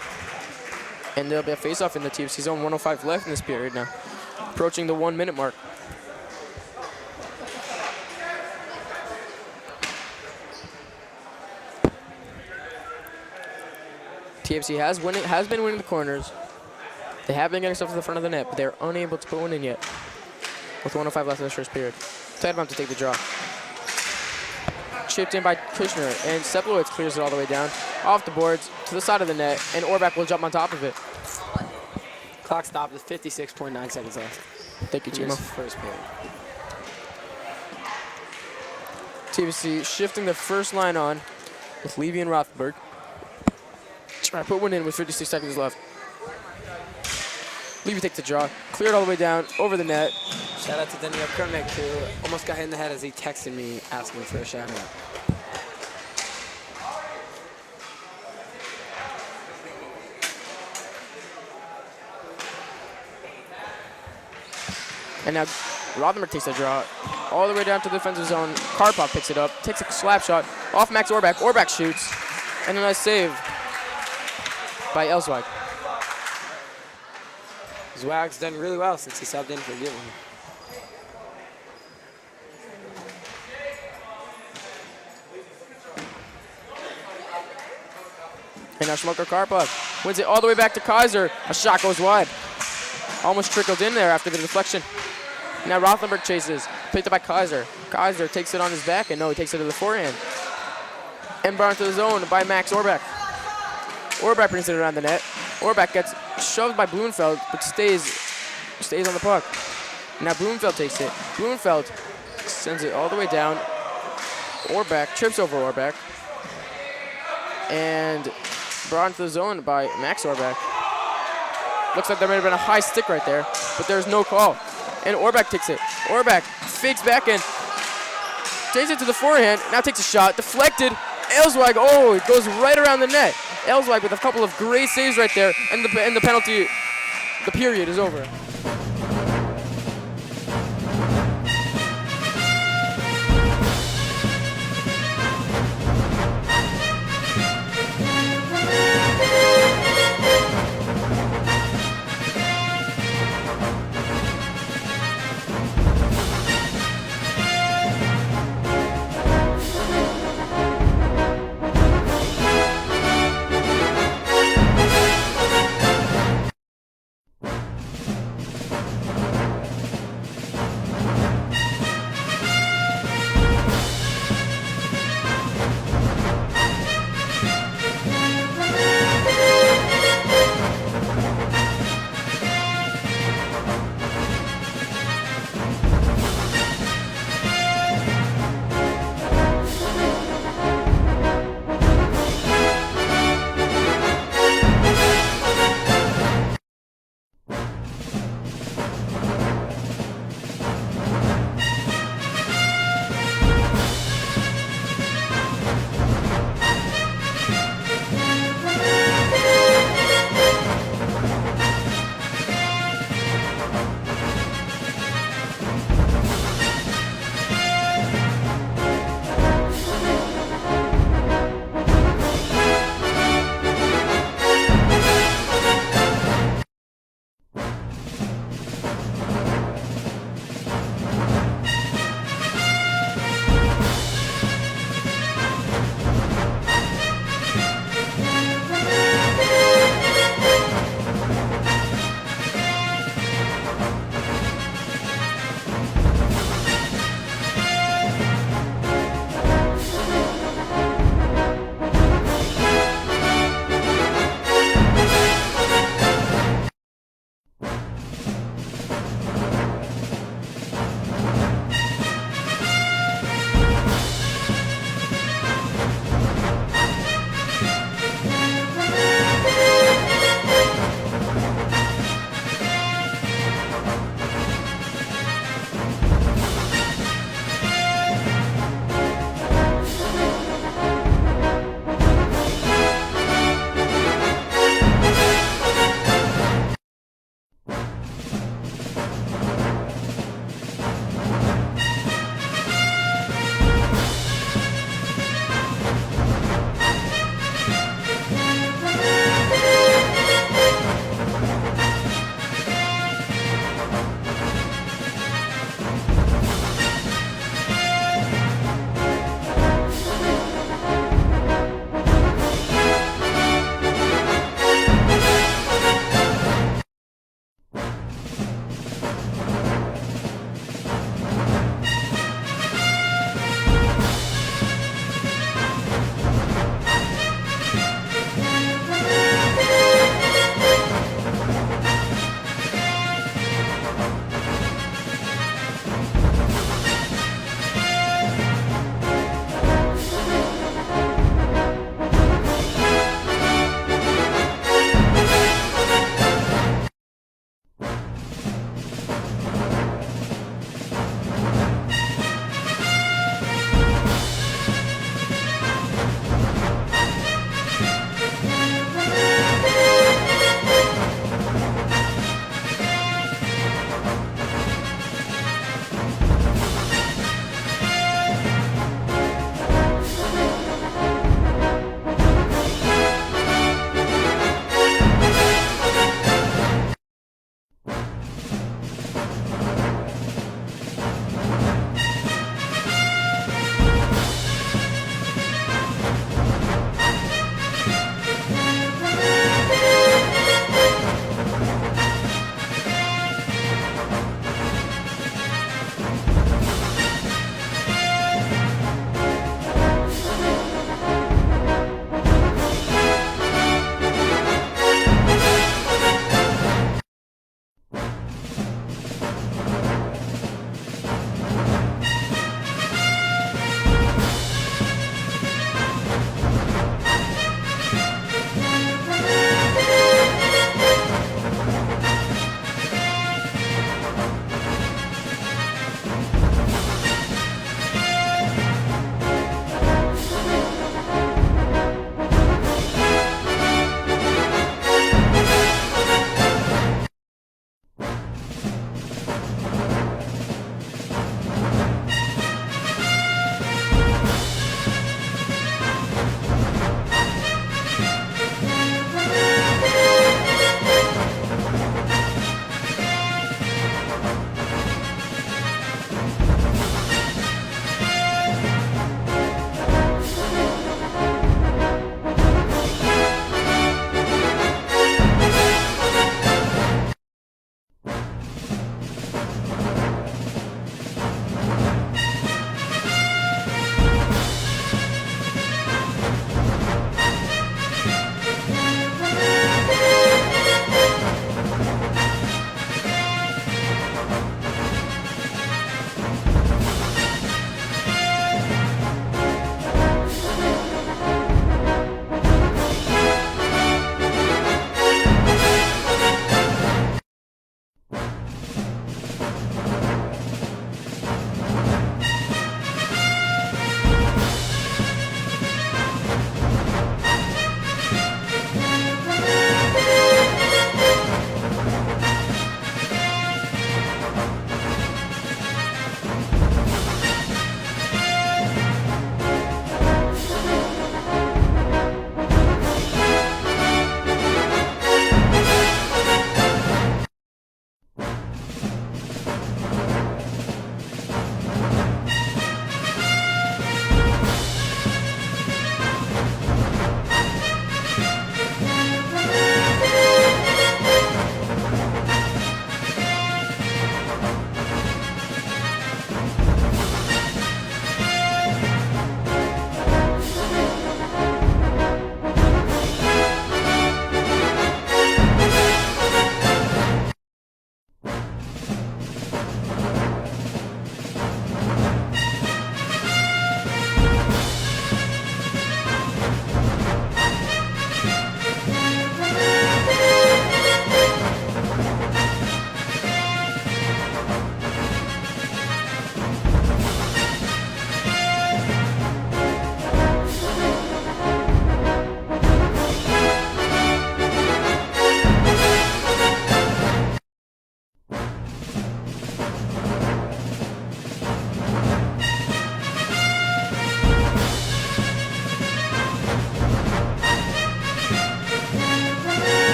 And there'll be a face-off in the TABC zone. 1:05 left in this period now, approaching the 1 minute mark. TABC has been winning the corners. They have been getting stuff to the front of the net, but they're unable to put one in yet. With 1:05 left in this first period. Teitelbaum to take the draw. Chipped in by Kushner, and Seplowitz clears it all the way down. Off the boards, to the side of the net, and Orbach will jump on top of it. Clock stopped with 56.9 seconds left. Thank you, Chimo. First period. TABC shifting the first line on with Levy and Rothenberg. Try to put one in with 56 seconds left. Levy takes the draw, cleared all the way down, over the net. Shout out to Daniel Kermek, who almost got hit in the head as he texted me asking for a shout out. And now Rothenberg takes the draw all the way down to the defensive zone. Karpov picks it up, takes a slap shot off Max Orbach. Orbach shoots, and a nice save by Elswag. Zwag's done really well since he subbed in for Gilman. And now Shmuckler Karpov wins it all the way back to Kaiser. A shot goes wide. Almost trickled in there after the deflection. Now Rothenberg chases, picked up by Kaiser. Kaiser takes it on his back, and no, he takes it to the forehand. And brought into the zone by Max Orbach. Orbach brings it around the net. Orbach gets shoved by Blumenfeld, but stays on the puck. Now Blumenfeld takes it. Blumenfeld sends it all the way down. Orbach trips over Orbach. And brought into the zone by Max Orbeck. Looks like there might have been a high stick right there, but there's no call. And Orbeck takes it. Orbeck fakes back in, takes it to the forehand, now takes a shot, deflected. Elswag, oh, it goes right around the net. Elswag with a couple of great saves right there, and the penalty, the period is over.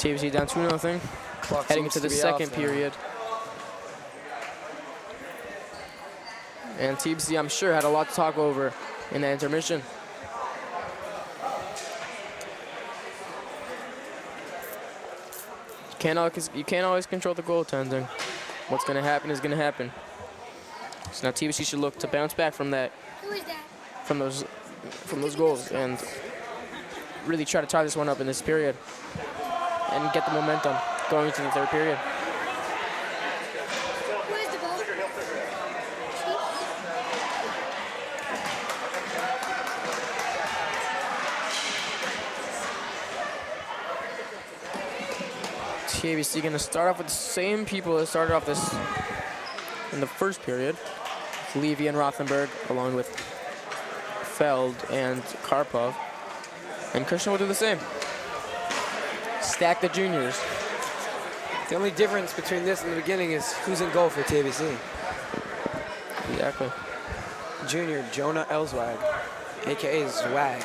TABC down 2-0. Clock Heading seems into to the be second off now. period. And TABC, I'm sure, had a lot to talk over in the intermission. You can't always control the goaltending. What's going to happen is going to happen. So now TBC should look to bounce back from that, Who is that? from those goals, and really try to tie this one up in this period and get the momentum going into the third period. Who is the goal? TABC going to start off with the same people that started off this in the first period. Levy and Rothenberg, along with Feld and Karpov. And Kushner will do the same. Stack the juniors. The only difference between this and the beginning is who's in goal for TABC. Exactly. Junior Jonah Elswag, a.k.a. Zwag.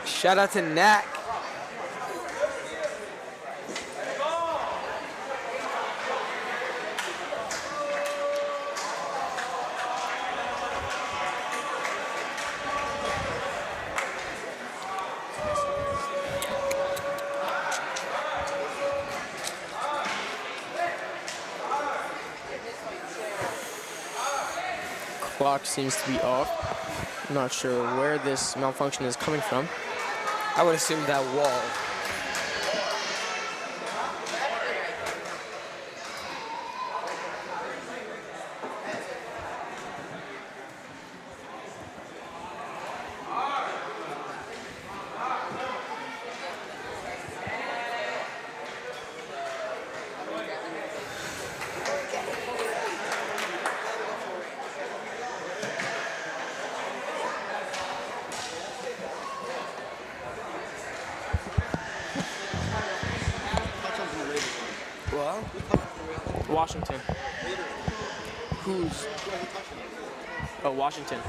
Shout out to Knack. Clock seems to be off. Not sure where this malfunction is coming from. I would assume that wall. Washington. Who's? Oh, Washington.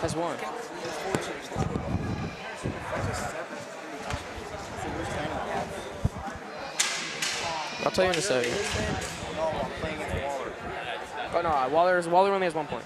Has one. I'll tell you in a second. Oh no, Waller only has 1 point.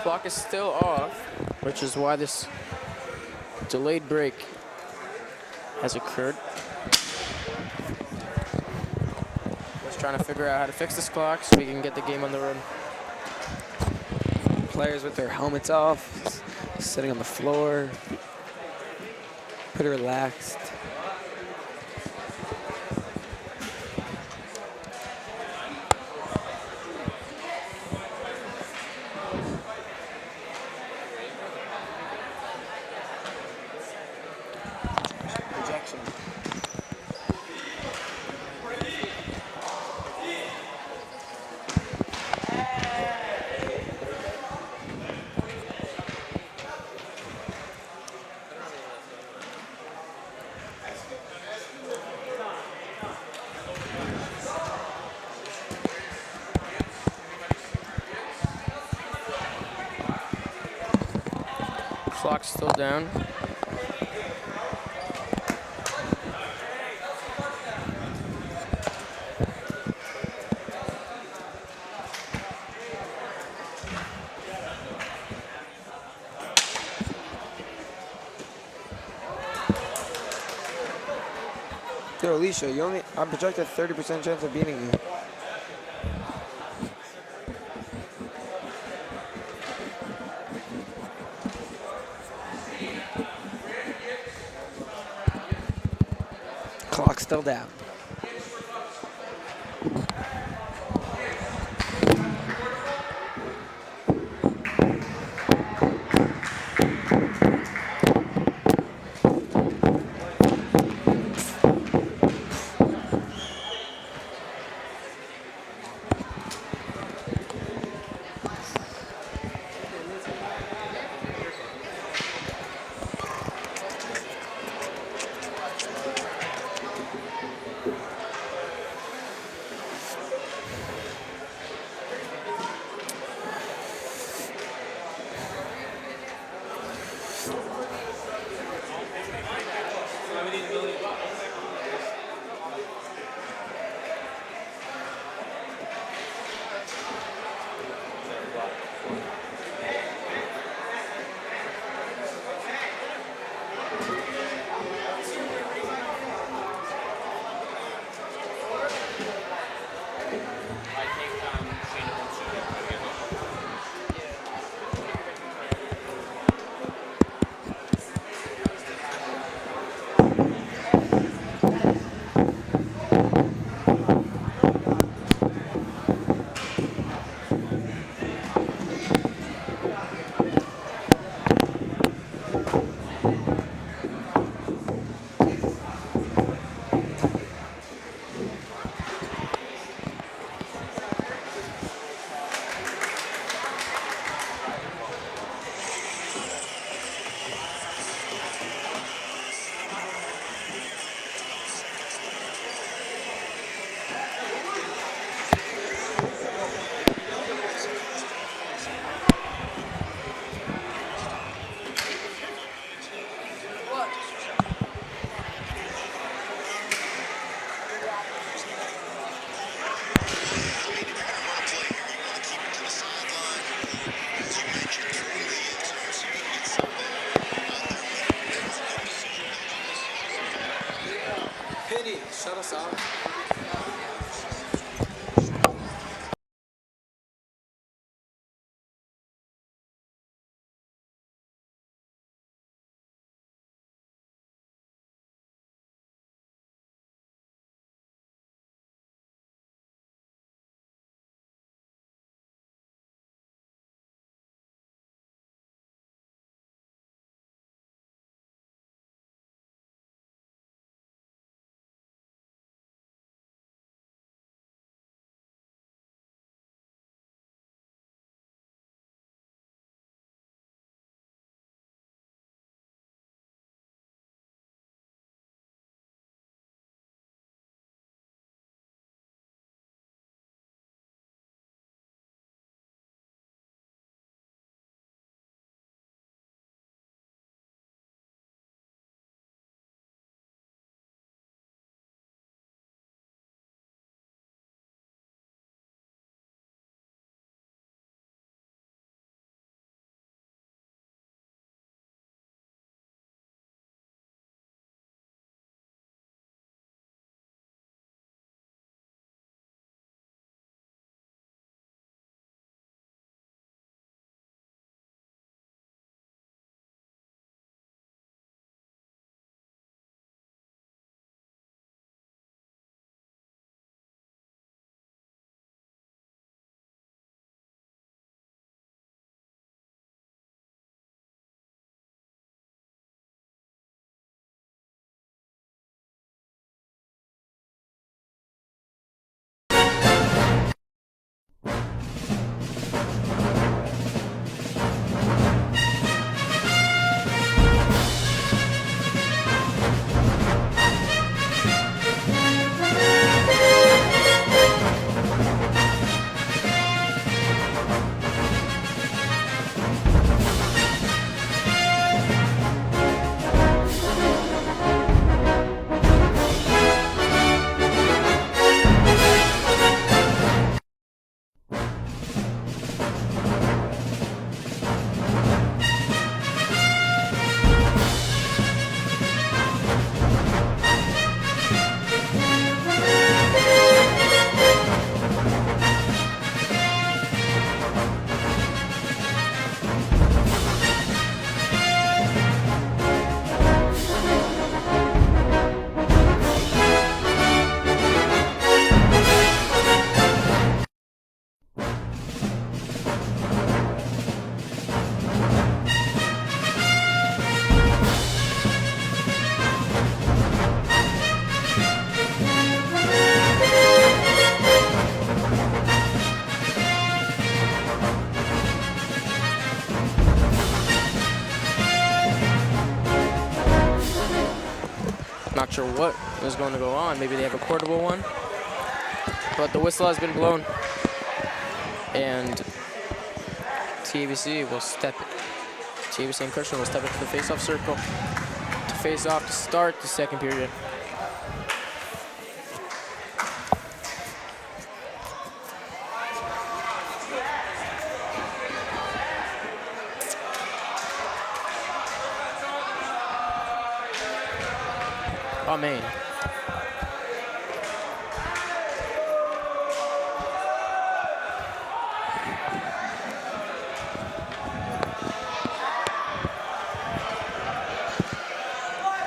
Clock is still off, which is why this delayed break has occurred. Just trying to figure out how to fix this clock so we can get the game on the road. Players with their helmets off, sitting on the floor, pretty relaxed. Clock's still down. Yo, Alicia, I'm projected 30% chance of beating you. Clock still down. Penny, shut us out. Not sure what is going to go on. Maybe they have a portable one. But the whistle has been blown. And TABC will step, TABC and Kushner will step into the face-off circle to face off to start the second period. Oh, man.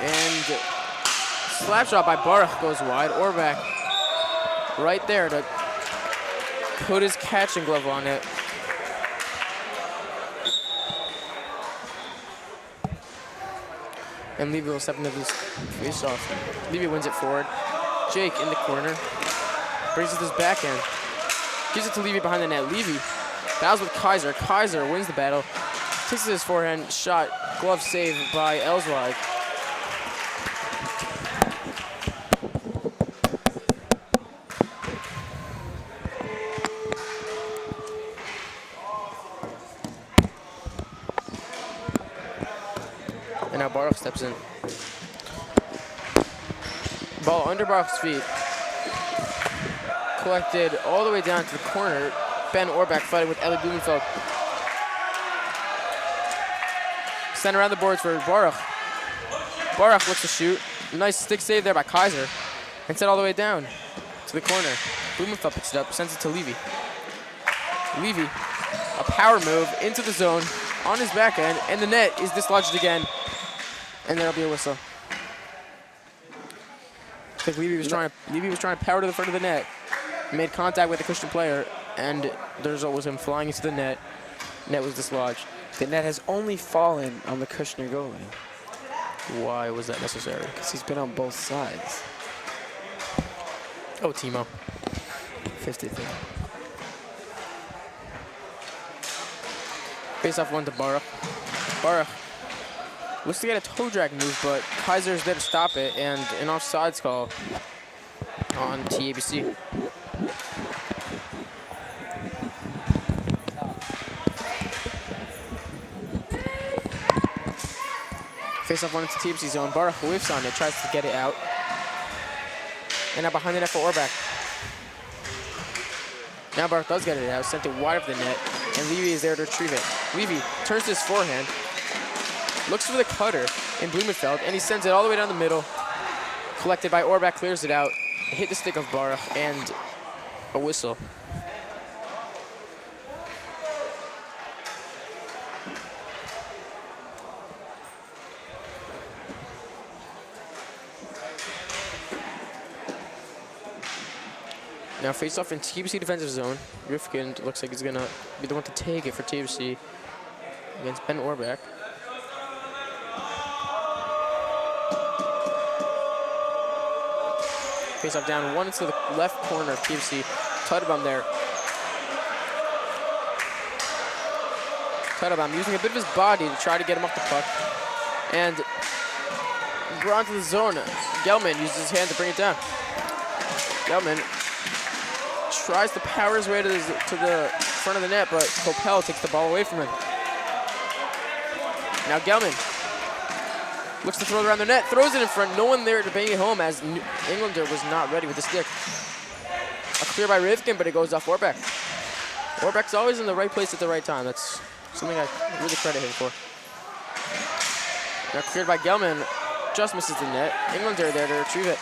And slap shot by Baruch goes wide. Orbach right there to put his catching glove on it. And Levy will step into this face off. Levy wins it forward. Jake in the corner. Brings it to his backhand. Gives it to Levy behind the net. Levy battles with Kaiser. Kaiser wins the battle. Takes it to his forehand shot. Glove save by Elswag. And now Baruch steps in. Ball under Baruch's feet. Collected all the way down to the corner. Ben Orbach fighting with Ellie Blumenfeld. Sent around the boards for Baruch. Baruch looks to shoot. Nice stick save there by Kaiser. And sent all the way down to the corner. Blumenfeld picks it up, sends it to Levy. Levy, a power move into the zone on his backhand, and the net is dislodged again. And there'll be a whistle. I think Levy was trying to power to the front of the net. Made contact with the Kushner player, and the result was him flying into the net. Net was dislodged. The net has only fallen on the Kushner goalie. Why was that necessary? Because he's been on both sides. Oh, Timo. 50-50. Face off one to Baruch. Baruch looks to get a toe drag move, but Kaiser's there to stop it, and an offsides call on TABC. Face off one into TABC zone. Baruch whiffs on it, tries to get it out. And now behind the net for Orbach. Now Baruch does get it out, sent it wide of the net, and Levy is there to retrieve it. Levy turns to his forehand, looks for the cutter in Blumenfeld, and he sends it all the way down the middle. Collected by Orbach, clears it out, hit the stick of Baruch, and a whistle. Now face off in TBC defensive zone. Rifkin looks like he's gonna be the one to take it for TBC against Ben Orbach. Face off down one into the left corner of TBC. Tuttlebom there. Tuttlebom using a bit of his body to try to get him off the puck. And brought into the zone. Gelman uses his hand to bring it down. Gelman tries to power his way to the front of the net, but Kopel takes the ball away from him. Now Gelman looks to throw it around the net, throws it in front, no one there to bang it home as Englander was not ready with the stick. A clear by Rivkin, but it goes off Orbach. Orbach's always in the right place at the right time. That's something I really credit him for. Now cleared by Gelman, just misses the net. Englander there to retrieve it.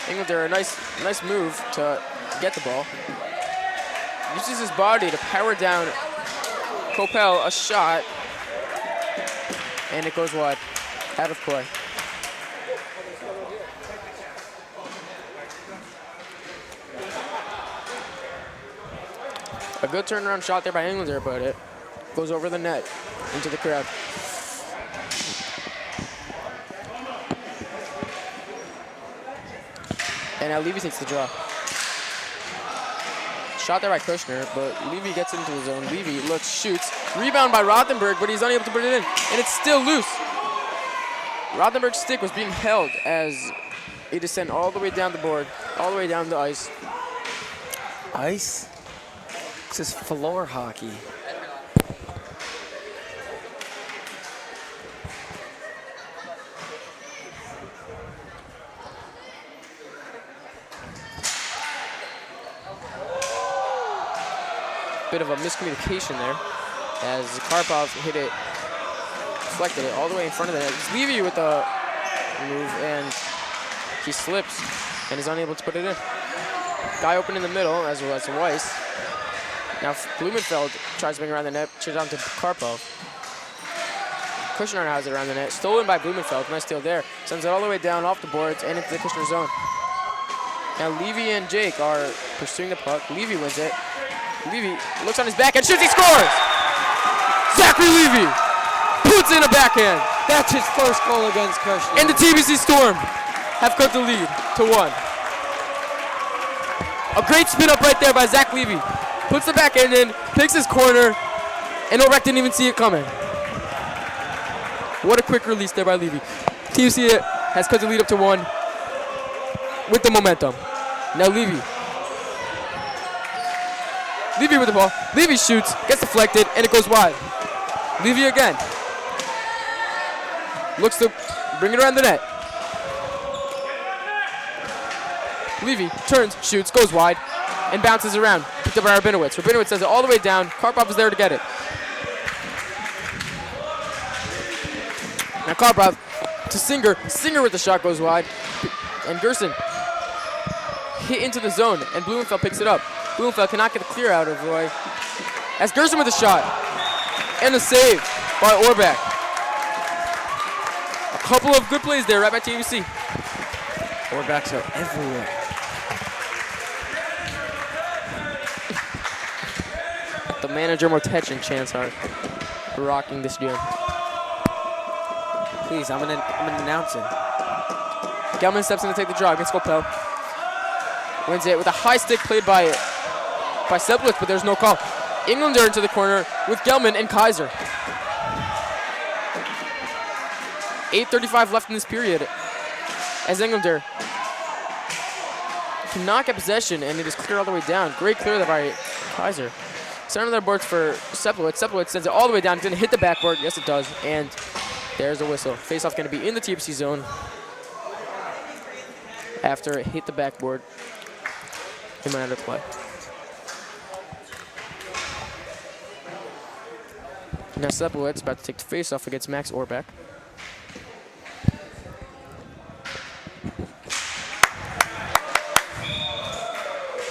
Englander, a nice move to get the ball. Uses his body to power down Kopel, a shot, and it goes wide, out of play. A good turnaround shot there by Englander, but it goes over the net into the crowd. And now Levy takes the draw. Shot there by Kushner, but Levy gets into the zone. Levy looks, shoots. Rebound by Rothenberg, but he's unable to put it in. And it's still loose. Rothenberg's stick was being held as it is sent all the way down the board, all the way down the ice. Ice? This is floor hockey. bit of a miscommunication there as Karpov hit it, deflected it all the way in front of the net. It's Levy with the move, and he slips and is unable to put it in. Guy open in the middle, as well as Weiss. Now Blumenfeld tries to bring around the net, checks down to Karpov. Kushner has it around the net, stolen by Blumenfeld. Nice steal there. Sends it all the way down off the boards and into the Kushner zone. Now Levy and Jake are pursuing the puck. Levy wins it. Levy looks on his back and shoots. He scores! Zachary Levy puts in a backhand. That's his first goal against Kushner. And the TBC Storm have cut the lead to 1. A great spin up right there by Zach Levy. Puts the backhand in, picks his corner, and Orbeck didn't even see it coming. What a quick release there by Levy. TBC has cut the lead up to 1 with the momentum. Now Levy. Levy with the ball. Levy shoots, gets deflected, and it goes wide. Levy again. Looks to bring it around the net. Levy turns, shoots, goes wide, and bounces around. Picked up by Rabinowitz. Rabinowitz sends it all the way down. Karpov is there to get it. Now Karpov to Singer. Singer with the shot goes wide. And Gerson hit into the zone, and Blumenfeld picks it up. Blumenfeld cannot get the clear out of Roy. As Gerson with a shot. And a save by Orbeck. A couple of good plays there right by TBC. Orbacks are everywhere. The manager Mortech and Chance are rocking this gym. Please, I'm gonna announce it. Gelman steps in to take the draw against Skopel. Wins it with a high stick played by Seplitz, but there's no call. Englander into the corner with Gelman and Kaiser. 8:35 left in this period as Englander cannot get possession, and it is clear all the way down. Great clear there by Kaiser. Center their boards for Seplitz. Seplitz sends it all the way down. It's going to hit the backboard. Yes, it does. And there's a whistle. Face-off going to be in the TBC zone after it hit the backboard. It went out of play. Now Seplitz about to take the face-off against Max Orbeck.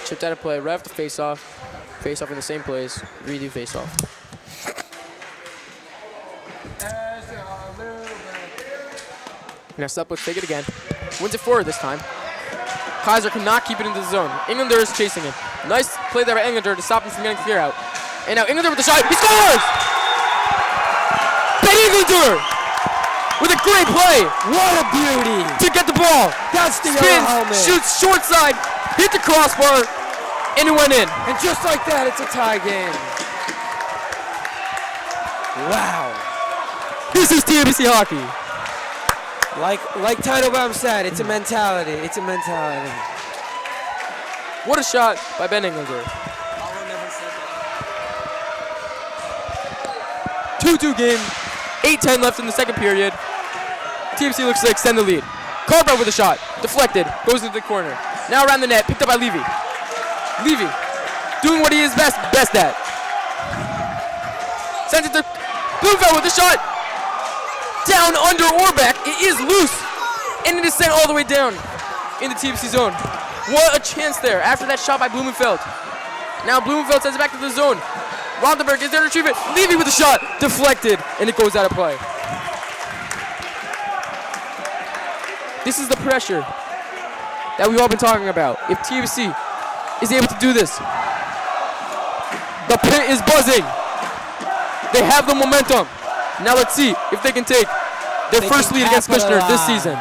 Chipped out of play, right off the face-off. Face-off in the same place, redo face-off. Now Seplitz take it again. Wins it forward this time. Kaiser cannot keep it into the zone. Englander is chasing him. Nice play there by Englander to stop him from getting clear out. And now Englander with the shot. He scores! Ben Englander with a great play. What a beauty! To get the ball. That's the Spins, yellow helmet. shoots short side, hit the crossbar, and it went in. And just like that, it's a tie game. Wow. This is TABC hockey. Like Teitelbaum said, it's a mentality. It's a mentality. What a shot by Ben Englander. 2-2 game. 8:10 left in the second period. TBC looks to extend the lead. Karpov with a shot. Deflected. Goes into the corner. Now around the net. Picked up by Levy. Levy doing what he is best at. Sends it to Blumenfeld with the shot. Down under Orbeck. It is loose. And it is sent all the way down in the TBC zone. What a chance there after that shot by Blumenfeld. Now Blumenfeld sends it back to the zone. Rondenberg is there to retrieve it. Levy with a shot. Deflected. And it goes out of play. This is the pressure that we've all been talking about. If TBC is able to do this, the pit is buzzing. They have the momentum. Now let's see if they can take their first lead against Kushner this season.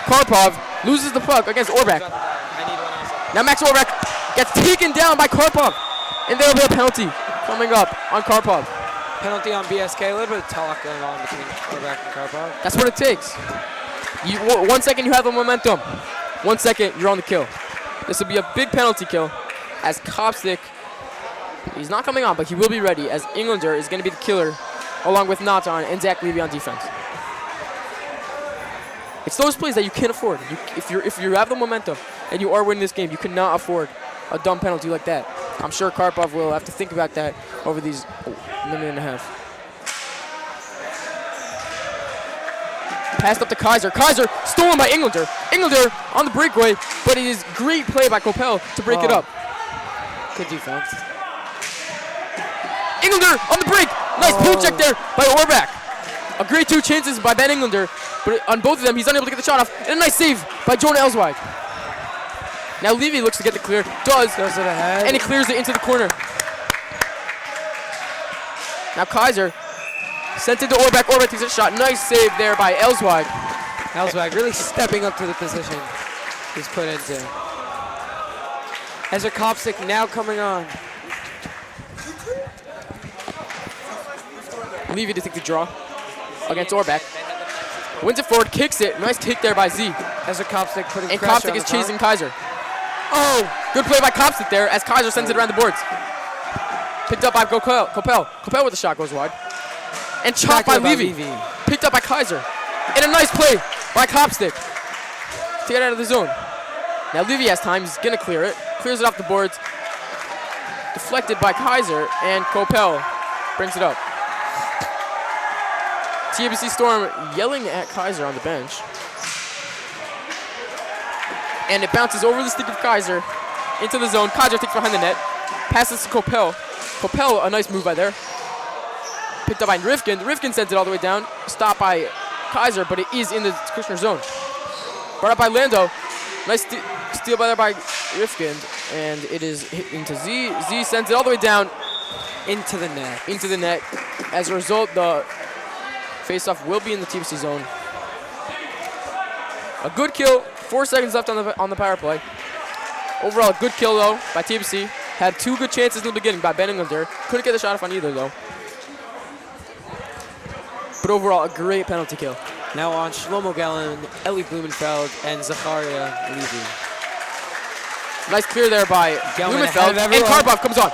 Karpov loses the puck against Orbeck. Now Max Orbeck gets taken down by Karpov. And there will be a penalty coming up on Karpov. Penalty on BSK. A little bit of talk going on between Orbeck and Karpov. That's what it takes. 1 second you have the momentum. 1 second you're on the kill. This will be a big penalty kill as Kopstick, he's not coming on, but he will be ready as Englander is going to be the killer along with Natan and Zach Levy on defense. It's those plays that you can't afford. If you have the momentum and you are winning this game, you cannot afford a dumb penalty like that. I'm sure Karpov will have to think about that over these minute and a half. Passed up to Kaiser. Kaiser stolen by Englander. Englander on the breakaway, but it is great play by Coppell to break it up. Good defense. Englander on the break. Nice poke check there by Orbach. A great 2 chances by Ben Englander, but on both of them, he's unable to get the shot off. And a nice save by Jonah Elswijk. Now Levy looks to get the clear. Does it ahead. And he clears it into the corner. Now Kaiser sent it to Orbach. Orbach takes a shot. Nice save there by Elswijk. Elswijk really stepping up to the position he's put into. Ezra Kopsik now coming on. Levy to take the draw against Orbach. Wins it forward, kicks it. Nice kick there by Z. Ezra Kopsik putting And pressure Kopsik on is the chasing front. Kaiser. Oh, good play by Kopsik there as Kaiser sends it around the boards. Picked up by Coppell. Coppell with the shot goes wide. And chopped by Levy. Picked up by Kaiser. And a nice play by Kopsik to get out of the zone. Now Levy has time. He's going to clear it. Clears it off the boards. Deflected by Kaiser, and Coppell brings it up. TABC Storm yelling at Kaiser on the bench. And it bounces over the stick of Kaiser into the zone. Kaiser takes behind the net. Passes to Coppell. Coppell, a nice move by there. Picked up by Rifkin. Rifkin sends it all the way down. Stopped by Kaiser, but it is in the Kushner zone. Brought up by Lando. Nice steal by there by Rifkin. And it is hit into Z. Z sends it all the way down. Into the net. Into the net. As a result, the face-off will be in the TBC zone. A good kill. 4 seconds left on the power play. Overall, a good kill though by TBC. Had 2 good chances in the beginning by Ben Englander. Couldn't get the shot off on either though. But overall, a great penalty kill. Now on Shlomo Gellin, Eli Blumenfeld, and Zacharia Levy. Nice clear there by Blumenfeld. And Karpov comes on.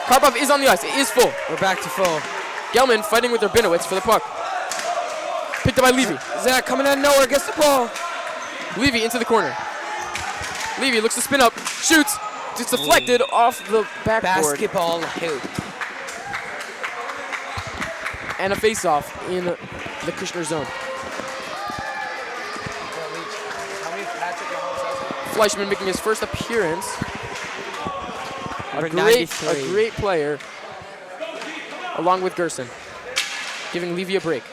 Karpov is on the ice. It is full. We're back to full. Gelman fighting with Rabinowitz for the puck. Picked up by Levy. Zach coming out of nowhere, gets the ball. Levy into the corner. Levy looks to spin up, shoots. It's deflected off the backboard. Basketball hoop. And a face-off in the Kushner zone. Fleischman making his first appearance. A great player, along with Gerson, giving Levy a break.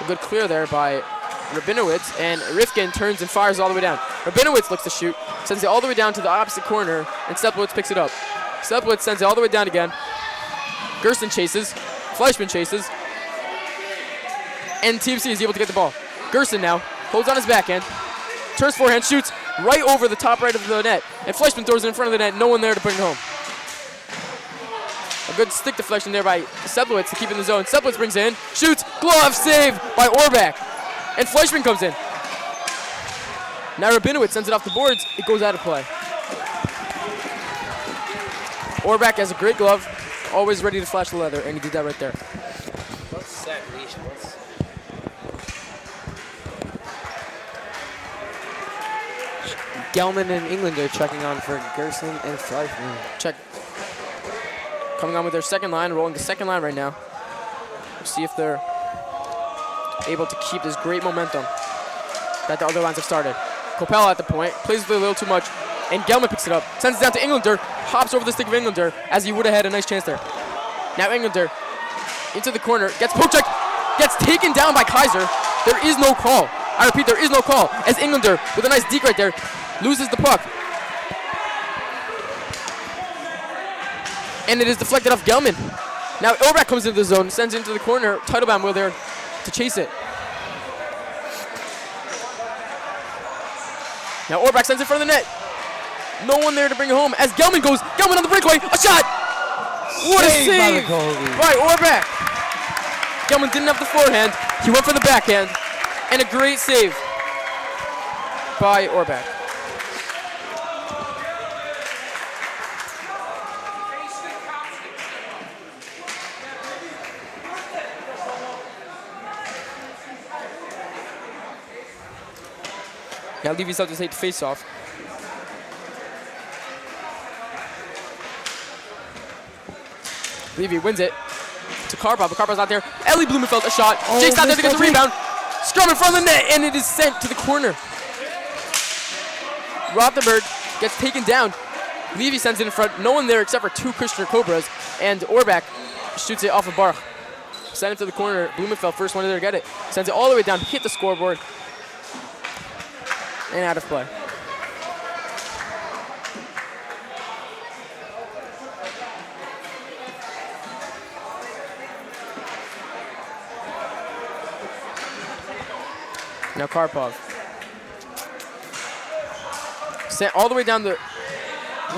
A good clear there by Rabinowitz, and Rifkin turns and fires all the way down. Rabinowitz looks to shoot, sends it all the way down to the opposite corner, and Steplowitz picks it up. Steplowitz sends it all the way down again. Gerson chases, Fleischman chases, and TBC is able to get the ball. Gerson now holds on his backhand, turns forehand, shoots right over the top right of the net, and Fleischman throws it in front of the net, no one there to bring it home. A good stick deflection there by Steplowitz to keep in the zone. Steplowitz brings it in, shoots, glove save by Orbach, and Fleischman comes in. Now Rabinowitz sends it off the boards, it goes out of play. Orbach has a great glove, always ready to flash the leather, and he did that right there. What's set, Leash? Gelman and Englander checking on for Gerson and Fleischman. Check. Coming on with their second line, rolling the second line right now. We'll see if they're able to keep this great momentum that the other lines have started. Coppell at the point, plays with it a little too much, and Gelman picks it up, sends it down to Englander, hops over the stick of Englander as he would have had a nice chance there. Now Englander into the corner, gets poke check, gets taken down by Kaiser. There is no call. I repeat, there is no call as Englander with a nice deke right there loses the puck. And it is deflected off Gelman. Now Orbach comes into the zone, sends it into the corner. Teitelbaum will there to chase it. Now Orbach sends it for the net. No one there to bring it home as Gelman goes. Gelman on the breakaway. A shot! What a save by Orbach. Gelman didn't have the forehand. He went for the backhand. And a great save by Orbach. Now Levy's up to take the face-off. Levy wins it to Karpov, but Karpov's not there. Ellie Blumenfeld, a shot. Jake's not there to get the rebound. Scrum in front of the net, and it is sent to the corner. Rothenberg gets taken down. Levy sends it in front. No one there except for 2 Kushner Cobras, and Orbach shoots it off of Barch. Send it to the corner. Blumenfeld, first one there to get it. Sends it all the way down, hit the scoreboard, and out of play. Now Karpov. Sent all the way down the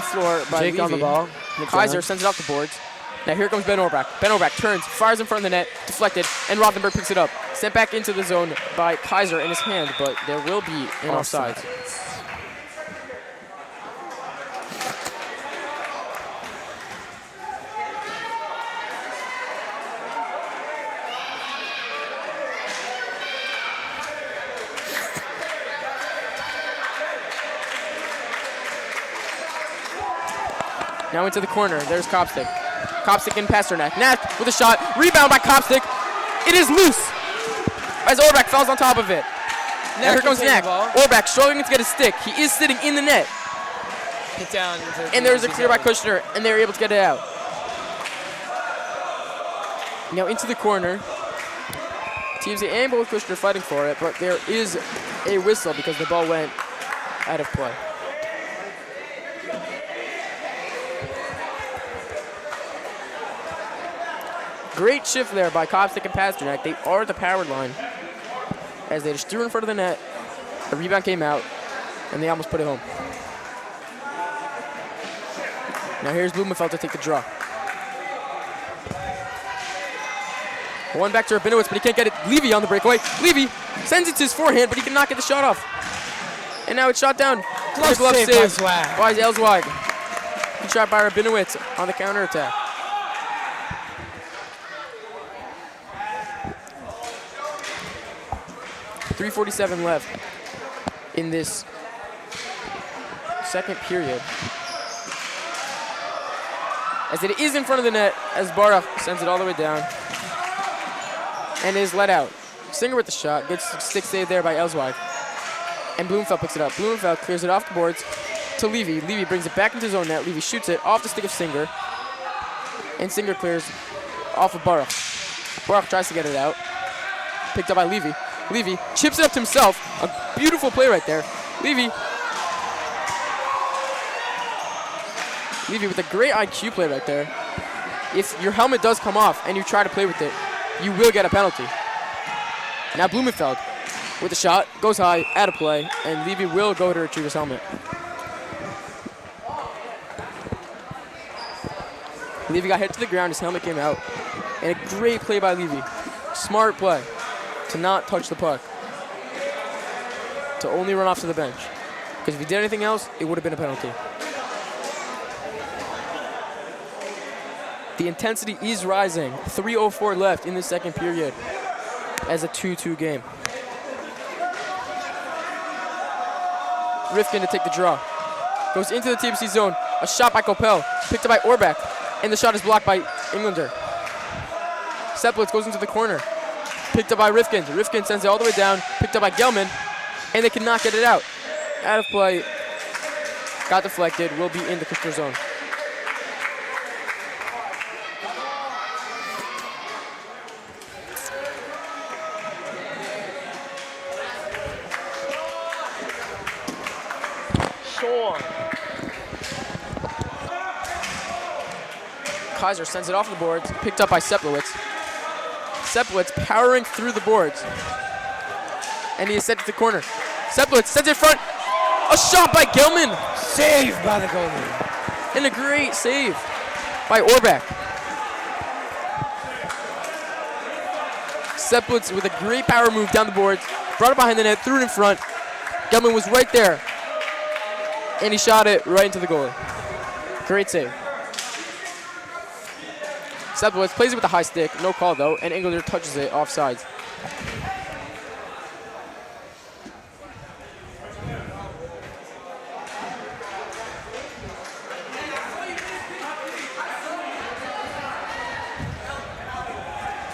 floor by Jake Levy. on the ball. Kaiser sends it off the boards. Now here comes Ben Orbach. Ben Orbach turns, fires in front of the net, deflected, and Rothenberg picks it up. Sent back into the zone by Kaiser in his hand, but there will be an offside. Now into the corner. There's Kopstick. Kopstick and Pasternak. Nash with a shot. Rebound by Kopstick. It is loose as Orbach falls on top of it. Now here comes Nack. Orbach struggling to get a stick. He is sitting in the net. Get down. And there's a clear by Kushner, and they're able to get it out. Now into the corner. Teams and both Kushner fighting for it, but there is a whistle because the ball went out of play. Great shift there by Kopstick and Pasternak. They are the power line as they just threw in front of the net. The rebound came out, and they almost put it home. Now here's Blumenfeld to take the draw. One back to Rabinowitz, but he can't get it. Levy on the breakaway. Levy sends it to his forehand, but he cannot get the shot off. And now it's shot down. Glove save by Elswag. Good shot by Rabinowitz on the counterattack. .347 left in this second period. As it is in front of the net, as Barach sends it all the way down and is let out. Singer with the shot, good stick save there by Elswag. And Blumenfeld picks it up. Blumenfeld clears it off the boards to Levy. Levy brings it back into his own net. Levy shoots it off the stick of Singer. And Singer clears off of Barach. Barach tries to get it out. Picked up by Levy. Levy chips it up to himself. A beautiful play right there. Levy with a great IQ play right there. If your helmet does come off and you try to play with it, you will get a penalty. Now Blumenfeld with a shot, goes high, out of play, and Levy will go to retrieve his helmet. Levy got hit to the ground, his helmet came out, and a great play by Levy. Smart play to not touch the puck, to only run off to the bench. Because if he did anything else, it would have been a penalty. The intensity is rising. 3:04 left in the second period as a 2-2 game. Rifkin to take the draw. Goes into the TABC zone. A shot by Kopel, picked up by Orbach, and the shot is blocked by Englander. Seplitz goes into the corner. Picked up by Rifkin. Rifkin sends it all the way down. Picked up by Gelman, and they cannot get it out. Out of play. Got deflected. Will be in the Kushner zone. Kaiser sends it off the boards, picked up by Seplowitz. Seplowitz powering through the boards. And he is sent to the corner. Seplowitz sends it in front. A shot by Gelman. Saved by the goalie. And a great save by Orbach. Seplowitz with a great power move down the boards. Brought it behind the net, threw it in front. Gelman was right there. And he shot it right into the goalie. Great save. Seplowitz plays it with a high stick, no call though, and Englander touches it offsides.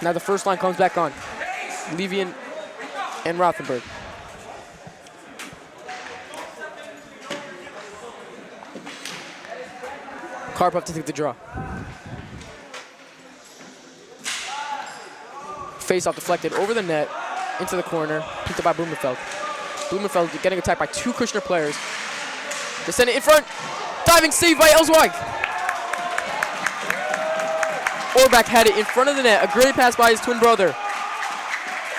Now the first line comes back on. Levy and Rothenberg. Karpov to take the draw. Face off deflected over the net, into the corner, picked up by Blumenfeld. Blumenfeld getting attacked by 2 Kushner players. They send it in front. Diving save by Elswig. Orbach had it in front of the net. A great pass by his twin brother.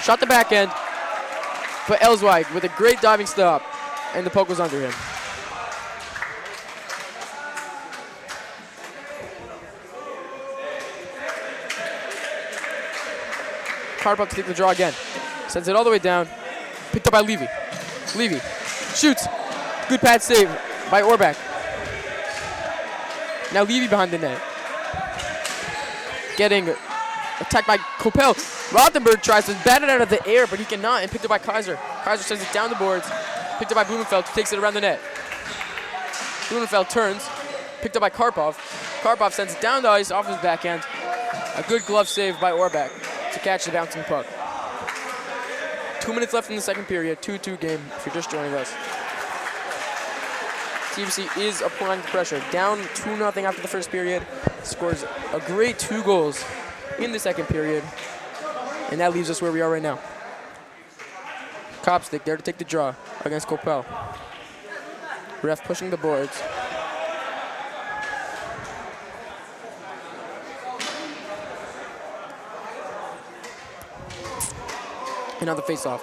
Shot the backhand, but Elswig with a great diving stop, and the poke was under him. Karpov to take the draw again. Sends it all the way down. Picked up by Levy. Levy shoots. Good pad save by Orbach. Now Levy behind the net. Getting attacked by Kopel. Rothenberg tries to bat it out of the air, but he cannot, and picked up by Kaiser. Kaiser sends it down the boards. Picked up by Blumenfeld, who takes it around the net. Blumenfeld turns. Picked up by Karpov. Karpov sends it down the ice off his backhand. A good glove save by Orbach to catch the bouncing puck. 2 minutes left in the second period, 2-2 game if you're just joining us. TABC is applying the pressure. Down 2-0 after the first period. Scores a great 2 goals in the second period. And that leaves us where we are right now. Kopstick there to take the draw against Kopel. Ref pushing the boards. Another face-off.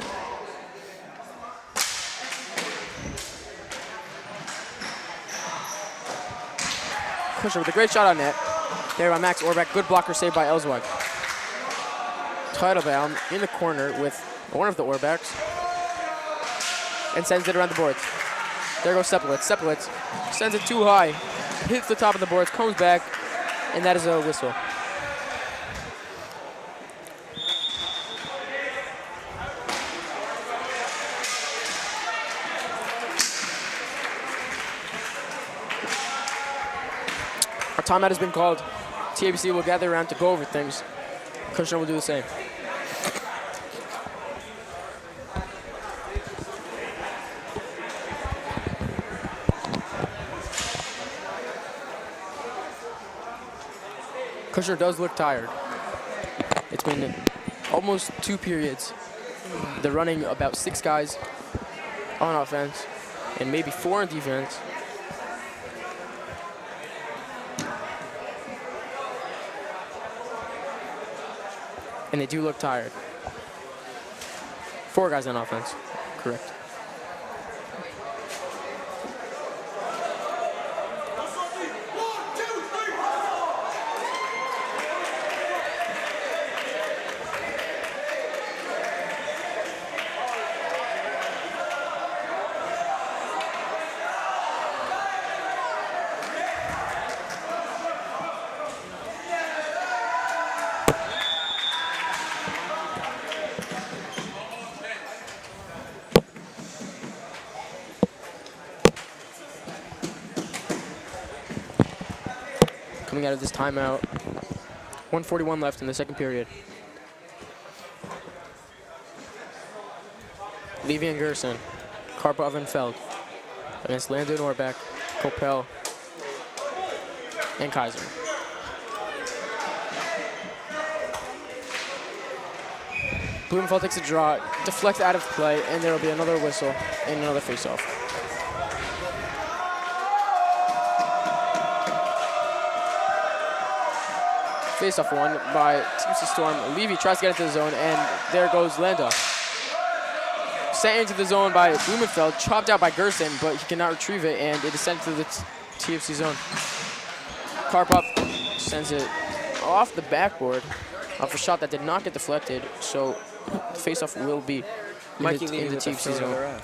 Kushner with a great shot on net. There by Max Orbach. Good blocker saved by Elswig. Teitelbaum in the corner with one of the Orbachs. And sends it around the boards. There goes Sepulitz. Sepulitz sends it too high. Hits the top of the boards, comes back, and that is a whistle. Our timeout has been called. TABC will gather around to go over things. Kushner will do the same. Kushner does look tired. It's been almost 2 periods. They're running about 6 guys on offense and maybe 4 on defense. And they do look tired. 4 guys on offense, correct. Coming out of this timeout, 1:41 left in the second period. Levy and Gerson, Karpov and Feld against Lando and Orbach, Kopel, and Kaiser. Blumenfeld takes a draw, deflects out of play, and there will be another whistle and another face-off. Face-off won by TABC Storm. Levy tries to get into the zone, and there goes Lando. Sent into the zone by Blumenfeld, chopped out by Gerson, but he cannot retrieve it, and it is sent to the TABC zone. Karpov sends it off the backboard off a shot that did not get deflected, so the face-off will be in the TABC zone.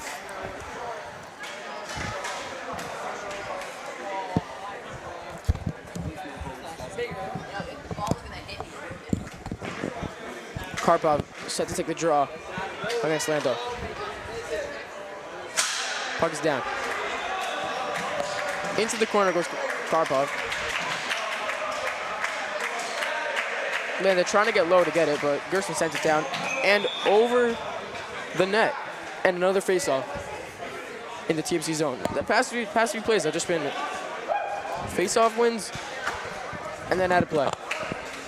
Karpov set to take the draw against Lando. Puck is down. Into the corner goes Karpov. Landa trying to get low to get it, but Gerson sends it down and over the net. And another face-off in the TABC zone. The past few plays have just been face-off wins and then out of play.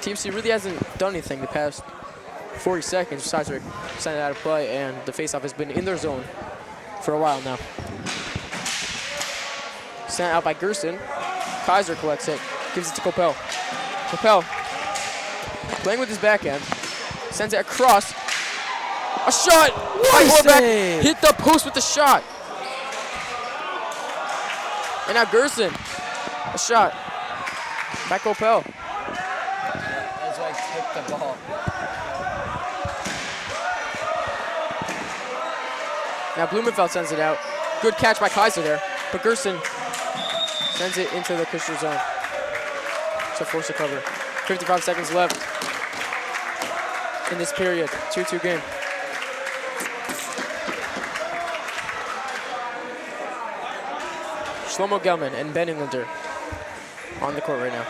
TABC really hasn't done anything the past 40 seconds besides sending it out of play, and the face-off has been in their zone for a while now. Sent out by Gerson. Kaiser collects it, gives it to Coppell. Coppell playing with his backhand, sends it across. A shot! By Horback, hit the post with the shot. And now Gerson, a shot by Coppell. That's why I tipped the ball. Now Blumenfeld sends it out. Good catch by Kaiser there, but Gerson sends it into the Kushner zone to force a cover. 55 seconds left in this period. 2-2 game. Shlomo Gelman and Ben Englander on the court right now.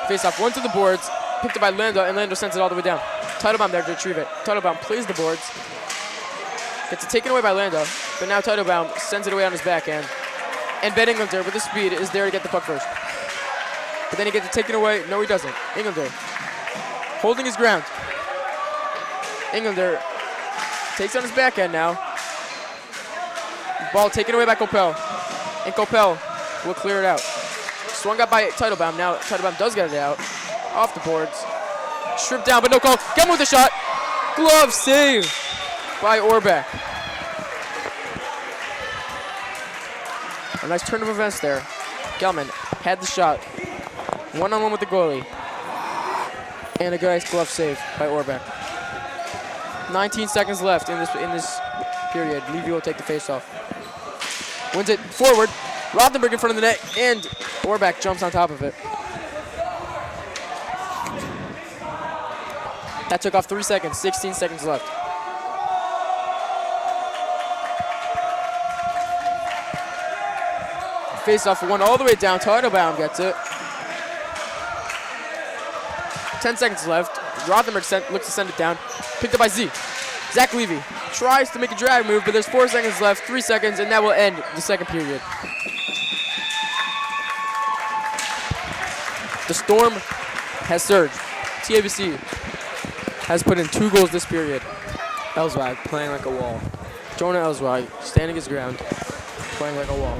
Face off, one to the boards, picked up by Lando, and Lando sends it all the way down. Teitelbaum there to retrieve it. Teitelbaum plays the boards, gets it taken away by Lando, but now Teitelbaum sends it away on his backhand. And Ben Englander, with the speed, is there to get the puck first. But then he gets it taken away. No, he doesn't. Englander holding his ground. Englander takes on his backhand now. Ball taken away by Coppell. And Coppell will clear it out. Swung up by Teitelbaum. Now Teitelbaum does get it out. Off the boards. Stripped down, but no call. Gelman with the shot. Glove save by Orbeck. A nice turn of events there. Gelman had the shot. One-on-one with the goalie. And a nice glove save by Orbeck. 19 seconds left in this period. Levy will take the face-off. Wins it forward. Rothenberg in front of the net, and Orbeck jumps on top of it. That took off 3 seconds. 16 seconds left. Face-off one all the way down. Teitelbaum gets it. 10 seconds left. Rothenberg looks to send it down. Picked up by Z. Zach Levy tries to make a drag move, but there's 4 seconds left, 3 seconds, and that will end the second period. The Storm has surged. TABC has put in 2 goals this period. Elswag playing like a wall. Jonah Elswag standing his ground, playing like a wall.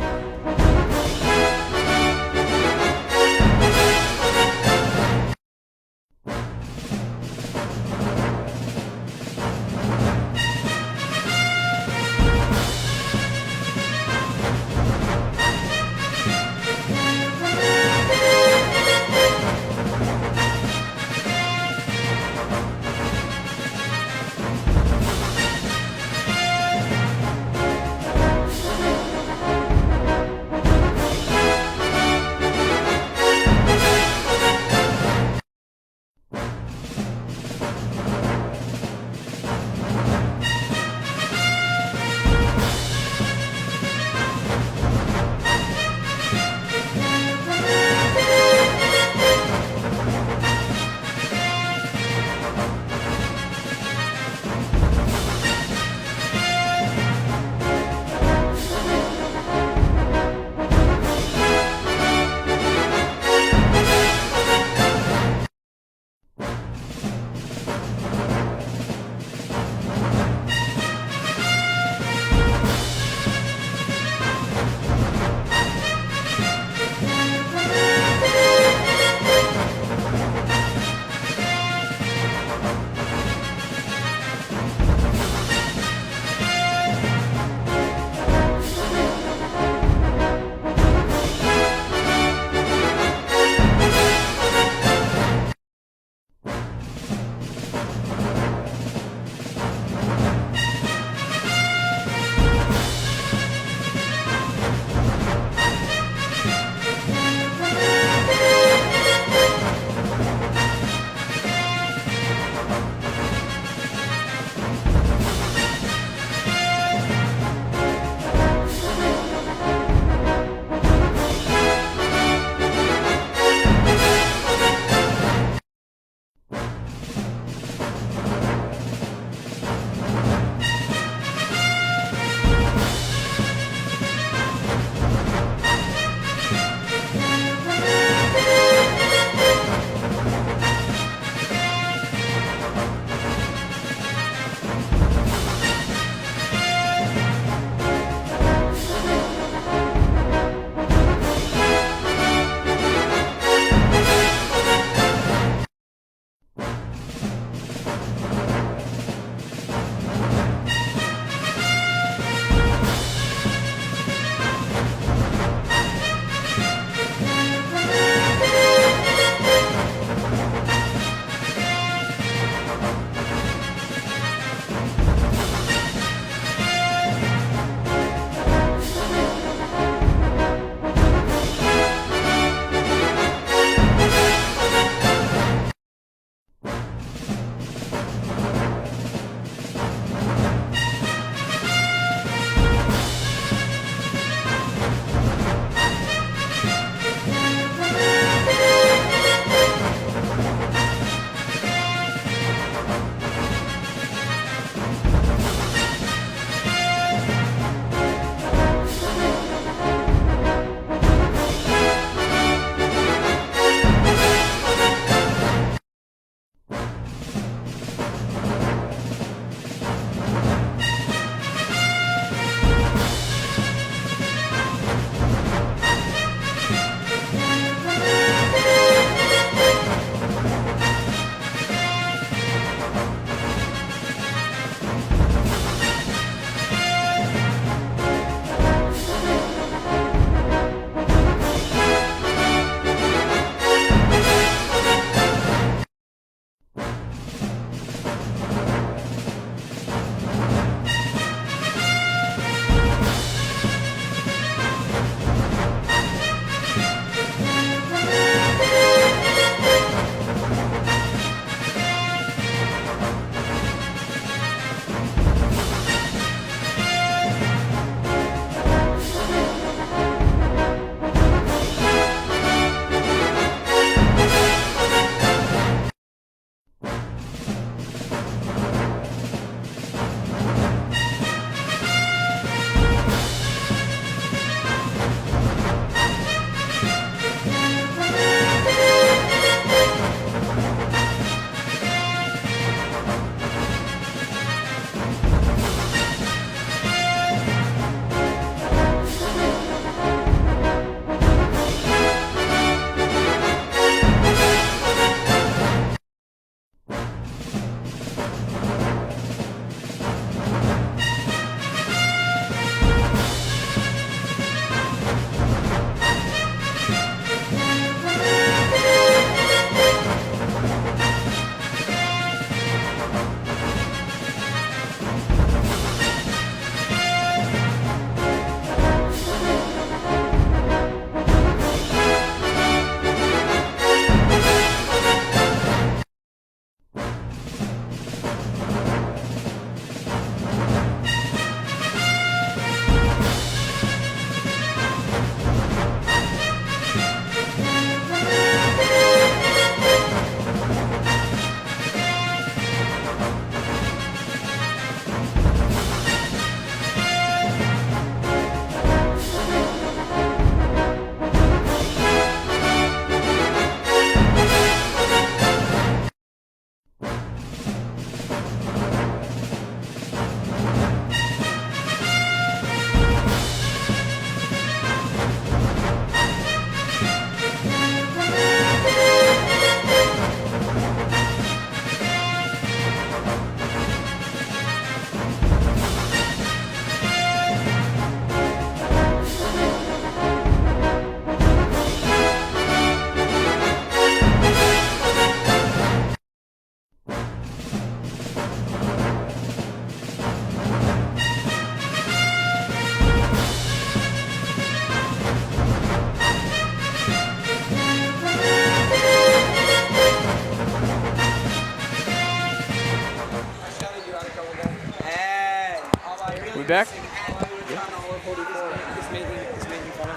we back?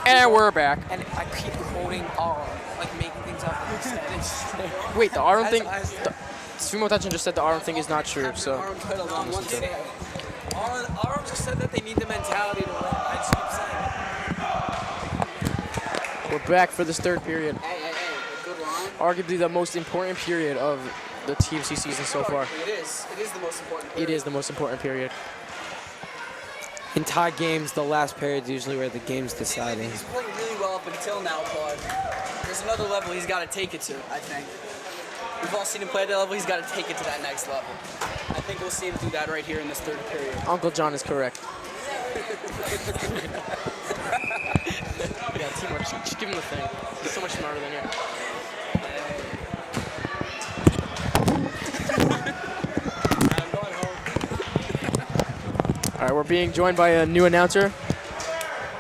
And we're back. And I keep holding R, like making things up instead. Wait, the arm thing. Sumo Tachi just said the arm thing is not true. So. Arm pedal on one stand. Arm just said that they need the mentality to win. I just keep saying it. We're back for this third period. Hey, good line. Arguably the most important period of the TABC season so far. It is the most important period. It is the most important period. In tie games, the last period is usually where the game's deciding. He's playing really well up until now, but there's another level he's got to take it to, I think. We've all seen him play at that level. He's got to take it to that next level. I think we'll see him do that right here in this third period. Uncle John is correct. Yeah, teamwork. Just give him the thing. He's so much smarter than you. I'm going home. All right, we're being joined by a new announcer,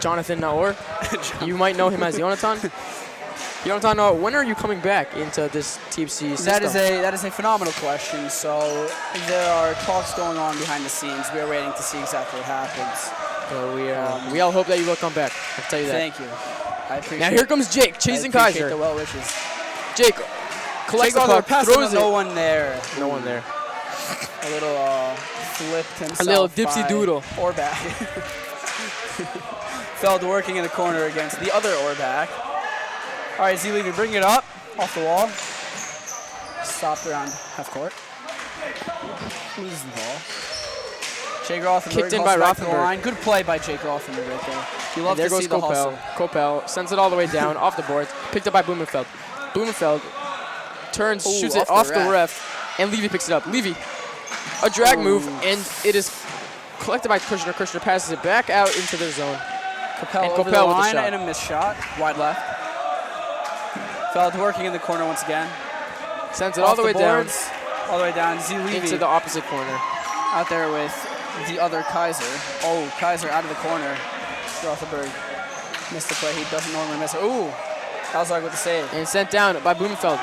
Jonathan Naor. You might know him as Jonathan. Jonathan, when are you coming back into this TABC system? That is a phenomenal question. So there are talks going on behind the scenes. We are waiting to see exactly what happens. So we all hope that you will come back. I'll tell you that. Thank you. I appreciate. Now here comes Jake chasing I appreciate Kaiser. the well wishes. Jake collects the puck, throws it. No one there. No one there. A little flipped himself. A little dipsy by doodle. Orback. Feld working in the corner against the other Orback. All right, Z-Levy, bring it up off the wall. Stopped around half court. Loses the ball. Jake Rothenberg Kicked in by back to the Rothenberg. line. Good play by Jake Rothenberg right there. You love There to goes see the hustle. Kopel sends it all the way down off the board. Picked up by Blumenfeld. Blumenfeld turns, shoots it off the ref, and Levy picks it up. Levy, a drag move, and it is collected by Kushner. Kushner passes it back out into the zone. Kopel Kopel over the with the line shot. and a missed shot. Wide left. Feld working in the corner once again. Sends it all the way down All the way down. Z-Levy into the opposite corner. out there with the other Kaiser. Oh, Kaiser out of the corner. Rothenberg missed the play. He doesn't normally miss it. Ooh, Alzog with the save. And sent down by Blumenfeld.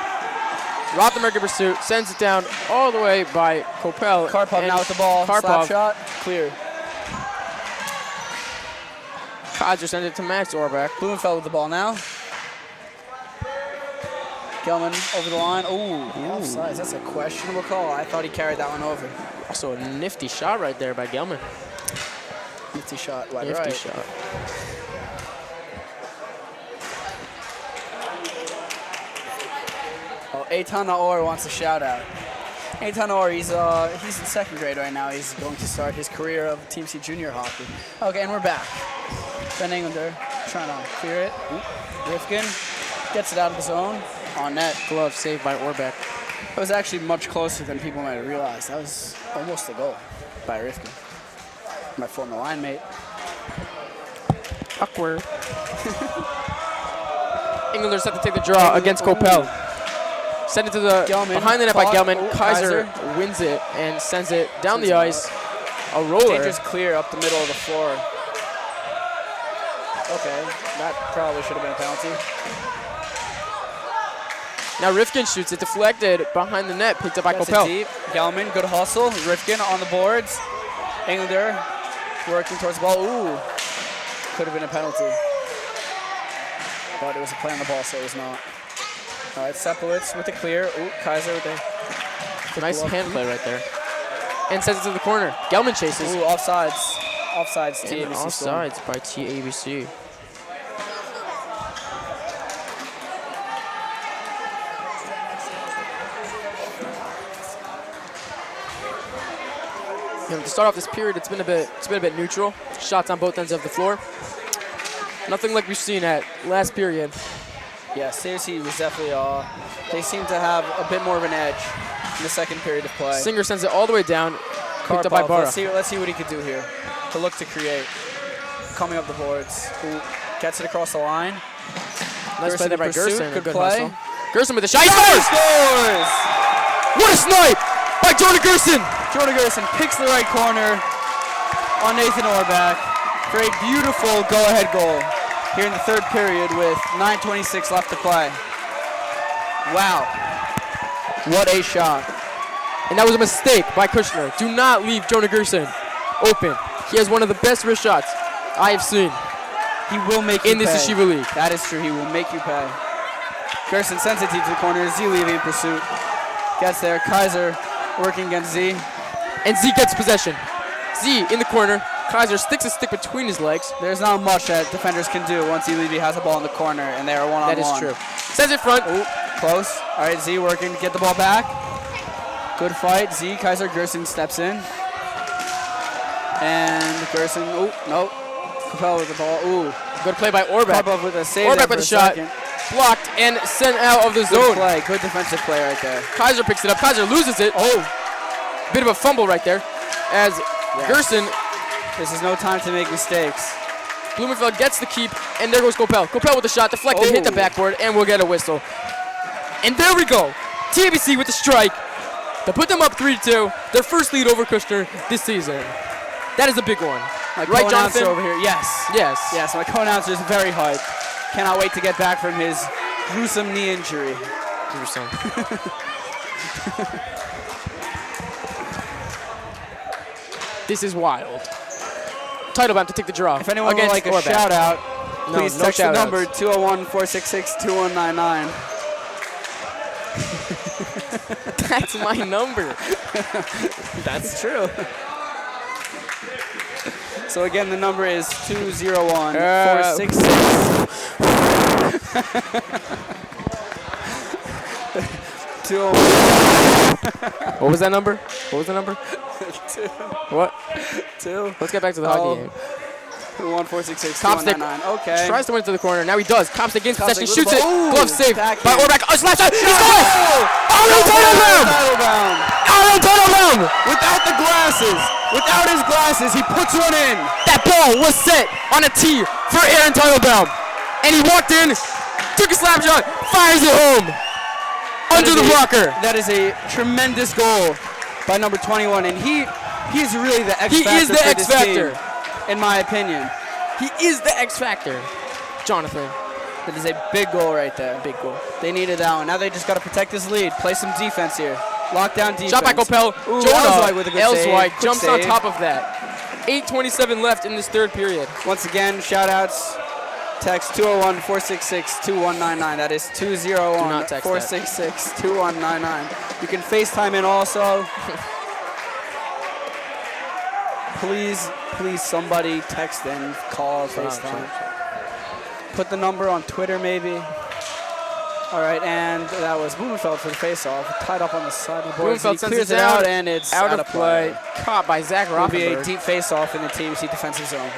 Rothenberg in pursuit, sends it down all the way by Kopel. Karpov now with the ball. Slap Karpov. shot. Clear. Kaiser sends it to Max Orback. Blumenfeld with the ball now. Gelman over the line. Ooh, offsides. That's a questionable call. I thought he carried that one over. Also a nifty shot right there by Gelman. Nifty shot. Wide Nifty right. shot. Oh, Eitan Naor wants a shout out. Eitan Naor, he's in second grade right now. He's going to start his career of Team C junior hockey. Okay, and we're back. Ben Englander trying to clear it. Rifkin gets it out of the zone. On net. Glove saved by Orback. It was actually much closer than people might have realized. That was almost a goal by Rifkin, my former line mate. Awkward. Englander's set to take the draw against Kopel. Send it to the Gelman, behind the net by caught. Gelman. Oh, Kaiser wins it and sends it down the ice. A roller. Dangerous clear up the middle of the floor. Okay, that probably should have been a penalty. Now Rifkin shoots it, deflected behind the net, picked up by Gets Kopel. it deep. Gelman, good hustle. Rifkin on the boards. Englander working towards the ball. Ooh, could have been a penalty. But it was a play on the ball, so it was not. All right, Sepowitz with the clear. Ooh, Kaiser with the Nice hand play right there. And sends it to the corner. Gelman chases. Ooh, offsides. Offsides, And TABC. Storm. offsides by TABC. To start off this period, it's been a bit neutral. Shots on both ends of the floor. Nothing like we've seen at last period. Yeah, TABC was definitely. They seem to have a bit more of an edge in the second period of play. Singer sends it all the way down. Picked up by Karpov, Barra. let's see what he could do here. To look to create. Coming up the boards. Ooh, gets it across the line. Nice play there by pursuit, Gerson. good Good play. hustle. Gerson with a shot. He Scores! scores! What a snipe by Jordan Gerson! Jordan Gerson picks the right corner on Nathan Orback for a beautiful go-ahead goal here in the third period with 9:26 left to play. Wow. What a shot. And that was a mistake by Kushner. Do not leave Jonah Gerson open. He has one of the best wrist shots I have seen. He will make you in this pay. Yeshiva League. That is true. He will make you pay. Gerson sends it deep to the corner. Z leaving in pursuit. Gets there. Kaiser working against Z. And Z gets possession. Z in the corner. Kaiser sticks a stick between his legs. There's not much that defenders can do once Levy has the ball in the corner and they are one-on-one. That is true. Sends it front. Ooh, close. All right, Z working to get the ball back. Good fight. Z, Kaiser, Gerson steps in. And Gerson, oh, nope. Capella with the ball. Ooh. Good play by Orbach. Popov with a save. Orbach with a shot. Second. Blocked and sent out of the Good zone. play. Good defensive play right there. Kaiser picks it up. Kaiser loses it. Oh. Bit of a fumble right there. As Gerson. This is no time to make mistakes. Blumenfeld gets the keep, and there goes Kopel. Kopel with the shot, deflected, hit the backboard, and we'll get a whistle. And there we go. TABC with the strike to put them up 3-2. Their first lead over Kushner this season. That is a big one. My right, Jonathan? over here. Yes. Yes. Yes, my co-announcer is very hyped. Cannot wait to get back from his gruesome knee injury. Gruesome. This is wild. Title bound to take the draw. If anyone would like a shout out, please text the number 201-466-2199. That's my number. That's true. So again, the number is 201-466. 201. What was that number? What was the number? 2. What? 2. Let's get back to the hockey game. 201-466-2199. Okay. Tries to win it to the corner. Now he does. Copstick against possession. Copstick Shoots it. Glove save by Orbach. Oh, slap shot. He scores! Aaron Tunnelbaum! Without the glasses. Without his glasses, he puts one in. That ball was set on a tee for Aaron Tunnelbaum. And he walked in, took a slap shot, fires it home. Under the blocker. That is a tremendous goal by number 21, and he is really the X factor. He is the X factor, in my opinion. He is the X factor, Jonathan. That is a big goal right there. Big goal. They needed that one. Now they just got to protect this lead. Play some defense here. Lockdown defense. Shot by Kopel. Jonah with a good Elswijk save. jumps on top of that. 8:27 left in this third period. Once again, shout outs. Text 201-466-2199. That is 201-466-2199. You can FaceTime in also. Please, somebody text in, call, FaceTime. Put the number on Twitter maybe. All right, and that was Blumenfeld for the face-off. Tied up on the side of the board. He clears it out, and it's out of play. Caught by Zach Rothenberg. Will be a deep face-off in the TABC defensive zone.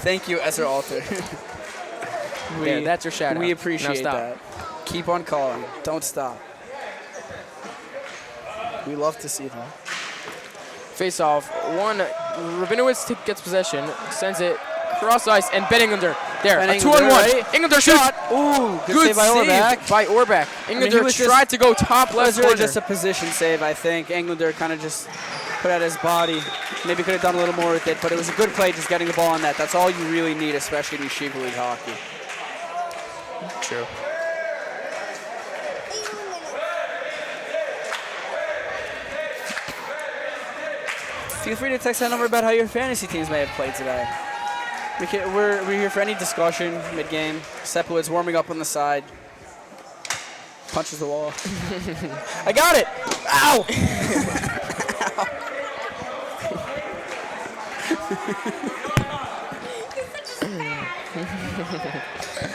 Thank you, Ezra Alter. That's your shout out. We appreciate that. Keep on calling. Don't stop. We love to see that. Face off. Rabinowitz gets possession, sends it cross ice, and Ben Englander. There, a 2-on-1. Englander shot. Ooh, good save by Orbach. Englander tried to go top left corner. It was really just a position save, I think. Englander kind of just put out his body. Maybe could have done a little more with it, but it was a good play just getting the ball on net. That's all you really need, especially in Yeshiva League hockey. True. Feel free to text that number about how your fantasy teams may have played today. We're here for any discussion mid-game. Sepowitz warming up on the side. Punches the wall. I got it! Ow!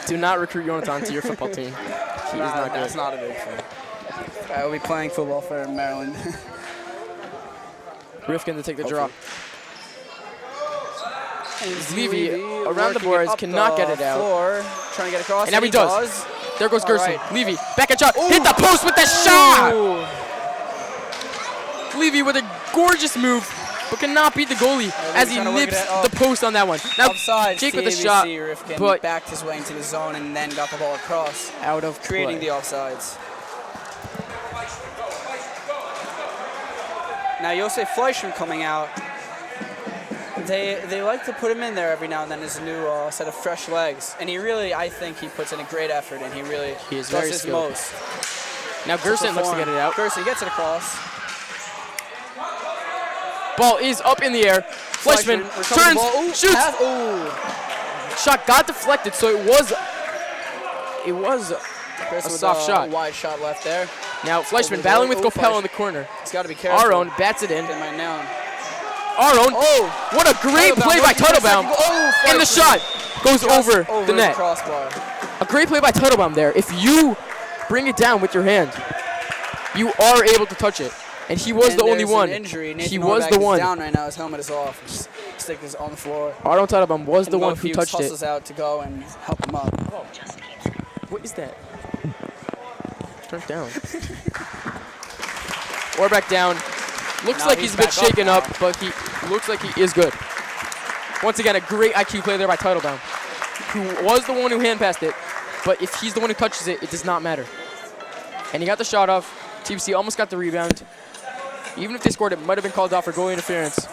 Do not recruit Jonathan to your football team. He is not good. That's not a big fan. I will be playing football for Maryland. Rifkin to take the draw. Levy around the boards, cannot get it out. Trying to get across. And now he does. There goes Gerson. Right. Levy, back at shot. Ooh. Hit the post with the shot! Levy with a gorgeous move, but cannot beat the goalie as he nips the post on that one. Now, offside, Jake with the shot, Rifkin but backed his way into the zone and then got the ball across. Out of creating play. The offsides. Now, Yosef Fleischman coming out. They like to put him in there every now and then as a new set of fresh legs. And he really, I think he puts in a great effort and he really does his most. Now Gerson looks to get it out. Gerson gets it across. Ball is up in the air. Fleischman turns, shoots. Shot got deflected, so it was a soft shot. Wide shot left there. Now Fleischman battling with Coppell in the corner. He's got to be careful. Aron bats it in. Get my nail. Aron, what a great play by Teitelbaum. And the shot goes over the net. Crossbar. A great play by Teitelbaum there. If you bring it down with your hand, you are able to touch it. And he was the only one. He was the one. Down right now. His helmet is off. His stick is on the floor. Aron Teitelbaum was the one who touched it. Hustles out to go and help him up. What is that? Turn it down. Orbach down. Looks like he's a bit shaken up, but he looks like he is good. Once again, a great IQ play there by Teitelbaum, who was the one who hand passed it, but if he's the one who touches it, it does not matter. And he got the shot off. TBC almost got the rebound. Even if they scored, it might have been called off for goalie interference.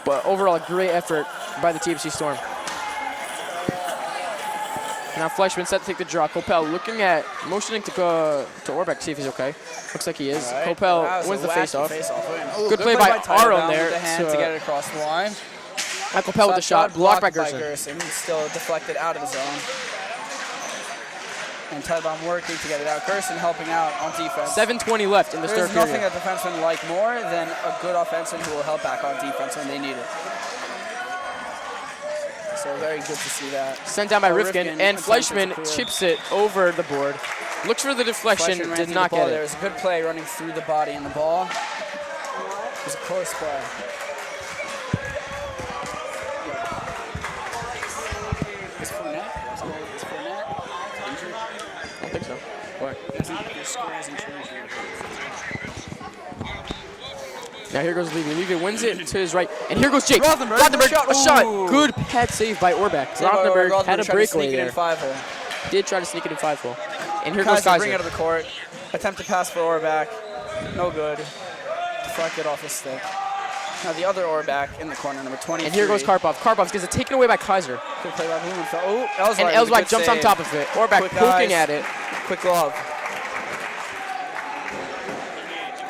But overall, a great effort by the TBC Storm. Now Fleischman set to take the draw. Coppell looking at, motioning to Orbach to see if he's okay. Looks like he is. Right. Coppell wins the face-off. Good play by Teitelbaum Aron there with the hand to get it across the line. Coppell with the shot, blocked by Gerson. Still deflected out of the zone. And Teitelbaum working to get it out. Gerson helping out on defense. 7:20 left in the third period. There's nothing a defenseman like more than a good offenseman who will help back on defense when they need it. So very good to see that. Sent down by Rifkin, and Fleischman chips it over the board. Looks for the deflection, did not get it. There was a good play running through the body and the ball. It was a close play. Is Fournette? Is Fournette injured? I don't think so. Why? His score hasn't changed yet. Now here goes Levy. Levy wins it to his right. And here goes Jake. Rothenberg, a shot. Good pad save by Orbach. Rothenberg had a breakaway there. Did try to sneak it in 5-hole. And here goes Kaiser. Bring it to the court. Attempt to pass for Orbach. No good. Deflected off his stick. Now the other Orbach in the corner, number 23. And here goes Karpov. Karpov gets it taken away by Kaiser. Good play by Blumenfeld. Oh, Elswijk. And Elswijk jumps on top of it. Orbach poking at it. Quick glove.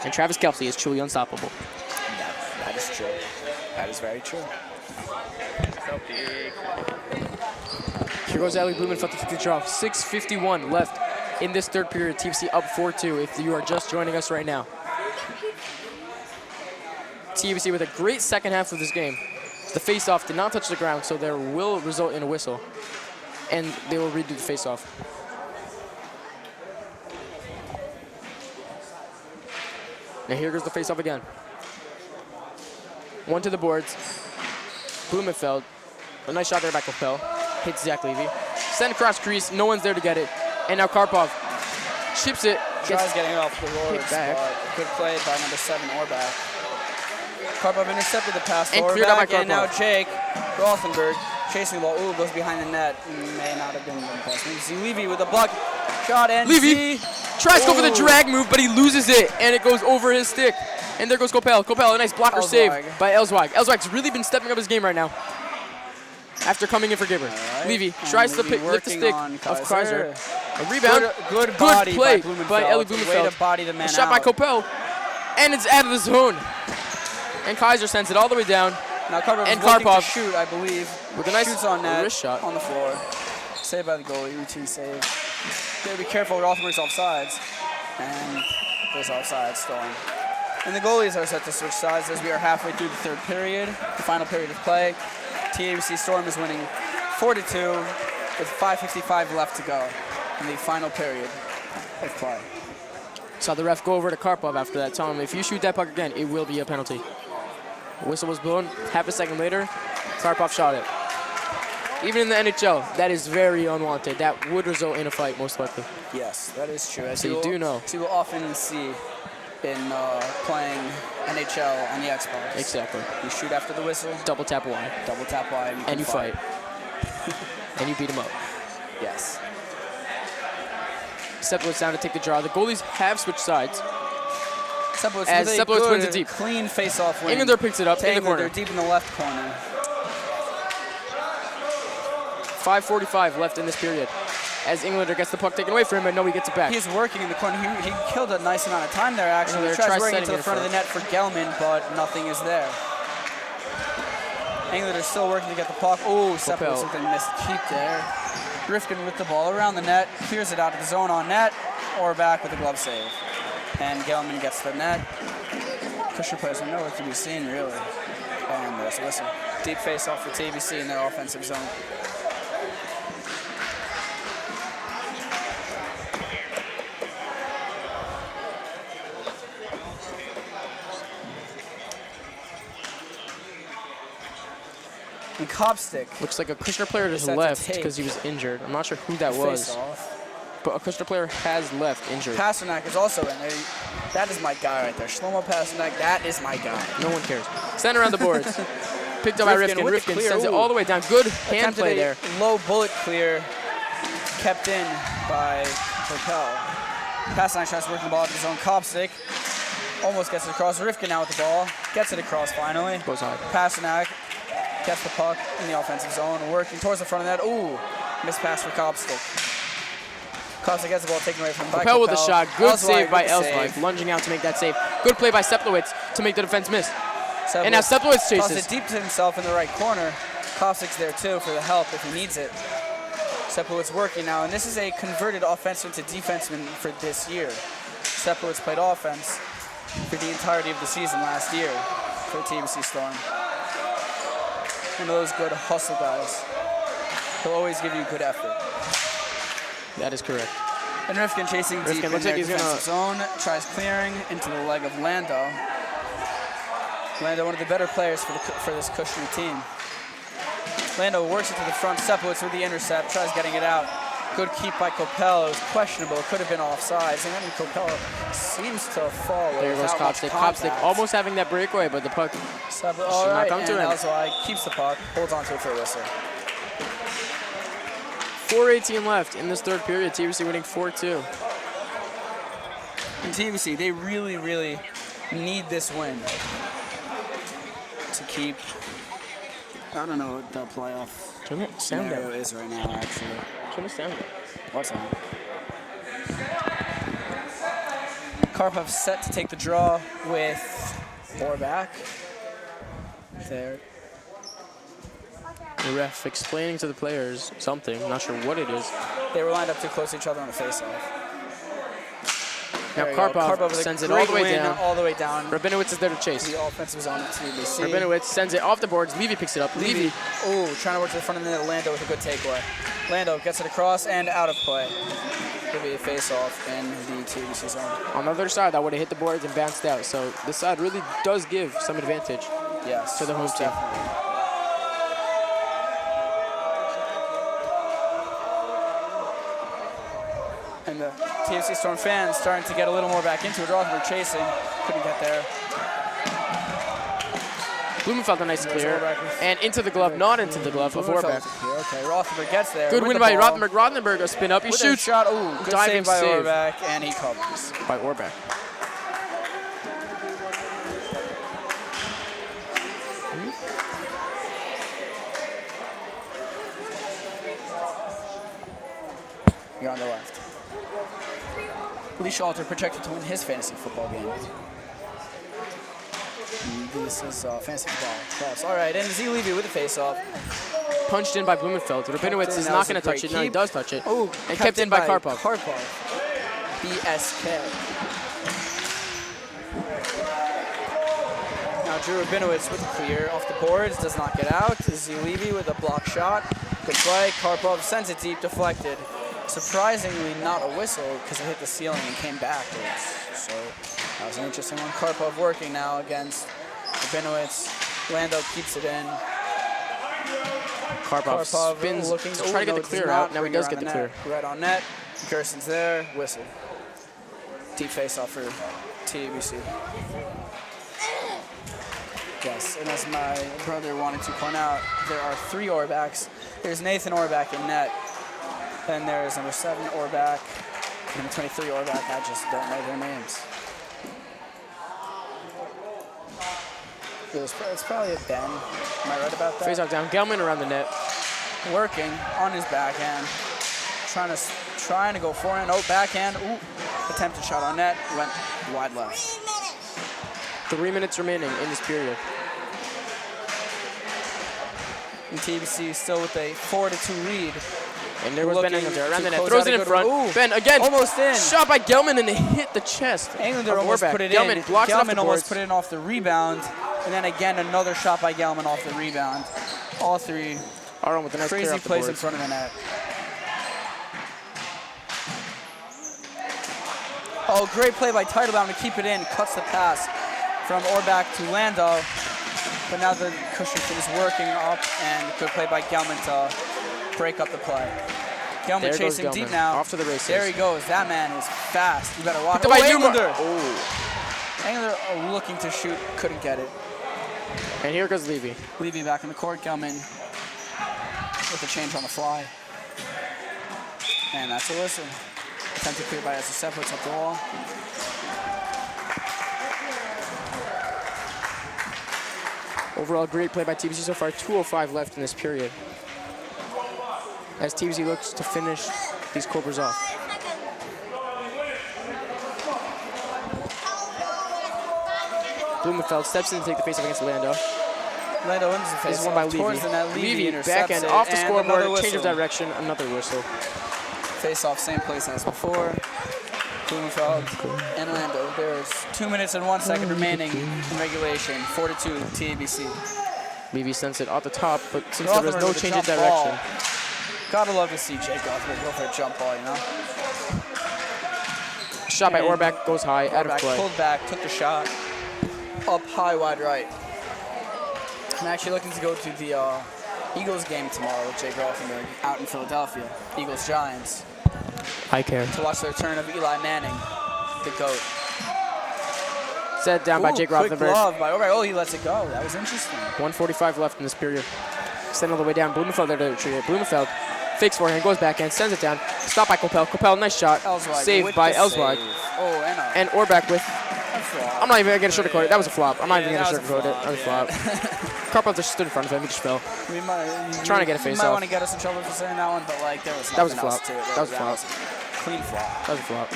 And Travis Kelce is truly unstoppable. That is true. That is very true. Here goes Ali Blumenfeld to take the draw. 6:51 left in this third period. TBC up 4-2 if you are just joining us right now. TBC with a great second half of this game. The face-off did not touch the ground, so there will result in a whistle. And they will redo the face-off. Now here goes the face-off again. One to the boards. Blumenfeld. A nice shot there by Coppell. Hits Zach Levy. Send across crease. No one's there to get it. And now Karpov chips it. Tries getting off the boards. Good play by number 7, Orbach. Karpov intercepted the pass to Orbach. And now Jake Rothenberg chasing the ball. Ooh, goes behind the net. May not have been the best. You see Levy with a block shot. And Levy tries to go for the drag move, but he loses it. And it goes over his stick. And there goes Coppell. Coppell, a nice blocker save by Elswijk. Elswijk's really been stepping up his game right now after coming in for Gibber. Right. Levy tries to lift the stick of Kaiser. A rebound. Good play by Eli Blumenfeld. Way to body the man a shot by Coppell. And it's out of the zone. And Kaiser sends it all the way down. Now Karpov to shoot, I believe. With a nice shoots on net, wrist shot. On the floor. Saved by the goalie, routine save. Gotta be careful, Rothenberg's offsides. And there's offsides still on. And the goalies are set to switch sides as we are halfway through the third period, the final period of play. TABC Storm is winning 4-2 with 5:55 left to go in the final period of play. Saw the ref go over to Karpov after that, telling him if you shoot that puck again, it will be a penalty. The whistle was blown. Half a second later, Karpov shot it. Even in the NHL, that is very unwanted. That would result in a fight, most likely. Yes, that is true. So you do know. So you will often see in playing NHL on the Xbox. Exactly. You shoot after the whistle. Double tap Y. Double tap Y. And you fight. And you beat him up. Yes. Sepowitz down to take the draw. The goalies have switched sides. Sepowitz wins it deep. Clean face-off win. Englander picks it up in the corner. They're deep in the left corner. 5:45 left in this period. as Englander gets the puck taken away from him, but no, he gets it back. He's working in the corner. He killed a nice amount of time there, actually. Englander He tries tries working setting into the it front of the net for Gelman, but nothing is there. Englander's still working to get the puck. Oh, Sepulveda with a missed keep there. Rifkin with the ball around the net, clears it out of the zone on net, or back with a glove save. And Gelman gets the net. Kushner players are nowhere to be seen, really. And there's a whistle. Deep face-off for TABC in their offensive zone. And Copstick. Looks like a Kushner player just left because he was injured. I'm not sure who that was. But a Kushner player has left injured. Pasternak is also in there. That is my guy right there. Shlomo Pasternak, that is my guy. No one cares. Sent around the boards. Picked up by Rifkin. Rifkin sends it all the way down. Good hand play there. Low bullet clear. Kept in by Propel. Pasternak tries to work the ball to his own Copstick. Almost gets it across. Rifkin now with the ball. Gets it across finally. Goes hard. Pasternak gets the puck in the offensive zone. Working towards the front of the net. Ooh, missed pass for Copstick. Copstick gets the ball taken away from by Propel with a shot. Good save by Elswijk. Elswijk. Lunging out to make that save. Good play by Sepulveda to make the defense miss. And now Sepulveda chases. Tosses it deep to himself in the right corner. Copstick's there too for the help if he needs it. Sepulveda's working now, and this is a converted offenseman to defenseman for this year. Sepulveda's played offense for the entirety of the season last year for the TABC Storm. One of those good hustle guys. He'll always give you good effort. That is correct. And Rifkin chasing deep in their defensive zone, tries clearing into the leg of Lando. Lando, one of the better players for this Kushner team. Lando works it to the front. Sepulveda with the intercept, tries getting it out. Good keep by Kopel. It was questionable. It could have been offsides. And then Kopel seems to fall. There goes Copstick. Copstick almost having that breakaway, but the puck should not come to him. Elswijk keeps the puck, holds on to it for a whistle. 4:18 left in this third period. TABC winning 4-2. And TABC, they really, really need this win to keep. I don't know what the playoff scenario is right now, actually. Turn the sound down. What's that? Karpov set to take the draw with Orback. There. The ref explaining to the players something, not sure what it is. They were lined up too close to each other on the face-off. Now Karpov sends it all the way down. All the way down. Rabinowitz is there to chase. The offensive zone of TABC. Rabinowitz sends it off the boards. Levy picks it up. Levy. Ooh, trying to work to the front of the net. Lando with a good takeaway. Lando gets it across and out of play. It'll be a face-off in the TABC zone. On the other side, that would have hit the boards and bounced out. So this side really does give some advantage to the home team. And the TABC Storm fans starting to get a little more back into it. Rothenberg chasing, couldn't get there. Blumenfeld a nice clear, and into the glove, not into the glove of Orback. Okay, Rothenberg gets there. Good win by Rothenberg. Rothenberg a spin up, he shoots. Shot. Ooh, good save by Orback, and he covers. By Orback. You're on the left. Lee Shalter projected to win his fantasy football game. This is fantasy football. All right, and Z Levy with the face-off. Punched in by Blumenfeld. Rabinowitz is not going to touch it. No, he does touch it. Oh, and kept in by Karpov. BSK. Now Drew Rabinowitz with the clear off the boards. Does not get out. Z Levy with a block shot. Good play. Karpov sends it deep, deflected. Surprisingly, not a whistle because it hit the ceiling and came backwards. So that was an interesting one. Karpov working now against Rabinowitz. Lando keeps it in. Karpov spins looking to try to get the clear out. Now he does get the clear. Right on net. Gerson's there. Whistle. Deep face-off for TABC. Yes, and as my brother wanted to point out, there are 3 Orbacks. There's Nathan Orback in net. Then there's number 7 Orback, number 23 Orback. I just don't know their names. It's probably a Ben. Am I right about that? Face off down. Gelman around the net. Working on his backhand. trying to go forehand. Oh, backhand. Ooh, attempted shot on net. Went wide left. 3 minutes remaining in this period. And TABC still with a 4-2 lead. And there was Ben Englander around the net. close Throws out it a in good front. one. Ooh, Ben again. almost in. Shot by Gelman and it hit the chest. Englander of almost Warbeck. put it Gelman in. blocks it off the Gelman almost boards. put it in off the rebound. And then again, another shot by Gelman off the rebound. All three Aaron with a nice clear crazy off the plays in boards. front of the net. Oh, great play by Teitelbaum to keep it in. Cuts the pass from Orbach to Lando. But now the Kushner is working up, and good play by Gelman to break up the play. Gelman There chasing goes deep Gelman. now. Off to the races. There he goes. That man is fast. You better watch. Picked up by Englander. Oh. Englander looking to shoot, couldn't get it. And here goes Levy. Levy back in the court. Gelman with the change on the fly. And that's a whistle. Attempted clear by SSF, puts up the wall. Overall, great play by TBC so far. 2:05 left in this period. As TBC looks to finish these Cobras off. Blumenfeld steps in to take the face off against Lando. Lando wins the face This is one by towards the net. Levy. Levy Backhand intercepts it, off the and scoreboard. another Change of whistle. direction. Another whistle. Face off, same place as before. Blumenfeld and Lando. There's 2 minutes and 1 second remaining in regulation. 4-2 TABC. Levy sends it off the top, but since Rothenberg there was no with a change of jump ball. direction. Gotta love to see Jake Rothenberg go for a jump ball, you know? Shot by And Orbach goes high, out of Orbach play. pulled back, took the shot. Up high, wide right. I'm actually looking to go to the Eagles game tomorrow with Jake Rothenberg out in Philadelphia. Eagles-Giants. I care. To watch the return of Eli Manning, the GOAT. Set down by Ooh, Jake quick Rothenberg. glove by Orbach. Oh, he lets it go. That was interesting. 1:45 left in this period. Send all the way down. Blumenfeld there to retrieve it. Blumenfeld fakes forehand, goes backhand, sends it down. Stopped by Kopel. Kopel, nice shot. Elswijk Saved with by the Elswijk. save. Oh, And Orbach with. flop. I'm not even gonna sugarcoat it. That was a flop. I'm not Yeah, even gonna that was a sugarcoat it. flop, That was a flop. Karpov just stood in front of him. He just fell. We might, Trying to get a face You might off. want to get us in trouble for saying that one, but like there was That was a nothing else flop. to it. That was a flop. Clean flop. That was a flop.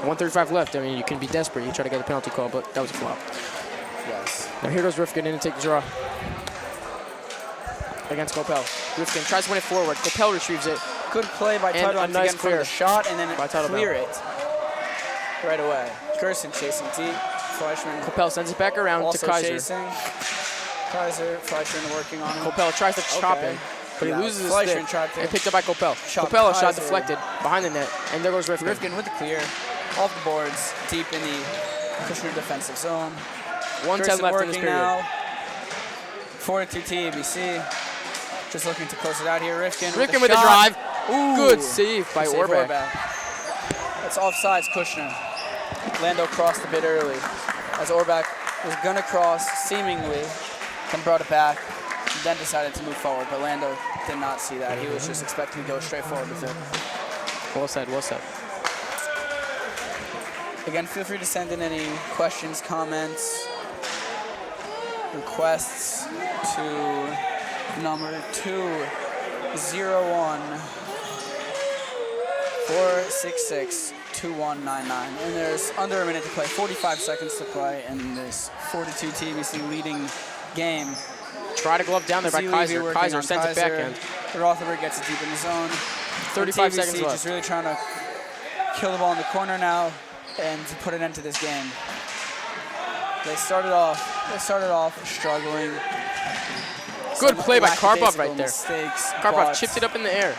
1:35 left. I mean, you can be desperate. You try to get a penalty call, but that was a flop. Yes. Now here goes Rifkin in to take the draw against Kopel. Rifkin tries to win it forward. Kopel retrieves it. Good play by And Teitelbaum a to nice get in front of the shot and then by Teitelbaum. clear it right away. Gerson chasing deep. Fleischman Kopel sends it back around also to Kaiser. chasing. Kaiser, Fleischman working on him. Kopel tries to chop Okay. him, but Yeah, he loses his Fleischman stick tried to and picked up by Kopel. chop Kopel, a shot Kaiser. deflected behind the net, and there goes Rifkin. Rifkin with the clear. Off the boards, deep in the Kushner defensive zone. 1:10 Gerson left in this working period. now. 4-2 TABC. Just looking to close it out here. Rifkin with a shot. drive. Ooh. Good save by Good save, Orbach. It's offsides, Kushner. Lando crossed a bit early. As Orbach was gonna cross, seemingly, then brought it back, then decided to move forward, but Lando did not see that. He was just expecting to go straight forward with it. Well said, well said. Again, feel free to send in any questions, comments, requests to number 201-466-2199. And there's under a minute to play, 45 seconds to play in this 4-2 TABC leading game. Try to glove down there by Z. Kaiser. Levy working Kaiser on sends it Kaiser. backhand. Rothenberg gets it deep in the zone. 35 TABC seconds left. just really trying to kill the ball in the corner now and to put an end to this game. They started off struggling. Good Some play by Karpov lackadaisical right there. mistakes, Karpov but chipped it up in the air.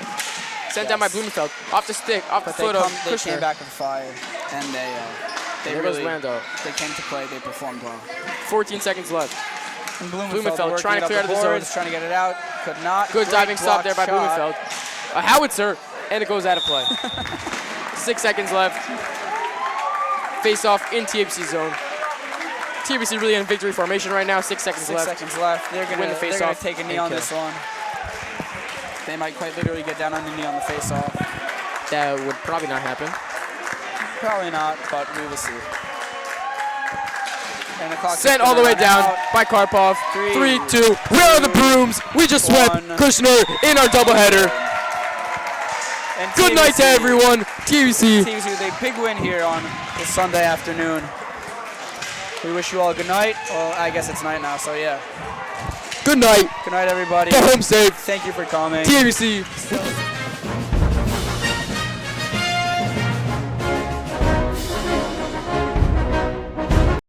Sent down by Blumenfeld. Off the stick, off the But foot of they Kushner. came back with fire, and they There goes really Lando. they came to play. They performed well. 14 seconds left. And Blumenfeld working trying to up clear out the of the boards, zone. trying to get it out, could not. Good Great diving stop there by blocked shot. Blumenfeld. A howitzer, and it goes out of play. 6 seconds left. Face off in TABC zone. TABC really in victory formation right now. 6 seconds 6 left. seconds left. They're Win gonna the face off take a knee and on kill. this one. They might quite literally get down on the knee on the face off. That would probably not happen. Probably not, but we will see. And the clock Sent all the way down by Karpov. 3-2. Where are the brooms? We just swept Kushner in our doubleheader. And Good night to everyone. TABC. TABC with a big win here on this Sunday afternoon. We wish you all a good night. Well, I guess it's night now, so yeah. Good night. Good night, everybody. Go home safe. Thank you for coming. TABC.